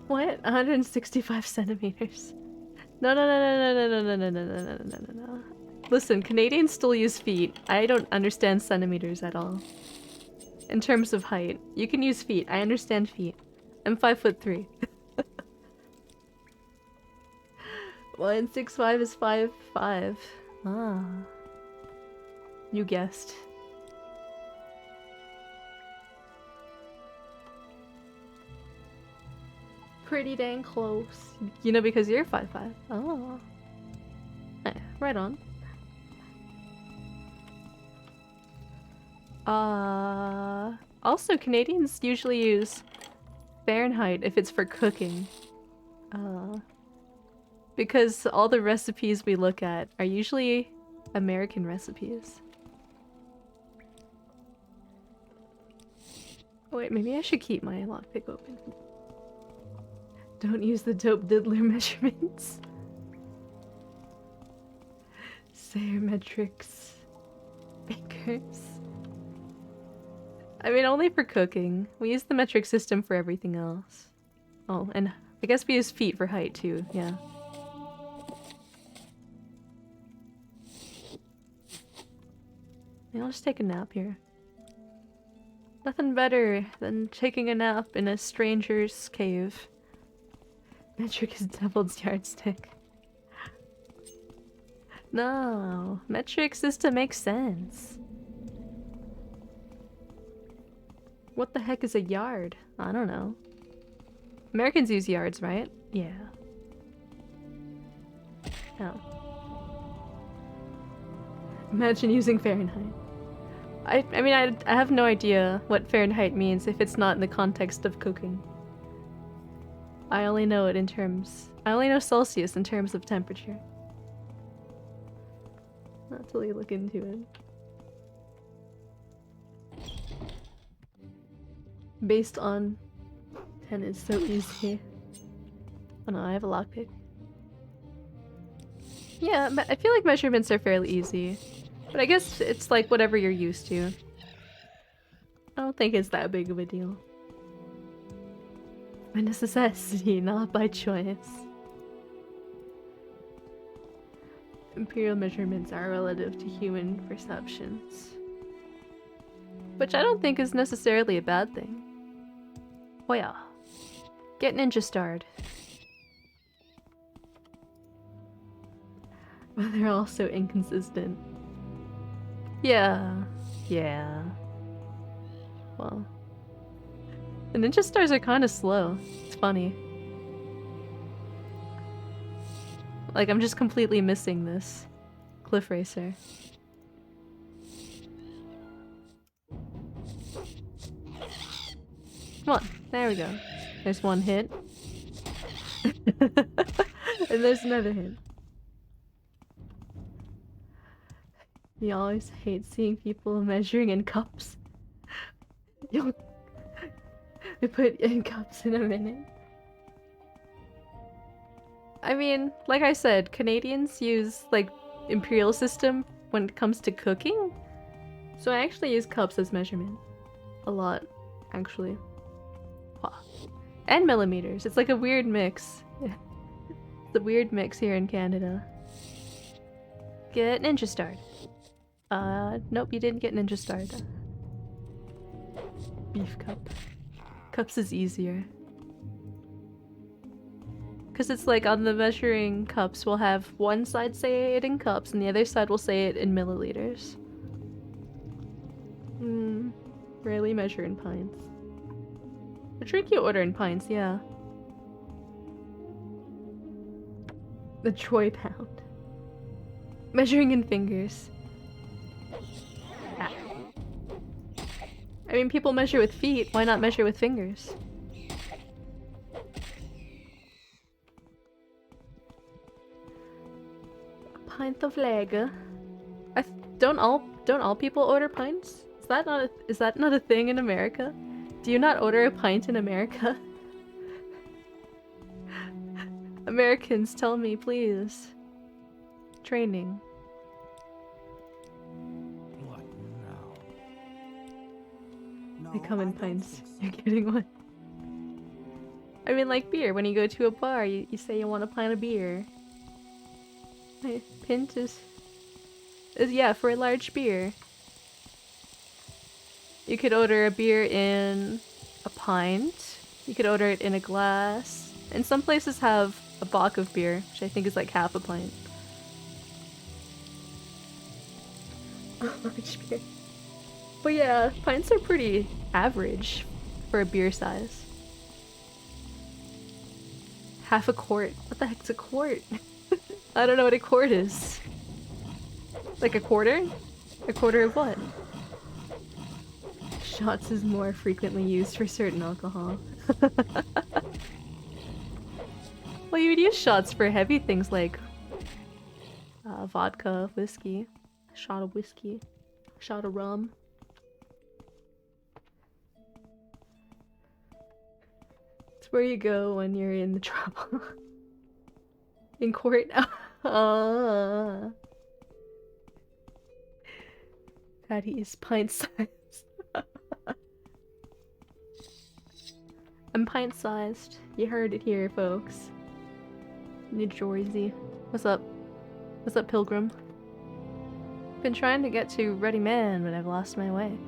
What? 165 centimeters. No, no, no, no, no, no, no, no, no, no, no, no, no, no. Listen, Canadians still use feet. I don't understand centimeters at all. In terms of height. You can use feet. I understand feet. I'm 5'3". 165 is 5'5". Ah. You guessed. Pretty dang close. You know, because you're 5'5". Oh. Right on. Also, Canadians usually use Fahrenheit if it's for cooking. Because all the recipes we look at are usually American recipes. Wait, maybe I should keep my lockpick open. Don't use the dope diddler measurements. Sayometrics. Bakers. I mean, only for cooking. We use the metric system for everything else. Oh, and I guess we use feet for height too, yeah. Maybe I'll just take a nap here. Nothing better than taking a nap in a stranger's cave. Metric is devil's yardstick. No, metric system makes sense. What the heck is a yard? I don't know. Americans use yards, right? Yeah. Oh. Imagine using Fahrenheit. I mean, I have no idea what Fahrenheit means if it's not in the context of cooking. I only know it in terms... I only know Celsius in terms of temperature. Not till you look into it. Based on 10 is so easy. Oh no, I have a lockpick. Yeah, I feel like measurements are fairly easy. But I guess it's like whatever you're used to. I don't think it's that big of a deal. By necessity, not by choice. Imperial measurements are relative to human perceptions. Which I don't think is necessarily a bad thing. Oh yeah. Get ninja starred. But they're also inconsistent. Yeah. Yeah. Well. The ninja stars are kind of slow. It's funny. Like, I'm just completely missing this cliff racer. Come on, there we go. There's one hit. And there's another hit. You always hate seeing people measuring in cups. You'll put in cups in a minute. I mean, like I said, Canadians use, like, imperial system when it comes to cooking. So I actually use cups as measurement. A lot, actually. Wow. And millimeters. It's like a weird mix. It's a weird mix here in Canada. Get ninja starred. Nope, you didn't get ninja starred. Beef cup. Cups is easier. Because it's like on the measuring cups, we'll have one side say it in cups and the other side will say it in milliliters. Rarely measure in pints. The drink you order in pints, yeah. The troy pound. Measuring in fingers. Ah. I mean, people measure with feet, why not measure with fingers? A pint of lager. Don't all people order pints? Is that not a thing in America? Do you not order a pint in America? Americans, tell me, please. Training. What now? No, They come in I don't pints. think so. You're getting one. I mean, like beer. When you go to a bar, you say you want a pint of beer. Pint is yeah, for a large beer. You could order a beer in a pint. You could order it in a glass. And some places have a bock of beer, which I think is like half a pint. A large beer. But yeah, pints are pretty average for a beer size. Half a quart. What the heck's a quart? I don't know what a quart is. Like a quarter? A quarter of what? Shots is more frequently used for certain alcohol. Well, you would use shots for heavy things like vodka, whiskey, a shot of whiskey, a shot of rum. It's where you go when you're in the trouble. In court. Patty is pint sized. I'm pint sized. You heard it here, folks. New Jersey. What's up? What's up, Pilgrim? Been trying to get to Ready Man, but I've lost my way.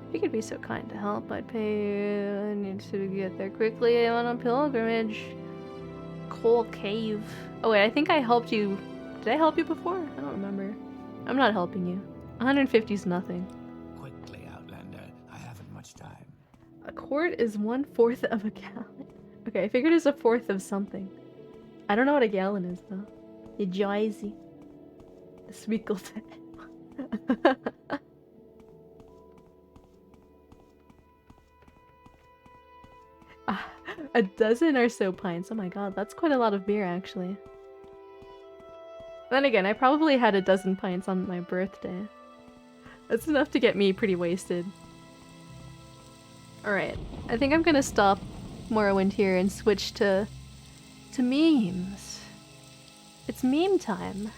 If you could be so kind to help, I'd pay. I need to get there quickly. I'm on a pilgrimage. Coal Cave. Oh wait, I think I helped you. Did I help you before? I don't remember. I'm not helping you. 150 is nothing. Quickly, Outlander. I haven't much time. A quart is 1/4 of a gallon. Okay, I figured it's 1/4 of something. I don't know what a gallon is though. You joysy. The Sweetleton. A dozen or so pints. Oh my god, that's quite a lot of beer actually. Then again, I probably had a dozen pints on my birthday. That's enough to get me pretty wasted. Alright, I think I'm gonna stop Morrowind here and switch to memes. It's meme time.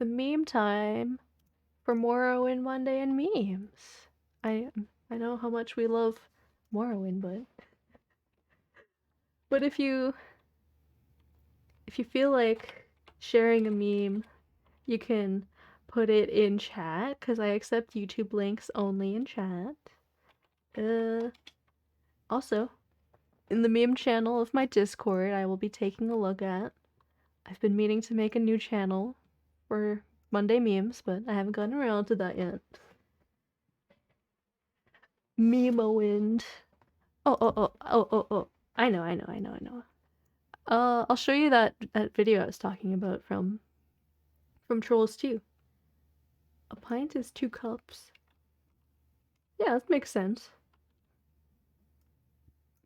The meme time for Morrowind Monday and memes. I know how much we love Morrowind, but if you feel like sharing a meme, you can put it in chat, because I accept YouTube links only in chat. Also, in the meme channel of my Discord, I will be taking a look at. I've been meaning to make a new channel for Monday memes, but I haven't gotten around to that yet. Memowind. Oh. I know. I'll show you that video I was talking about from Trolls 2. A pint is 2 cups. Yeah, that makes sense.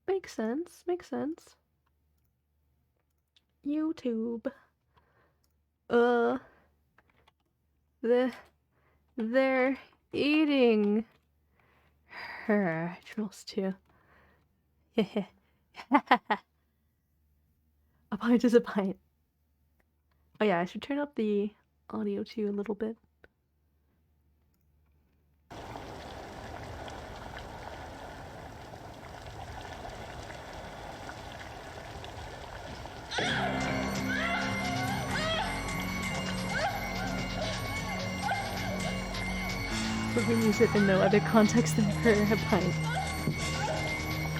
Makes sense. YouTube. They're eating her. Trolls 2. A pint is a pint. Oh yeah, I should turn up the audio too a little bit. But we use it in no other context than for a pint.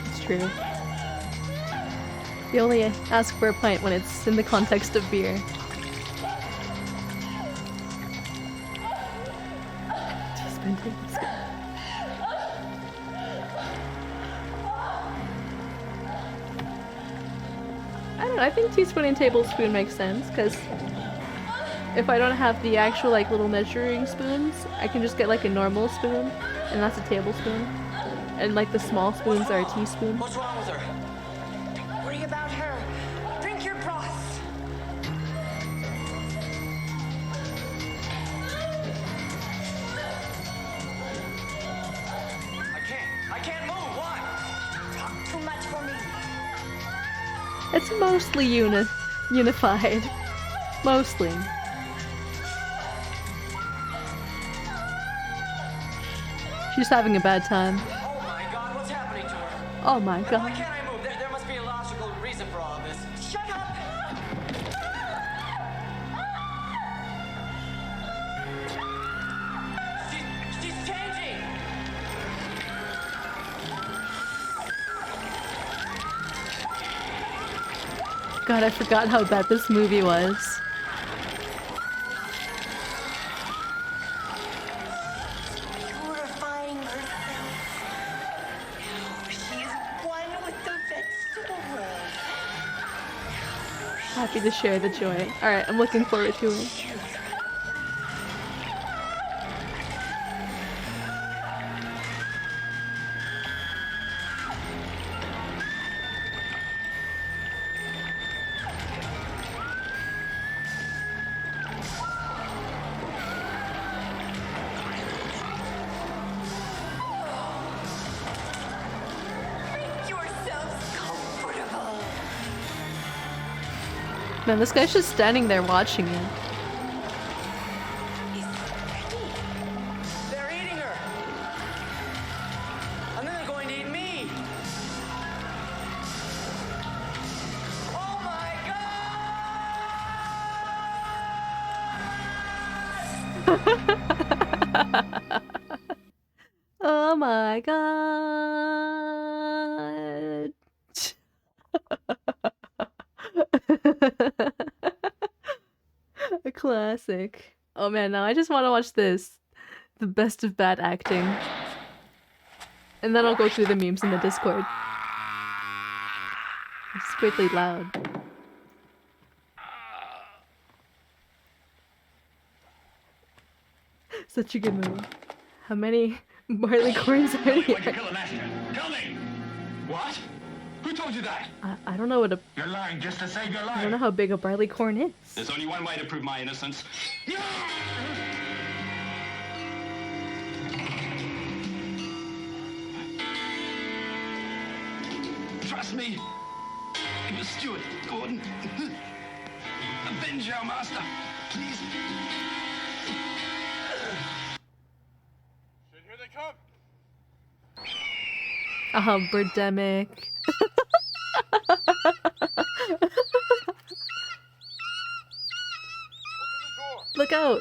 It's true. You only ask for a pint when it's in the context of beer. Teaspoon tablespoon. I don't know, I think teaspoon and tablespoon makes sense, because if I don't have the actual like little measuring spoons, I can just get like a normal spoon, and that's a tablespoon. And like the small spoons are a teaspoon. What's wrong with her? Worry about her. Drink your broth. I can't move. Why? Talk too much for me. It's mostly unified. Mostly. She's having a bad time. Oh my God, what's happening to her? Oh my Why god. can't I move? There must be a logical reason for all of this. Shut up. She's changing. God, I forgot how bad this movie was. Purifying herself. Now she's one with the vegetable world. Happy to share the joy. Alright, I'm looking forward to it. Make yourselves comfortable. Man, this guy's just standing there watching it. They're eating her. And then they're going to eat me. Oh my God! Oh my god. A classic. Oh man, now I just want to watch this. The best of bad acting. And then I'll go through the memes in the Discord. It's weirdly loud. Such a good movie. How many barley corns are Way to here? kill a master. Tell me! What? Who told you that? I don't know what a You're lying just to save your I life. don't know how big a barley corn is. There's only one way to prove my innocence. Trust me. It was Stuart Gordon. Avenge your master, please. Here they come. Birdemic. Look out!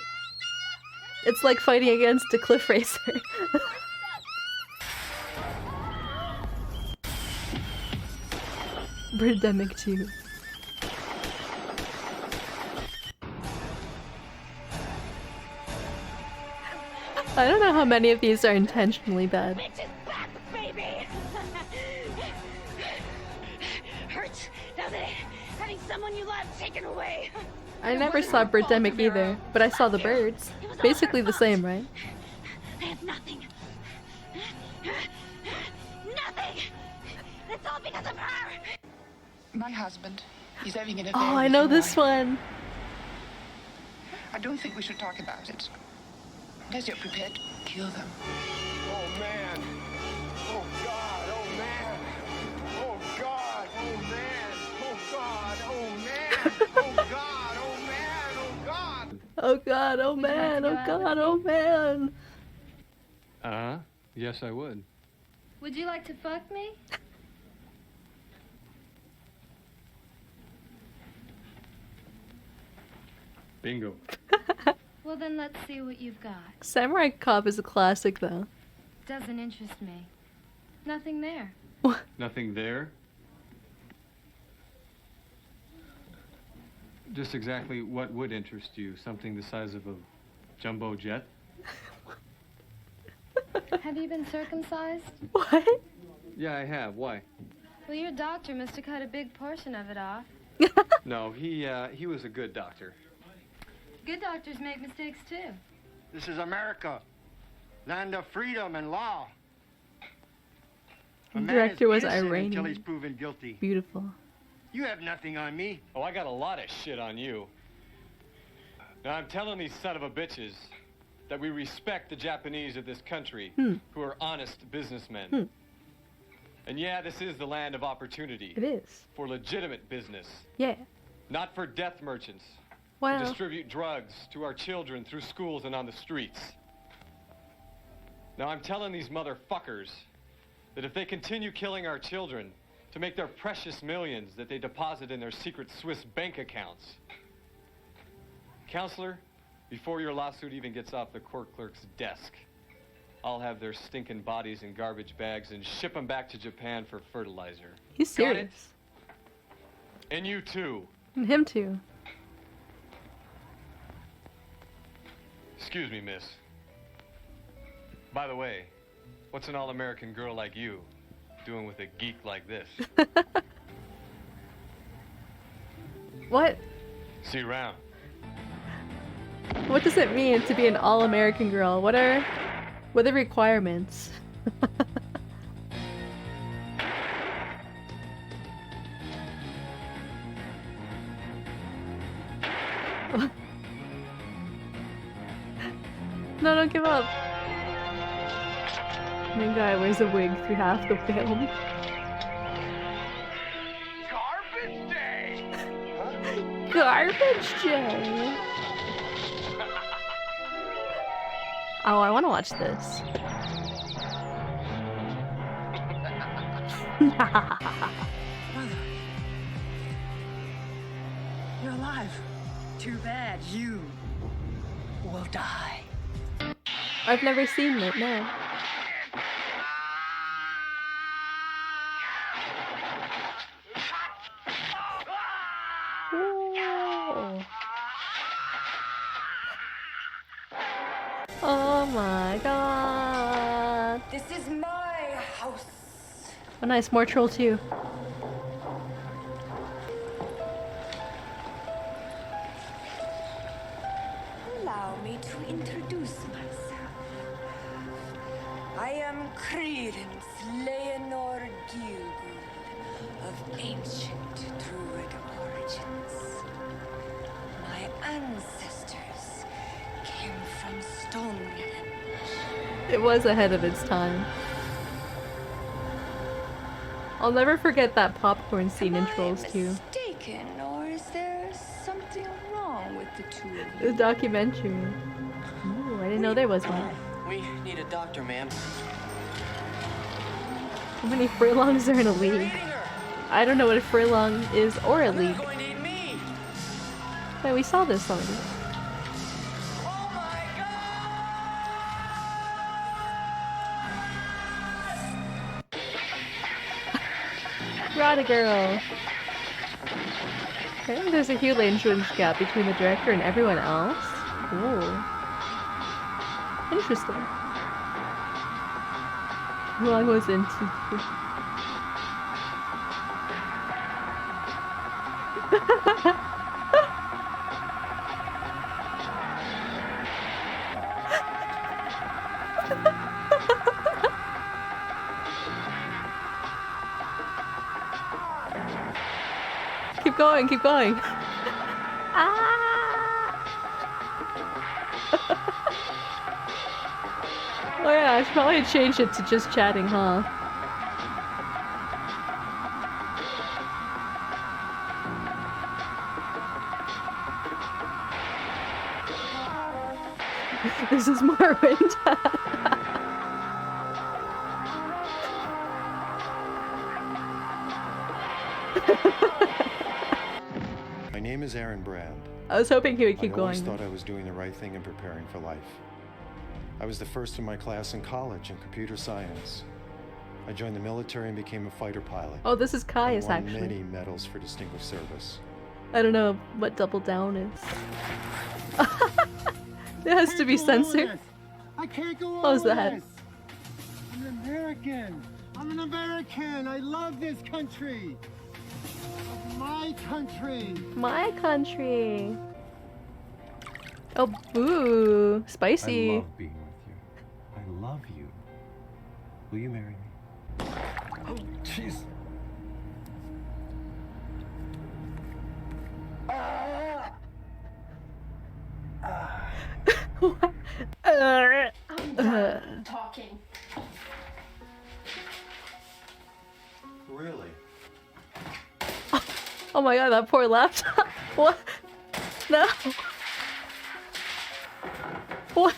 It's like fighting against a cliff racer. Birdemic 2. I don't know how many of these are intentionally bad. Bitch is back, baby. Hurts, doesn't it? Having someone you love taken away. I never saw Birdemic either, but I saw the birds. Basically the same, right? I have nothing. Nothing. It's all because of her. My husband, he's having an affair. Oh, I with know your this wife. one. I don't think we should talk about it. Unless you're prepared to kill them. Oh man. Oh God. Oh man. Oh God. Oh man. Oh God. Oh man. Oh God. Oh man. Oh God. Oh god, oh man, oh god, oh man. Yes, I would. Would you like to fuck me? Bingo. Well, then let's see what you've got. Samurai Cop is a classic, though. Doesn't interest me. Nothing there. Nothing there? Just exactly what would interest you? Something the size of a jumbo jet? Have you been circumcised? What? Yeah, I have. Why? Well, your doctor must have cut a big portion of it off. No, he was a good doctor. Good doctors make mistakes, too. This is America, land of freedom and law. A The man director is was innocent until Iranian. he's proven guilty. Beautiful. You have nothing on me. Oh, I got a lot of shit on you. Now, I'm telling these son of a bitches that we respect the Japanese of this country who are honest businessmen. And yeah, this is the land of opportunity. It is. For legitimate business. Yeah. Not for death merchants. Wow. Who distribute drugs to our children through schools and on the streets. Now, I'm telling these motherfuckers that if they continue killing our children to make their precious millions that they deposit in their secret Swiss bank accounts. Counselor, before your lawsuit even gets off the court clerk's desk, I'll have their stinking bodies in garbage bags and ship them back to Japan for fertilizer. He's serious. And you too. And him too. Excuse me, miss. By the way, what's an all-American girl like you doing with a geek like this? What? See you around. What does it mean to be an all-American girl? What are the requirements? No, don't give up. Main guy wears a wig through half the film. Garbage day! Garbage day! Oh, I want to watch this. Mother. You're alive. Too bad you will die. I've never seen it, no. Whoa. Oh my god. This is my house. Oh nice, more Troll 2. Allow me to introduce myself. I am Credence Leonor Gielgud of ancient Druid origins. My ancestors came from Stonehenge. It was ahead of its time. I'll never forget that popcorn scene in Trolls 2. Mistaken, or is there something wrong with the two of The you? documentary. Ooh, I didn't know there was one. We need a doctor, ma'am. How many furlongs are in a league? I don't know what a furlong is or a league. Going to eat me. Wait, we saw this already. Oh my Rada girl. Okay, there's a huge language gap between the director and everyone else. Ooh. Interesting. Who I was into. Keep going, keep going. Ah! Oh yeah, I should probably change it to just chatting, huh? This is Morrowind. My name is Aaron Brand. I was hoping he would keep I always going. thought I was doing the right thing and preparing for life. I was the first in my class in college in computer science. I joined the military and became a fighter pilot. Oh, this is Caius, I won actually. many medals for distinguished service. I don't know what double down is. It has to be censored. I can't go on What was with that? this. I'm an American. I'm an American. I love this country. My country. My country. Oh, boo. Spicy. I love being with you. I love you. Will you marry me? Oh, jeez. I'm done talking. Really? Oh my god, that poor laptop. What? No. What?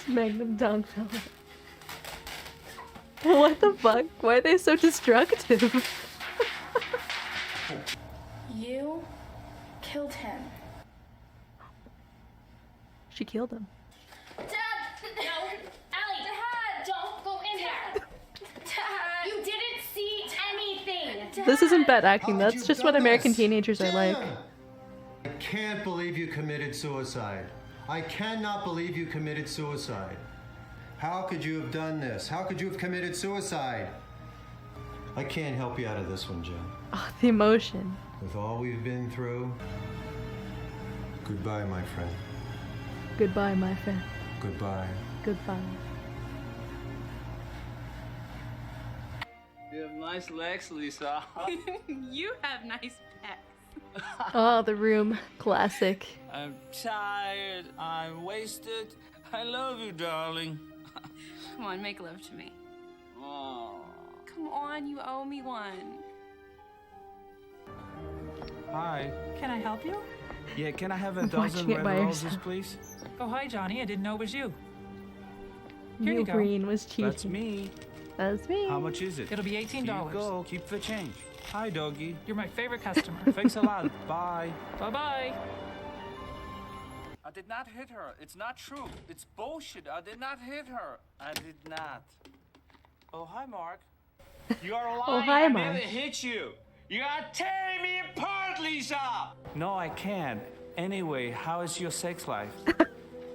Magnum down fell. What the fuck? Why are they so destructive? You killed him. She killed him. Dad! No! Allie! Dad! Don't go in there! Dad! You didn't see anything! Dad. This isn't bad acting, that's just what American teenagers are like. I can't believe you committed suicide. I cannot believe you committed suicide. How could you have done this? How could you have committed suicide? I can't help you out of this one, Jen. Oh, the emotion. With all we've been through, goodbye, my friend. Goodbye, my friend. Goodbye. Goodbye. You have nice legs, Lisa. You have nice pecs. Oh, The Room. Classic. I'm tired. I'm wasted. I love you, darling. Come on, make love to me. Oh. Come on, you owe me one. Hi. Can I help you? Yeah, can I have a I'm dozen watching it red by roses, yourself. please? Oh, hi, Johnny. I didn't know it was you. Here Neil you go. Green was cheating. That's me. That's me. How much is it? It'll be $18. Here you go. Keep the change. Hi, doggy. You're my favorite customer. Thanks a lot. Bye. Bye-bye. I did not hit her. It's not true. It's bullshit. I did not hit her. I did not. Oh, hi, Mark. You are lying. Oh, hi, I Mark. never hit you. You are tearing me apart, Lisa. No, I can't. Anyway, how is your sex life?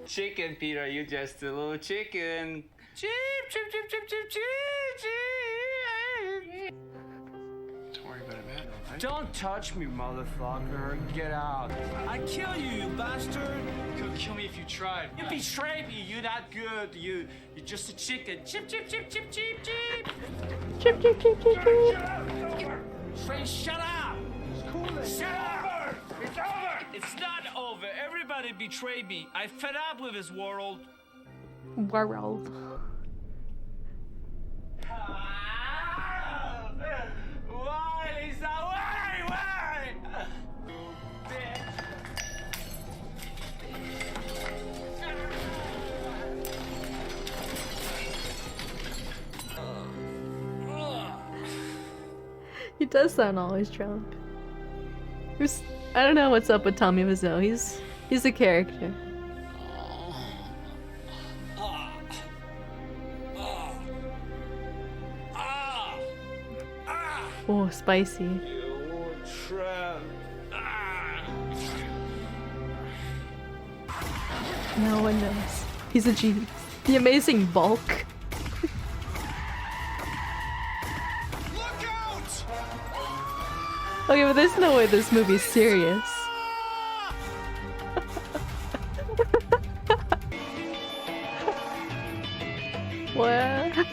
Chicken, Peter. You just a little chicken. Cheep, cheep, cheep, cheep, cheep, cheep, cheep. Don't worry about it, man. Right? Don't touch me, motherfucker. Get out. I kill you, you bastard. You could kill me if you tried. You betrayed me. You're not good. You're just a chicken. Chip, chip, chip, chip, chip, chip. Chip, chip, chip, chip, chip. Trey, shut up. Shut up. It's over. It's not over. Everybody betrayed me. I fed up with this world. World. Why, Lisa? Why? He does sound always drunk. I don't know what's up with Tommy Wiseau. He's a character. Oh, spicy. No one knows. He's a genius. The amazing bulk. Okay, but there's no way this movie's serious. What?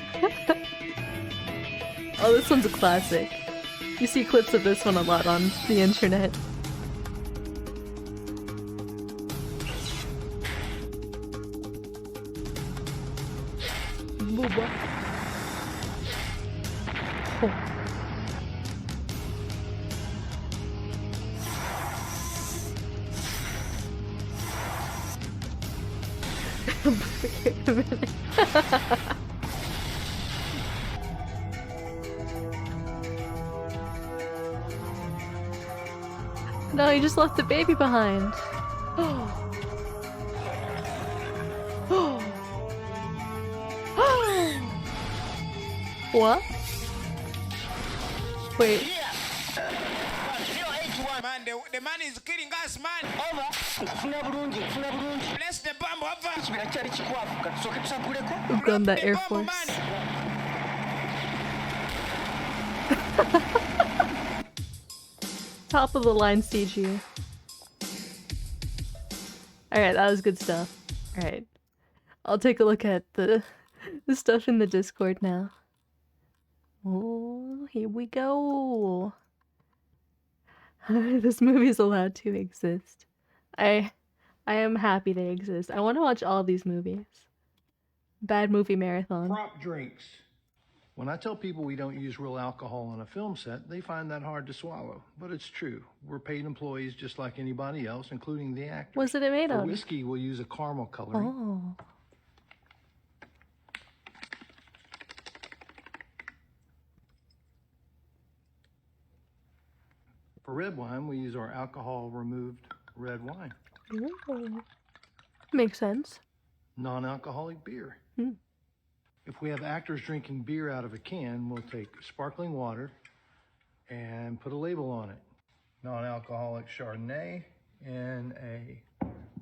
Oh, this one's a classic. You see clips of this one a lot on the internet. Booba. Oh. Wait a minute. No, he just left the baby behind. What? Wait. The man is killing us, man. Over. Bless the bomb over. We've gone that Air Force. Top of the line CG. Alright, that was good stuff. Alright. I'll take a look at the stuff in the Discord now. Oh, here we go. This movie is allowed to exist. I am happy they exist. I want to watch all these movies. Bad movie marathon. Prop drinks. When I tell people we don't use real alcohol on a film set, they find that hard to swallow. But it's true. We're paid employees just like anybody else, including the actors. What's it made For of? whiskey, we'll use a caramel coloring. Oh. For red wine, we use our alcohol-removed red wine. Ooh. Makes sense. Non-alcoholic beer. Hmm. If we have actors drinking beer out of a can, we'll take sparkling water and put a label on it. Non-alcoholic Chardonnay in a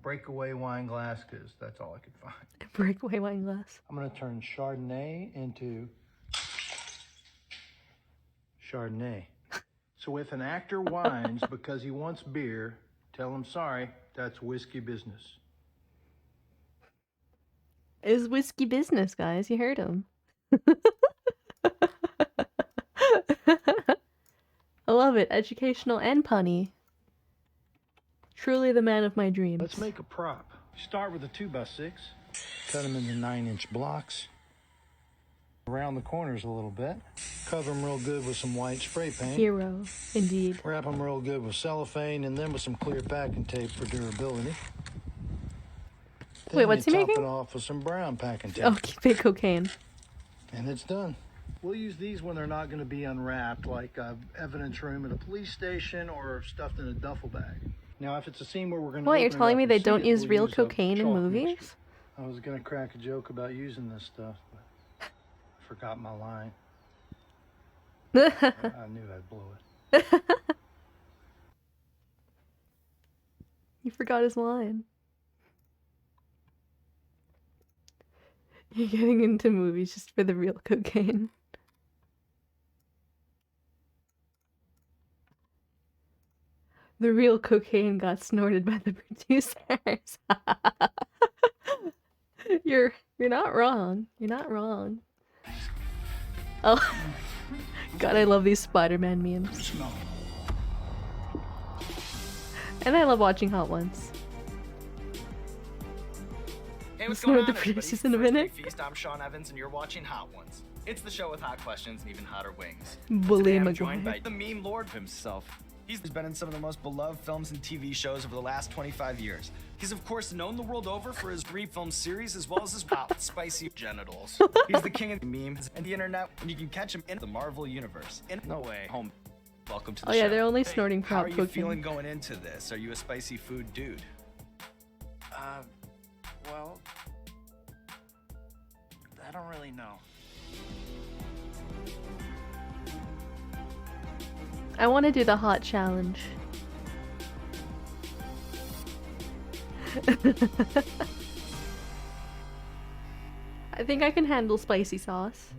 breakaway wine glass, because that's all I could find. A breakaway wine glass. I'm going to turn Chardonnay into Chardonnay. So if an actor whines because he wants beer, tell him sorry, that's whiskey business. It's whiskey business, guys. You heard him. I love it. Educational and punny. Truly the man of my dreams. Let's make a prop. Start with a 2x6. Cut them into 9-inch blocks. Around the corners a little bit. Cover them real good with some white spray paint. Hero, indeed. Wrap them real good with cellophane and then with some clear packing tape for durability. Then Wait, what's he top making? it off with some brown packing tape. Oh, fake cocaine. And it's done. We'll use these when they're not going to be unwrapped, like evidence room at a police station or stuffed in a duffel bag. Now, if it's a scene where we're going to What, you're telling me they don't use real cocaine in movies? Mixture. I was going to crack a joke about using this stuff, but I forgot my line. I knew I'd blow it. He forgot his line. You're getting into movies just for the real cocaine. The real cocaine got snorted by the producers. You're not wrong. You're not wrong. Oh, God, I love these Spider-Man memes. And I love watching Hot Ones. Hey, what's Listen going to on, the everybody? producers in a minute. Feast. I'm Sean Evans, and you're watching Hot Ones. It's the show with hot questions and even hotter wings. Bully Today I'm Maguire. joined by the meme lord himself. He's been in some of the most beloved films and TV shows over the last 25 years. He's of course known the world over for his 3-film series as well as his hot, spicy genitals. He's the king of memes and the internet, and you can catch him in the Marvel universe. No way. Home. Welcome to the Oh show. yeah, they're only snorting How prop are you cocaine. feeling going into this? Are you a spicy food dude? Well, I don't really know. I want to do the hot challenge. I think I can handle spicy sauce.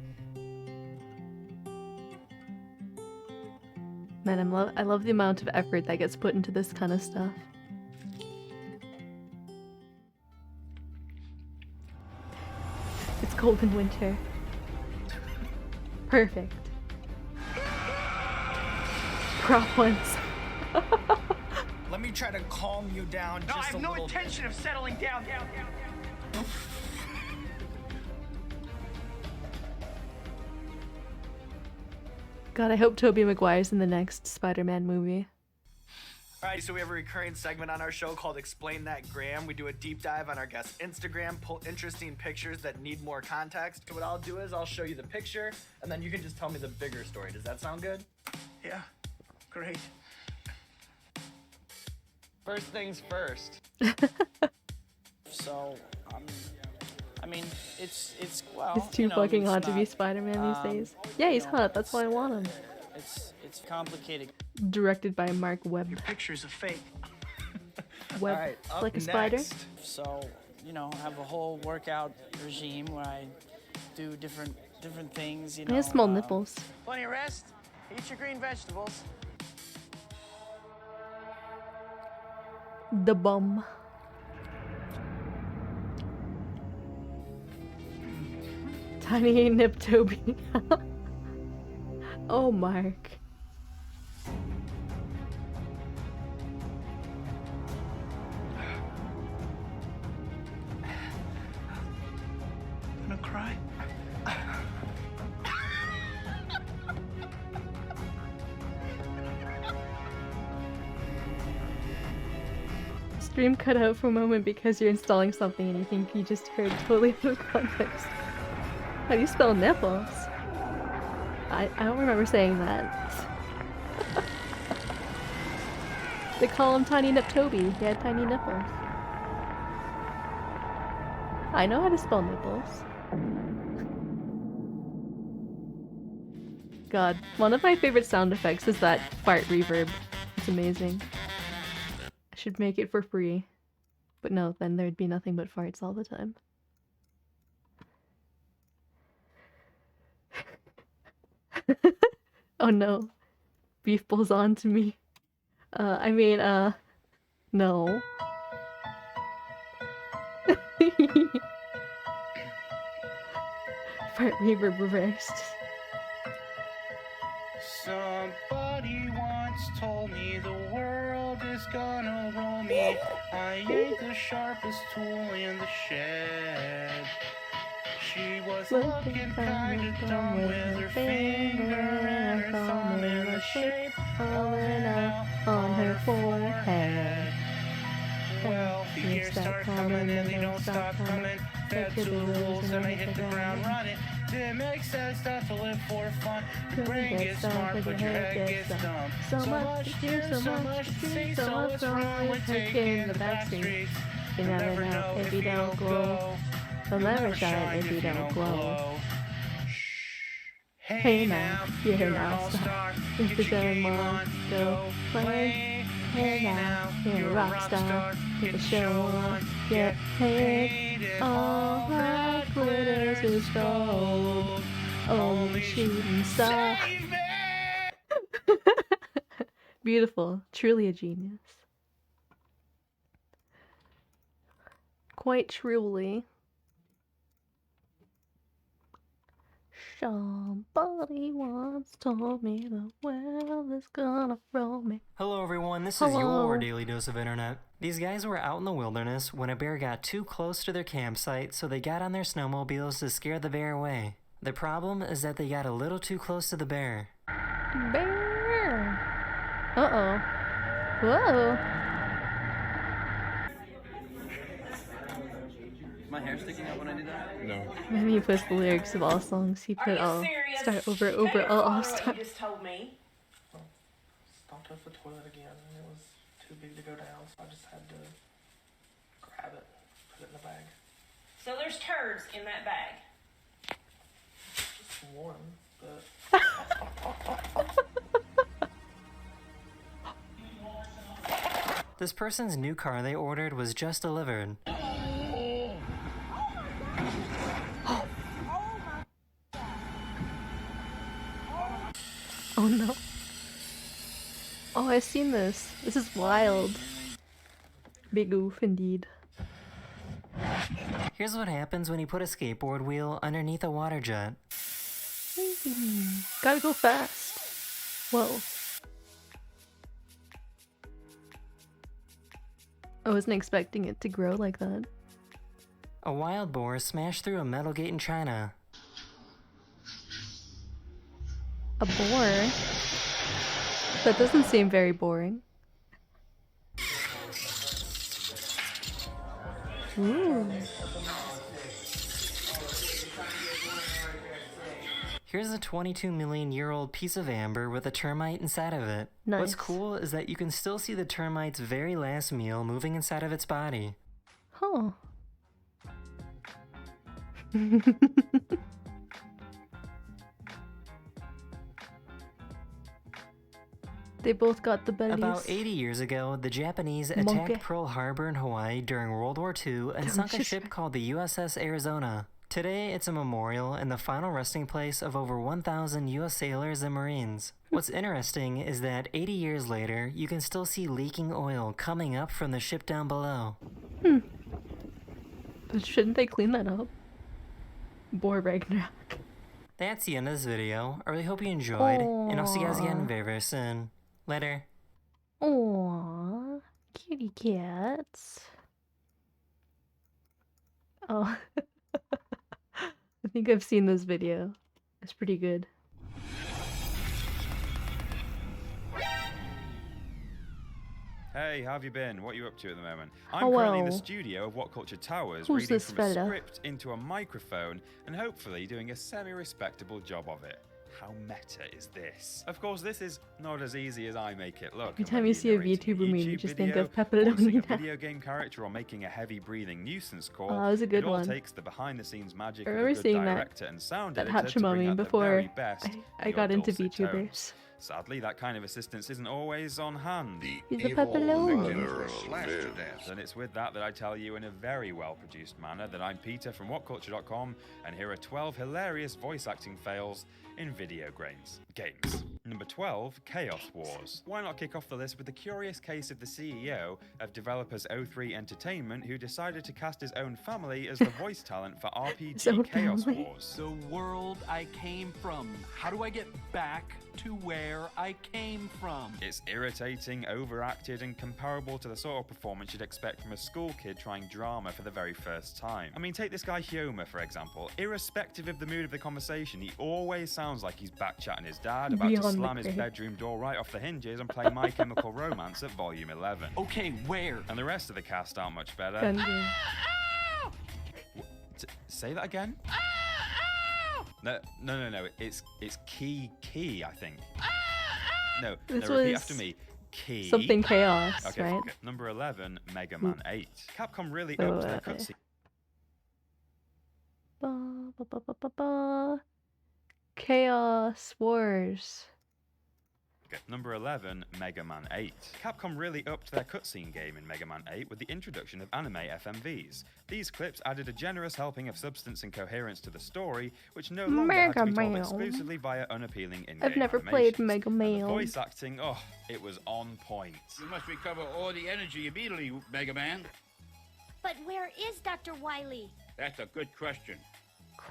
Man, I love the amount of effort that gets put into this kind of stuff. It's cold in winter. Perfect. Prop ones. Let me try to calm you down No, I just have a no little intention of settling down. God, I hope Tobey Maguire's in the next Spider-Man movie. Alright, so we have a recurring segment on our show called Explain That Gram. We do a deep dive on our guest's Instagram, pull interesting pictures that need more context. So what I'll do is I'll show you the picture, and then you can just tell me the bigger story. Does that sound good? Yeah, great. First things first. So, I mean, it's well. He's too fucking hot to be Spider-Man these days. Yeah, he's hot. That's why I want him. It's complicated. Directed by Mark Webb. Your picture's a fake. Webb, Alright, up like a next. spider. So, have a whole workout regime where I do different things. He has small nipples. Plenty of rest. Eat your green vegetables. The bum. Tiny Nip Toby. Oh, Mark. I'm gonna cry. Stream cut out for a moment because you're installing something and you think you just heard totally out of context. How do you spell nipples? I don't remember saying that. They call him Tiny Nip Toby. He had tiny nipples. I know how to spell nipples. God, one of my favorite sound effects is that fart reverb. It's amazing. I should make it for free. But no, then there'd be nothing but farts all the time. Oh no. Beef pulls on to me. No. Fart reverb reversed. Somebody once told me the world is gonna roll me. I ain't the sharpest tool in the shed. She was looking kinda dumb with her finger and her thumb in the shape of an L on her forehead. Well, the years start coming and they don't stop coming. Fed to the rules and I hit the ground running. It makes sense not to live for fun. Your brain gets smart, but your head gets dumb. So much to hear, so much to see, so what's wrong with taking the back streets? You never know if you don't glow. You'll never shine if you don't glow. Hey now, you're now star. If the good one, go play. Hey now, you're a rock star. Get the show on, get paid. All that glitters is gold. Only shooting star. Beautiful, truly a genius. Quite truly. Somebody once told me the world is gonna roll me. Hello everyone, this is Hello. your Daily Dose of Internet. These guys were out in the wilderness when a bear got too close to their campsite, so they got on their snowmobiles to scare the bear away. The problem is that they got a little too close to the bear. Bear! Uh-oh. Whoa! My hair sticking out when I do that? No. When he puts the lyrics of all songs, he put all start over all start. You just told me. Stopped at the toilet again and it was too big to go down, so I just had to grab it, put it in the bag. So there's turds in that bag. Just one, but This person's new car they ordered was just delivered. Oh no. Oh, I've seen this. This is wild. Big oof indeed. Here's what happens when you put a skateboard wheel underneath a water jet. Gotta go fast. Whoa. I wasn't expecting it to grow like that. A wild boar smashed through a metal gate in China. A boar? That doesn't seem very boring. Ooh. Here's a 22 million year old piece of amber with a termite inside of it. Nice. What's cool is that you can still see the termite's very last meal moving inside of its body. Huh. They both got the bellies. About 80 years ago, the Japanese attacked Pearl Harbor in Hawaii during World War II and sunk a ship called the USS Arizona. Today, it's a memorial and the final resting place of over 1,000 U.S. sailors and Marines. What's interesting is that 80 years later, you can still see leaking oil coming up from the ship down below. But shouldn't they clean that up? Boar Ragnarok. That's the end of this video. I really hope you enjoyed, and I'll see you guys again very, very soon. Later. Aww, kitty cats. Oh, I think I've seen this video. It's pretty good. Hey, how have you been? What are you up to at the moment? I'm currently in the studio of What Culture Towers, reading from a script into a microphone and hopefully doing a semi-respectable job of it. How meta is this? Of course, this is not as easy as I make it look. Every time you see a VTuber meme, you just think of pepperoni. A video game character or making a heavy breathing nuisance call. Oh, that was a good one. It all takes the behind-the-scenes magic I of remember a good seeing director and sound that editor to bring Hachimami out the before very best I got into VTubers. Sadly, that kind of assistance isn't always on hand. He's a pepperoni. And it's with that I tell you in a very well-produced manner that I'm Peter from WhatCulture.com, and here are 12 hilarious voice acting fails in video games. Number 12, Chaos Wars. Why not kick off the list with the curious case of the CEO of developers O3 Entertainment, who decided to cast his own family as the voice talent for RPG Chaos Wars. The world I came from. How do I get back to where I came from? It's irritating, overacted, and comparable to the sort of performance you'd expect from a school kid trying drama for the very first time. I mean, take this guy Hyoma, for example. Irrespective of the mood of the conversation, he always sounds like he's back chatting his dad, about to slam his bedroom door right off the hinges and play My Chemical Romance at volume 11. Okay, where? And the rest of the cast aren't much better. Say that again? No. It's key, I think. No, repeat after me. Key. Something chaos, okay, right? Number 11, Mega Man 8. Capcom really upped their cutscene. Chaos Wars. Okay, number 11, Mega Man 8. Capcom really upped their cutscene game in Mega Man 8 with the introduction of anime FMVs. These clips added a generous helping of substance and coherence to the story, which no longer had to be told exclusively via unappealing in-game I've never played Mega Man. The voice acting, it was on point. You must recover all the energy immediately, Mega Man. But where is Dr. Wily? That's a good question.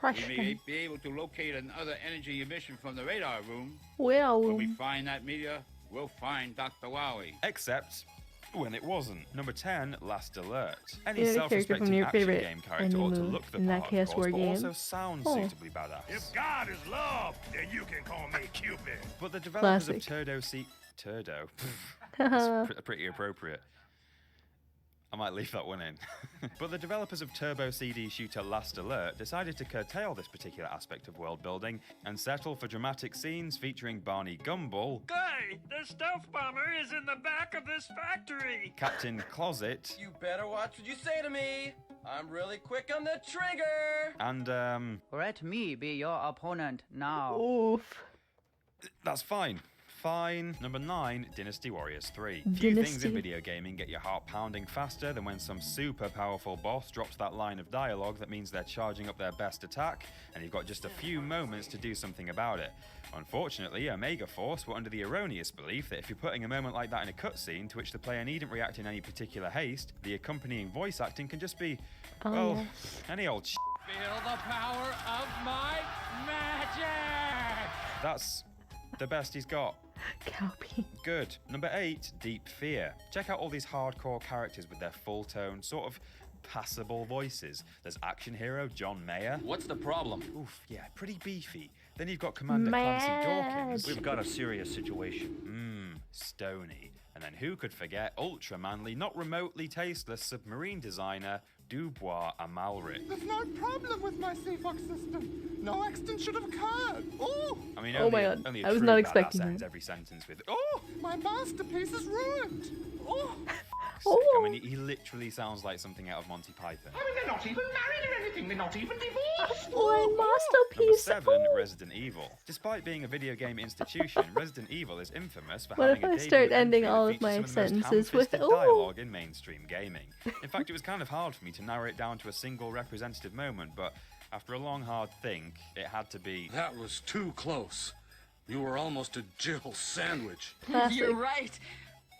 We may be able to locate another energy emission from the radar room. Well, when we find that meteor, we'll find Dr. Wily. Except when it wasn't. Number 10, Last Alert. Any character from self-respecting your action favorite game character ought to look the part, of course, but also sound suitably badass. If God is love, then you can call me Cupid. But the developers of Turdo. That's pretty appropriate. I might leave that one in. But the developers of Turbo CD shooter Last Alert decided to curtail this particular aspect of world building and settle for dramatic scenes featuring Barney Gumble, Guy, the stealth bomber is in the back of this factory. Captain Closet, You better watch what you say to me. I'm really quick on the trigger. and Let me be your opponent now. Oof. that's fine. Number 9, Dynasty Warriors 3. Few things in video gaming get your heart pounding faster than when some super powerful boss drops that line of dialogue that means they're charging up their best attack, and you've got just a few moments to do something about it. Unfortunately, Omega Force were under the erroneous belief that if you're putting a moment like that in a cutscene to which the player needn't react in any particular haste, the accompanying voice acting can just be, any old shit. Feel the power of my magic. That's the best he's got. Cowpea. Good. Number 8, Deep Fear. Check out all these hardcore characters with their full tone, sort of passable voices. There's action hero John Mayer. What's the problem? Oof, yeah, pretty beefy. Then you've got Commander Clancy Dawkins. We've got a serious situation. Stony. And then who could forget ultra manly, not remotely tasteless submarine designer Dubois Amalric. There's no problem with my CFOX system. No accident should have occurred. Oh! I mean, Oh my God, only a I was true not badass expecting ends that. every sentence with, oh! My masterpiece is ruined. Oh! I mean, he literally sounds like something out of Monty Python. I mean, they're not even married or anything. They're not even divorced. My masterpiece. Number 7, Resident Evil. Despite being a video game institution, Resident Evil is infamous for What having if a I debut start entry ending that all of features my some of the most sentences with, ham-fisted "Ooh"? dialogue in mainstream gaming. In fact, it was kind of hard for me to narrow it down to a single representative moment, but after a long, hard think, it had to be... That was too close. You were almost a Jill sandwich. You're right.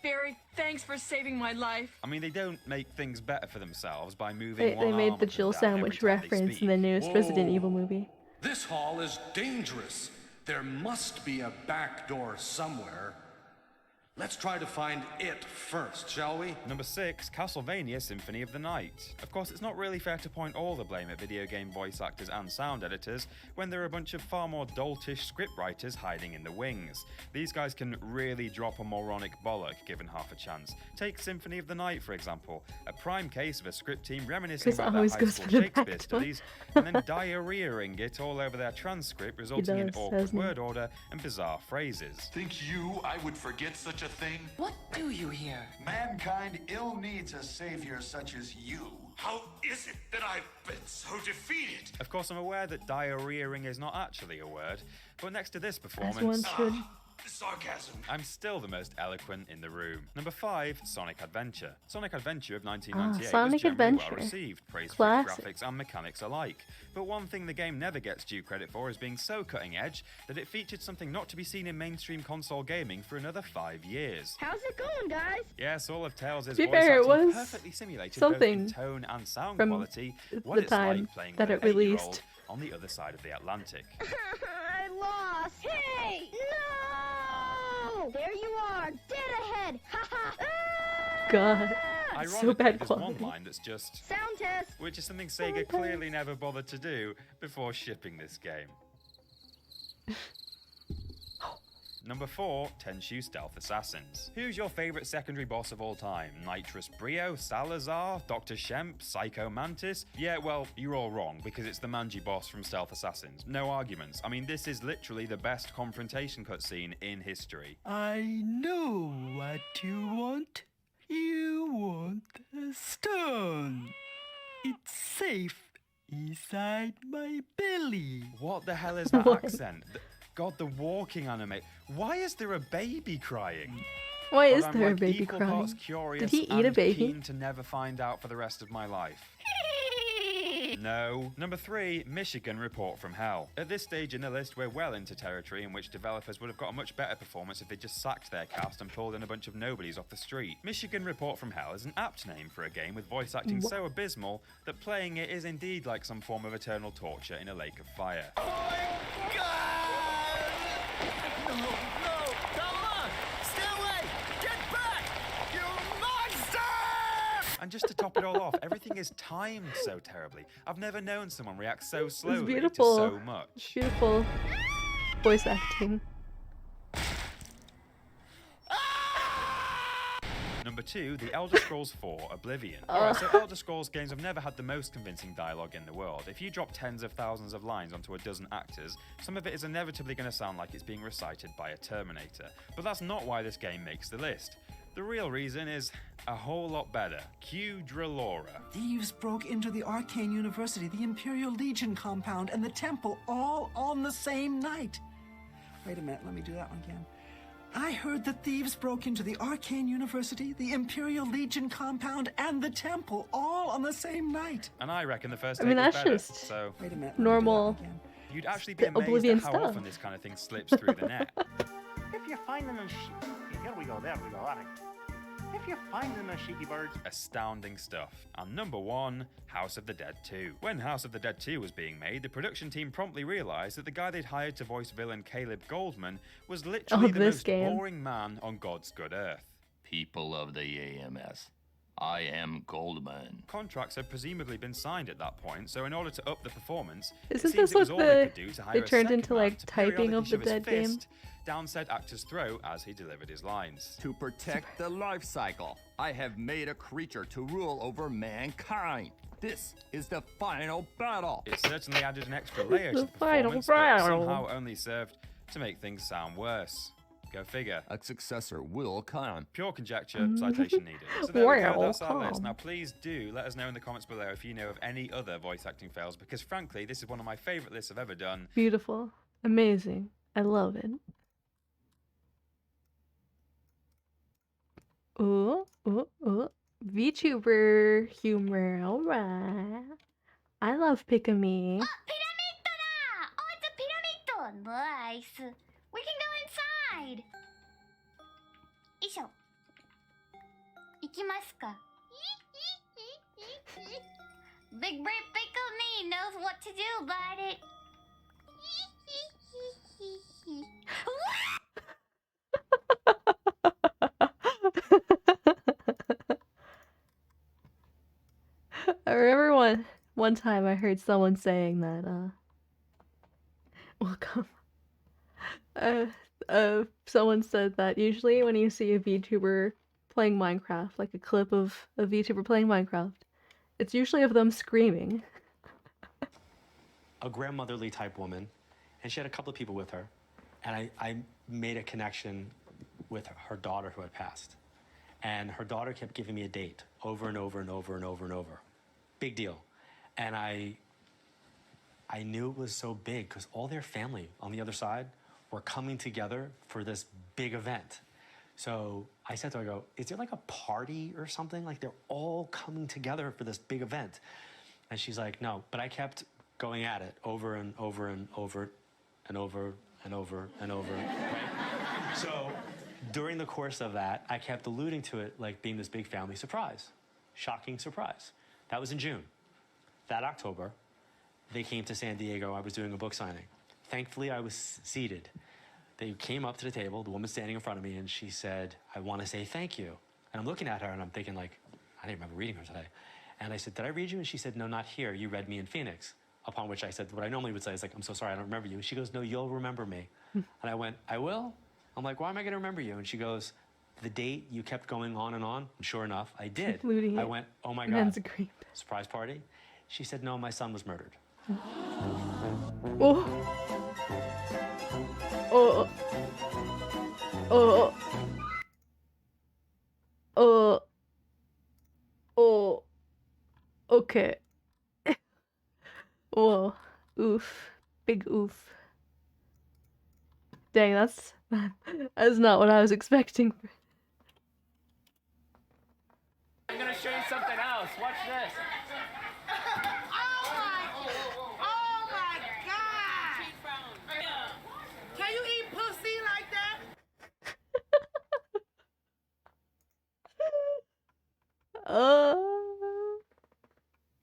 Barry, thanks for saving my life. I mean, they don't make things better for themselves by moving They one made arm the up and Jill down every sandwich time they reference speak. in the newest Resident Evil movie. This hall is dangerous. There must be a back door somewhere. Let's try to find it first, shall we? Number 6, Castlevania Symphony of the Night. Of course, it's not really fair to point all the blame at video game voice actors and sound editors when there are a bunch of far more doltish scriptwriters hiding in the wings. These guys can really drop a moronic bollock given half a chance. Take Symphony of the Night, for example, a prime case of a script team reminiscing Chris about their always high goes school for the Shakespeare back door. studies and then diarrheaing it all over their transcript, resulting in does, awkward doesn't he? word order and bizarre phrases. Think I would forget such a thing? What do you here? Mankind ill needs a savior such as you. How is it that I've been so defeated? Of course, I'm aware that diarrheaing is not actually a word, but next to this As performance, one should. Sarcasm. I'm still the most eloquent in the room. Number 5, Sonic Adventure. Sonic Adventure of 1998 Sonic was generally Adventure. well received, praised Classic. for its graphics and mechanics alike. But one thing the game never gets due credit for is being so cutting edge that it featured something not to be seen in mainstream console gaming for another 5 years. How's it going, guys? Yes, all of Tails' To voice be fair, it acting was perfectly simulated something both in tone and sound from quality. What the it's time like playing that with it an 8-year-old released. on the other side of the Atlantic. I lost. Hey! No! There you are, dead ahead. Ha ha! God. Ironically, So bad there's quality. one line that's just... Sound test. which is something Sega clearly never bothered to do before shipping this game. Number 4, Tenchu Stealth Assassins. Who's your favourite secondary boss of all time? Nitrous Brio, Salazar, Dr. Shemp, Psycho Mantis? Yeah, well, you're all wrong, because it's the Manji boss from Stealth Assassins. No arguments. I mean, this is literally the best confrontation cutscene in history. I know what you want. You want the stone. It's safe inside my belly. What the hell is that accent? God, the walking anime. Why is there a baby crying? Why God, is I'm there a like baby equal crying? parts curious Did he eat a and baby? keen to never find out for the rest of my life. No. Number 3, Michigan Report from Hell. At this stage in the list, we're well into territory in which developers would have got a much better performance if they just sacked their cast and pulled in a bunch of nobodies off the street. Michigan Report from Hell is an apt name for a game with voice acting so abysmal that playing it is indeed like some form of eternal torture in a lake of fire. No, come on! Stay away! Get back! You monster! And just to top it all off, everything is timed so terribly. I've never known someone react so slowly to beautiful. so much. It's beautiful voice acting. Number 2, The Elder Scrolls 4 Oblivion. Alright, so Elder Scrolls games have never had the most convincing dialogue in the world. If you drop tens of thousands of lines onto a dozen actors, some of it is inevitably going to sound like it's being recited by a Terminator. But that's not why this game makes the list. The real reason is a whole lot better. Cue Dralora. Thieves broke into the Arcane University, the Imperial Legion compound, and the temple all on the same night. Wait a minute, let me do that one again. I heard that thieves broke into the Arcane University, the Imperial Legion compound, and the temple all on the same night. And I reckon the first I mean, take was that's better, just so... Wait a minute. normal. You'd actually be amazed Oblivion at how stuff. often this kind of thing slips through the net. If you find them in here we go, there we go, all right. If you find them in cheeky birds. Astounding stuff. And number 1, House of the Dead 2. When House of the Dead 2 was being made, the production team promptly realised that the guy they'd hired to voice villain Caleb Goldman was literally the this most game. boring man on God's good earth. People of the AMS. I am Goldman. Contracts had presumably been signed at that point, so in order to up the performance, it Isn't seems this it was what all they the could do to they hire a turned second into man like to typing periodically of the shove his dead game? fist down said actor's throat as he delivered his lines. To protect the life cycle, I have made a creature to rule over mankind. This is the final battle. It certainly added an extra layer to The the final performance, but battle. somehow only served to make things sound worse. Go figure. A successor will come. Pure conjecture, citation needed. So there we go, that's our list. Welcome. Now please do let us know in the comments below if you know of any other voice acting fails, because frankly, this is one of my favourite lists I've ever done. Beautiful. Amazing. I love it. Ooh, ooh, ooh. VTuber humor. Alright. I love Pick-a-Me. Oh, it's a pyramid. Nice. We can go inside. よいしょ。行きますか。Big Brain Pick-a-Me knows what to do about it. I remember one time I heard someone saying that welcome. Someone said that usually when you see a VTuber playing Minecraft, like a clip of a VTuber playing Minecraft, it's usually of them screaming. A grandmotherly type woman, and she had a couple of people with her, and I made a connection with her daughter who had passed. And her daughter kept giving me a date over and over and over and over and over. Big deal. And I knew it was so big because all their family on the other side were coming together for this big event. So I said to her, I go, is there like a party or something? Like they're all coming together for this big event. And she's like, no, but I kept going at it over and over and over and over and over and over, right? So during the course of that, I kept alluding to it like being this big family surprise, shocking surprise. That was in June. That October, they came to San Diego. I was doing a book signing. Thankfully, I was seated. They came up to the table, the woman standing in front of me, and she said, I want to say thank you. And I'm looking at her, and I'm thinking, like, I didn't remember reading her today. And I said, did I read you? And she said, no, not here. You read me in Phoenix. Upon which I said, what I normally would say is, like, I'm so sorry, I don't remember you. And she goes, no, you'll remember me. And I went, I will? I'm like, why am I going to remember you? And she goes, the date you kept going on and on. And sure enough, I did. Including I it. went, oh my Man's God. a creep. Surprise party? She said, no, my son was murdered. Oh. Oh. Oh. Oh. Oh. Okay. Whoa. Oof. Big oof. Dang, that's not what I was expecting. I'm gonna show you something else. Watch this. Oh my God! Can you eat pussy like that?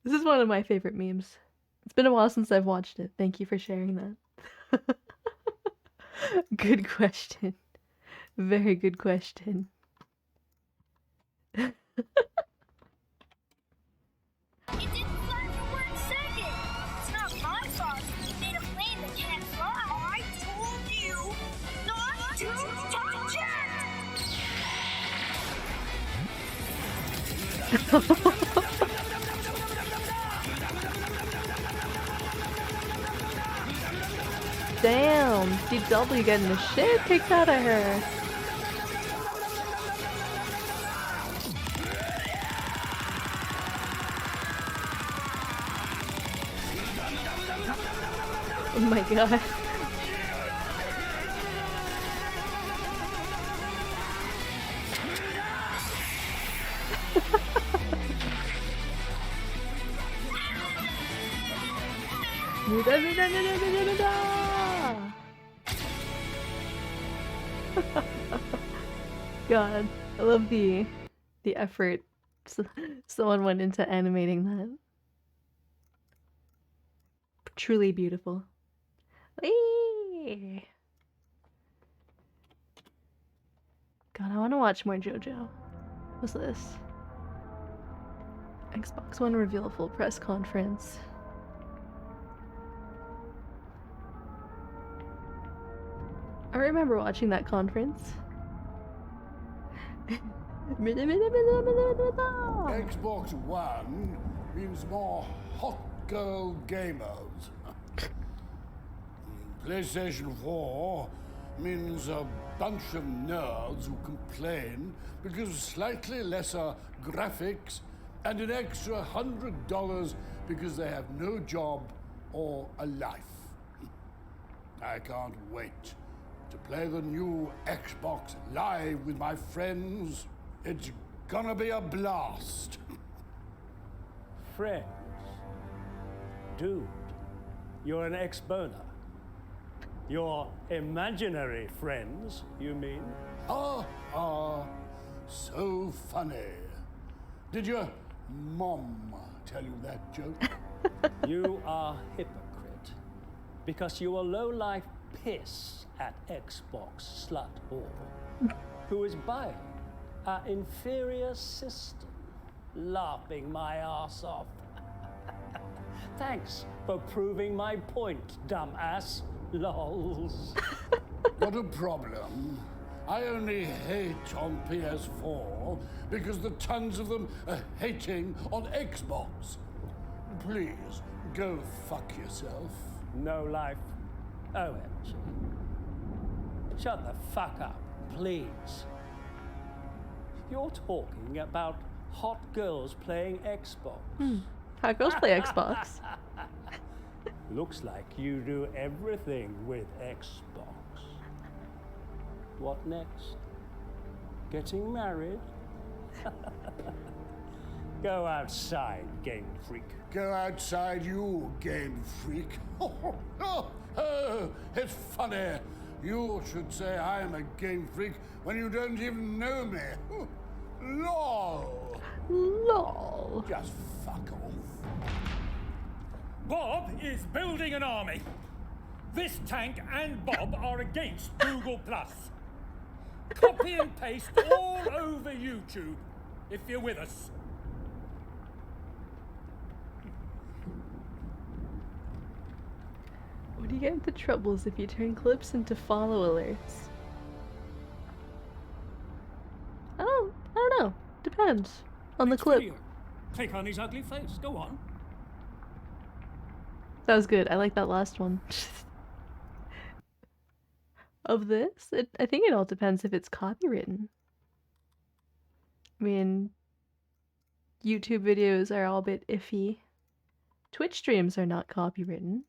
This is one of my favorite memes. It's been a while since I've watched it. Thank you for sharing that. Good question. Very good question. It didn't fly for 1 second. It's not my fault you made a plane that can't fly. I told you not to touch Damn, DW getting the shit kicked out of her. Oh my God. God, I love the effort someone went into animating that. Truly beautiful. Eee. God, I want to watch more JoJo. What's this? Xbox One reveal full press conference. I remember watching that conference. Xbox One means more hot girl gamers. PlayStation 4 means a bunch of nerds who complain because of slightly lesser graphics and an extra $100 because they have no job or a life. I can't wait to play the new Xbox Live with my friends. It's gonna be a blast. Friends? Dude, you're an ex-boner. Your imaginary friends, you mean? So funny. Did your mom tell you that joke? You are hypocrite. Because you are low-life piss at Xbox slut whore, who is buying our inferior system, laughing my ass off. Thanks for proving my point, dumbass. Lols. Got a problem? I only hate on PS4 because the tons of them are hating on Xbox. Please, go fuck yourself. No life. OMG. Shut the fuck up, please. You're talking about hot girls playing Xbox. Hot girls play Xbox. Looks like you do everything with Xbox. What next? Getting married? Go outside, game freak. Go outside, you game freak. It's funny. You should say I'm a game freak when you don't even know me. Lol. Lol. Just fuck off. Bob is building an army. This tank and Bob are against Google+. Copy and paste all over YouTube if you're with us. What do you get into troubles if you turn clips into follow alerts? I don't know. Depends on the clip. Video. Click on his ugly face. Go on. That was good. I like that last one. Of this, I think it all depends if it's copywritten. I mean, YouTube videos are all a bit iffy. Twitch streams are not copywritten,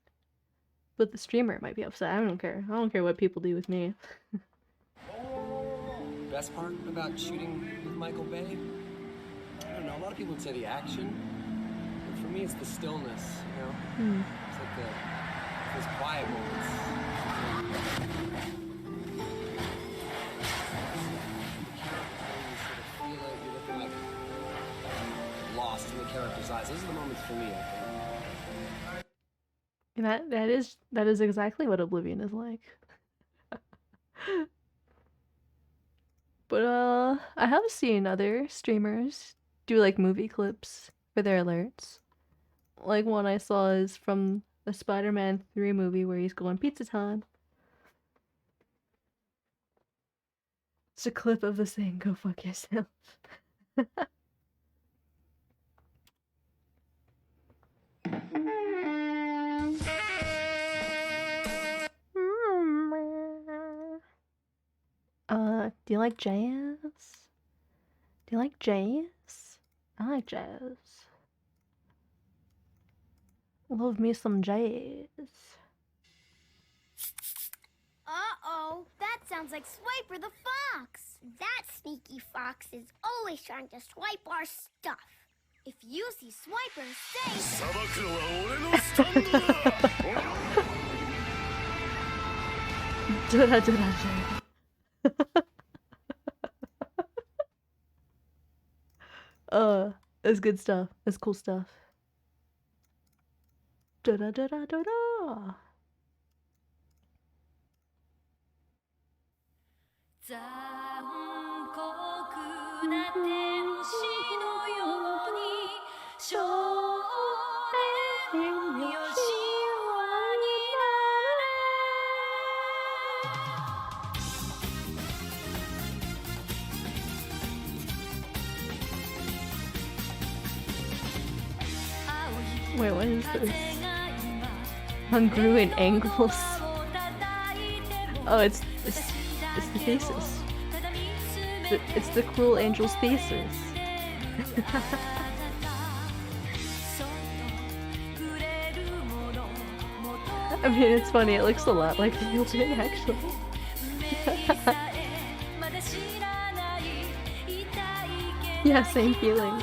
but the streamer might be upset. I don't care. I don't care what people do with me. Best part about shooting with Michael Bay? I don't know. A lot of people would say the action, but for me, it's the stillness. You know, it's like those quiet moments. You sort of feel it. You're looking like lost in the character's eyes. Those are the moments for me, I think. And that is exactly what Oblivion is like. But I have seen other streamers do like movie clips for their alerts. Like one I saw is from the Spider-Man 3 movie where he's going pizza time. It's a clip of the saying, "Go fuck yourself." Do you like jazz? Do you like jazz? I like jazz. Love me some jazz. Uh-oh, that sounds like Swiper the fox. That sneaky fox is always trying to swipe our stuff. If you see Swiper, say... It's good stuff. It's cool stuff. Da da da da da da. 残酷な天使のように Wait, what is this? Congruent angles. Oh, it's the thesis. It's the Cruel Angel's thesis. I mean, it's funny. It looks a lot like the real thing, actually. Yeah, same feeling.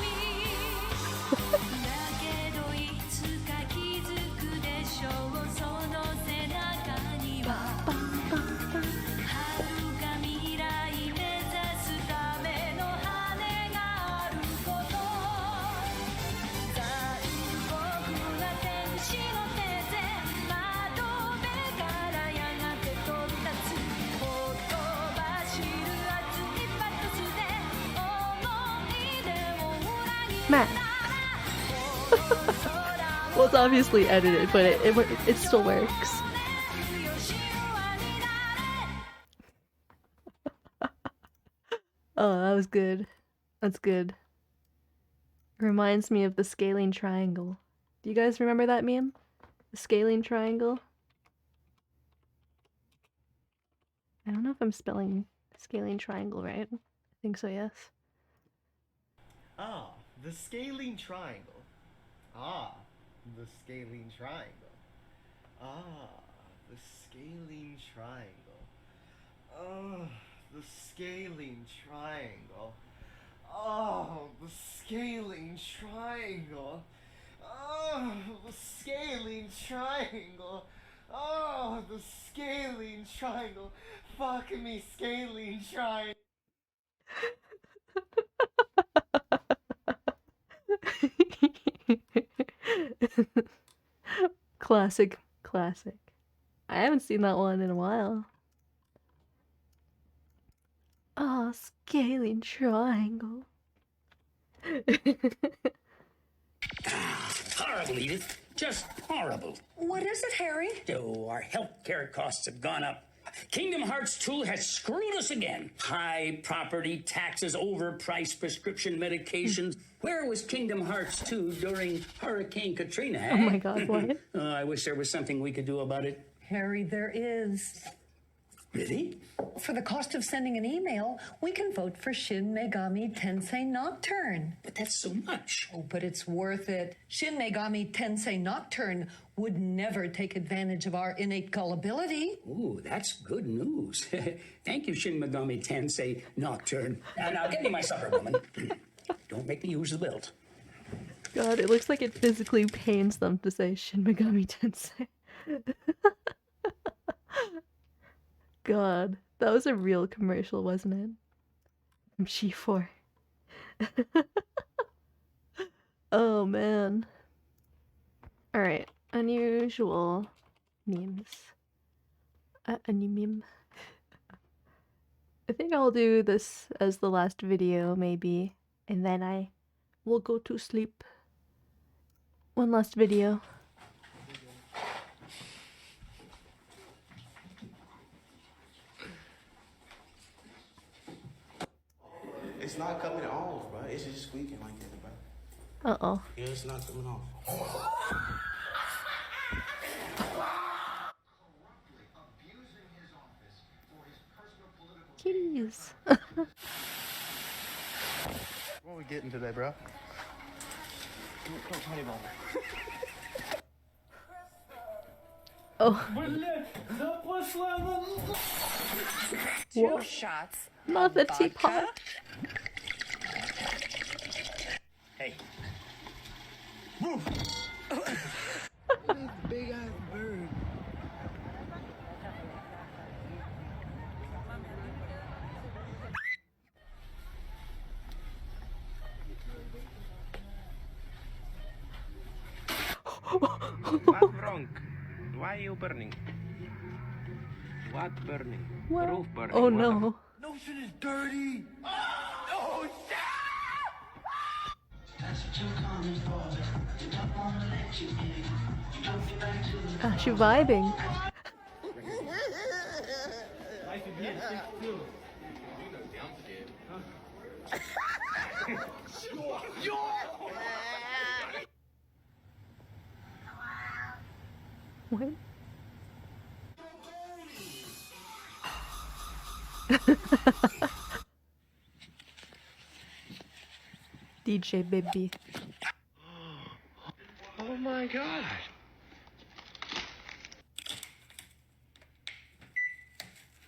Matt. Well, it's obviously edited, but it still works. Oh, that was good. That's good. Reminds me of the scaling triangle. Do you guys remember that meme? The scaling triangle? I don't know if I'm spelling scaling triangle right. I think so, yes. Ah, the scaling triangle. Ah, the scaling triangle. Ah, the scaling triangle. Oh, the scaling triangle. Oh, the scaling triangle. Oh, the scaling triangle. Oh, the scaling triangle. Fuck me, scaling triangle. Classic, classic. I haven't seen that one in a while. Ah, scaling triangle. Horrible, Edith. Just horrible. What is it, Harry? Oh, our healthcare costs have gone up. Kingdom Hearts 2 has screwed us again. High property taxes, overpriced prescription medications. Where was Kingdom Hearts 2 during Hurricane Katrina? Eh? Oh my god, what? I wish there was something we could do about it. Harry, there is. Really? For the cost of sending an email, we can vote for Shin Megami Tensei Nocturne. But that's so much. Oh, but it's worth it. Shin Megami Tensei Nocturne would never take advantage of our innate gullibility. Ooh, that's good news. Thank you, Shin Megami Tensei Nocturne. Now get me my supper, woman. Don't make me use the belt. God, it looks like it physically pains them to say Shin Megami Tensei. God, that was a real commercial, wasn't it? From G4. Oh man. Alright, unusual memes. A new meme. I think I'll do this as the last video, maybe, and then I will go to sleep. One last video. It's not coming off, bro. It's just squeaking like that, bro. Uh-oh. Yeah, it's not coming off. Kitties. What are we getting today, bro? Don't tell me about Oh. Two shots. Not the teapot. Hey. Move! Big ass bird. What's wrong? Why are you burning? What burning? What? Roof burning. Oh What no. No shit is dirty. Oh shit! Ah, she vibing. What? DJ baby. Oh my god.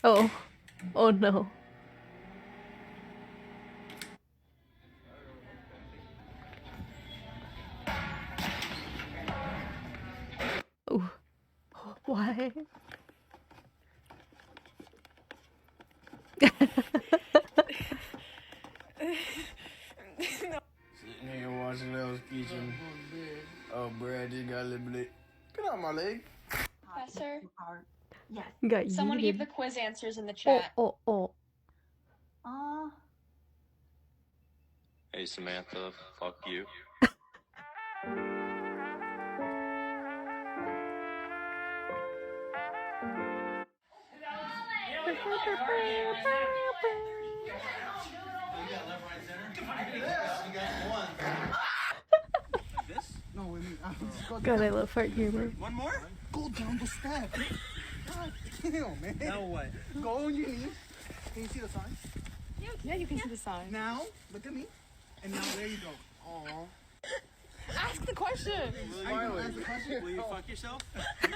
Oh. Oh no. Ooh. Why? Sitting here watching El's Kitchen. Oh, Brad just got a little bit. Get out my leg. Professor, Got someone yeeted. gave the quiz answers in the Oh, chat. oh. Hey Samantha, fuck you. God, I love fart humor. One more? Go down the steps. God damn, man. Now what? Go on your knees. Can you see the sign? Yeah, you can see the sign. Now, look at me. And now there you go. Aww. Ask the question. Will you fuck yourself? Okay.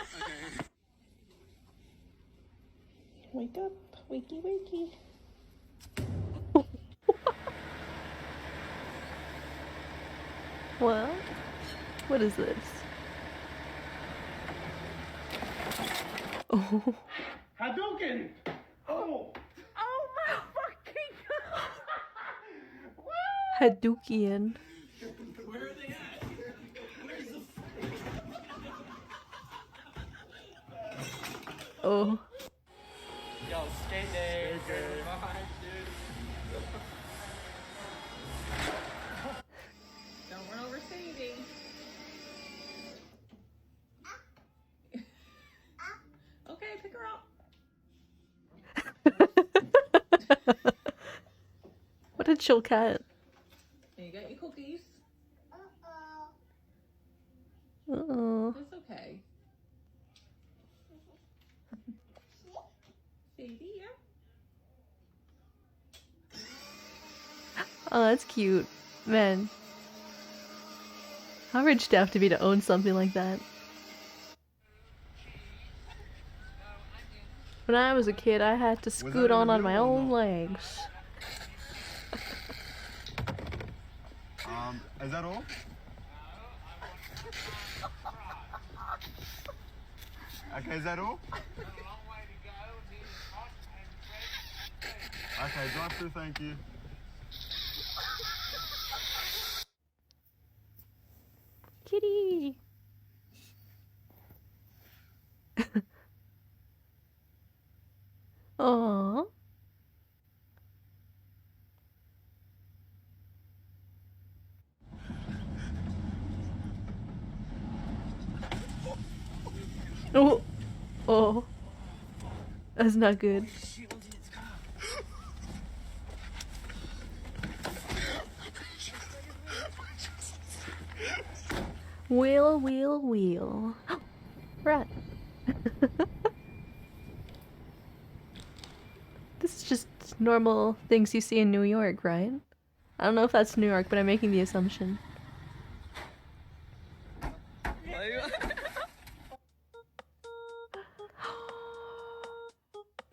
Wake up, wakey, wakey. Well, what is this? Oh. Hadouken! Oh! Oh my fucking god! Hadoukian. Where are they at? Where's the... Oh. Yo, stay there. Don't run over Sadie. Okay, pick her up. What a chill cat. You got your cookies. Uh-oh. It's okay. Sadie, yeah? Oh, that's cute. Man. How rich do you have to be to own something like that? When I was a kid, I had to scoot on my own legs. Is that all? Okay, is that all? Okay, drive through, thank you. Kitty! Aww. Oh. Oh. That's not good. Wheel, wheel, wheel. Rat. This is just normal things you see in New York, right? I don't know if that's New York, but I'm making the assumption.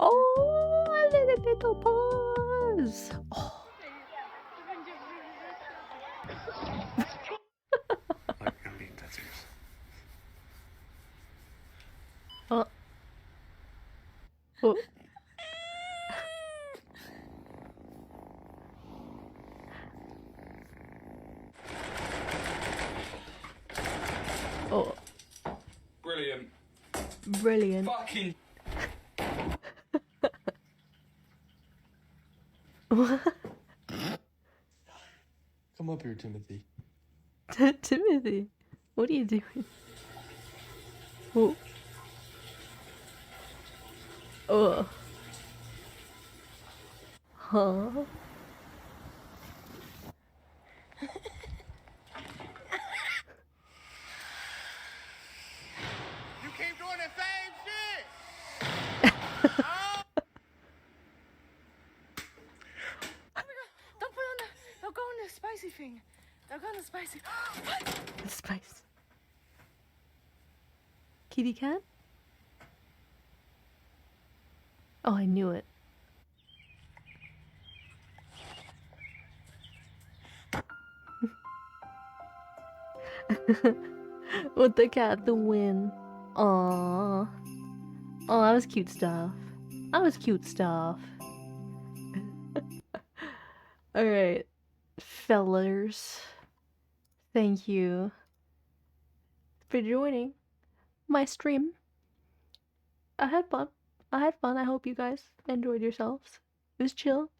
Oh, look at little paws. Oh. Oh. Oh. Oh. Brilliant. Brilliant. Fucking. Come up here, Timothy. Timothy, what are you doing? Oh. Oh. Huh? You keep doing the same shit. Don't put on the. They'll go on the spicy thing. They'll go on the spicy. What? The spice. Kitty cat? Oh, I knew it. With the cat, the win. Aww. Oh, that was cute stuff. That was cute stuff. Alright, fellers. Thank you for joining my stream. I had fun. I had fun. I hope you guys enjoyed yourselves. It was chill.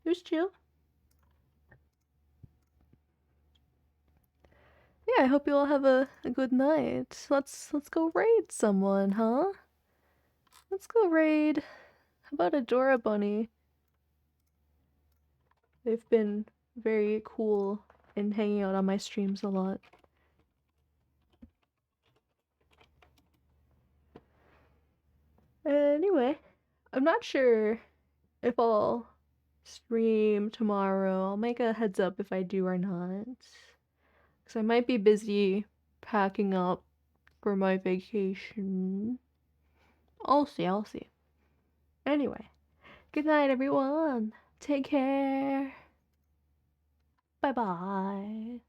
It was chill. Yeah, I hope you all have a good night. Let's go raid someone, huh? Let's go raid. How about Adora Bunny? They've been very cool and hanging out on my streams a lot. Anyway, I'm not sure if I'll stream tomorrow. I'll make a heads up if I do or not. Because I might be busy packing up for my vacation. I'll see, I'll see. Anyway, good night, everyone. Take care. Bye-bye.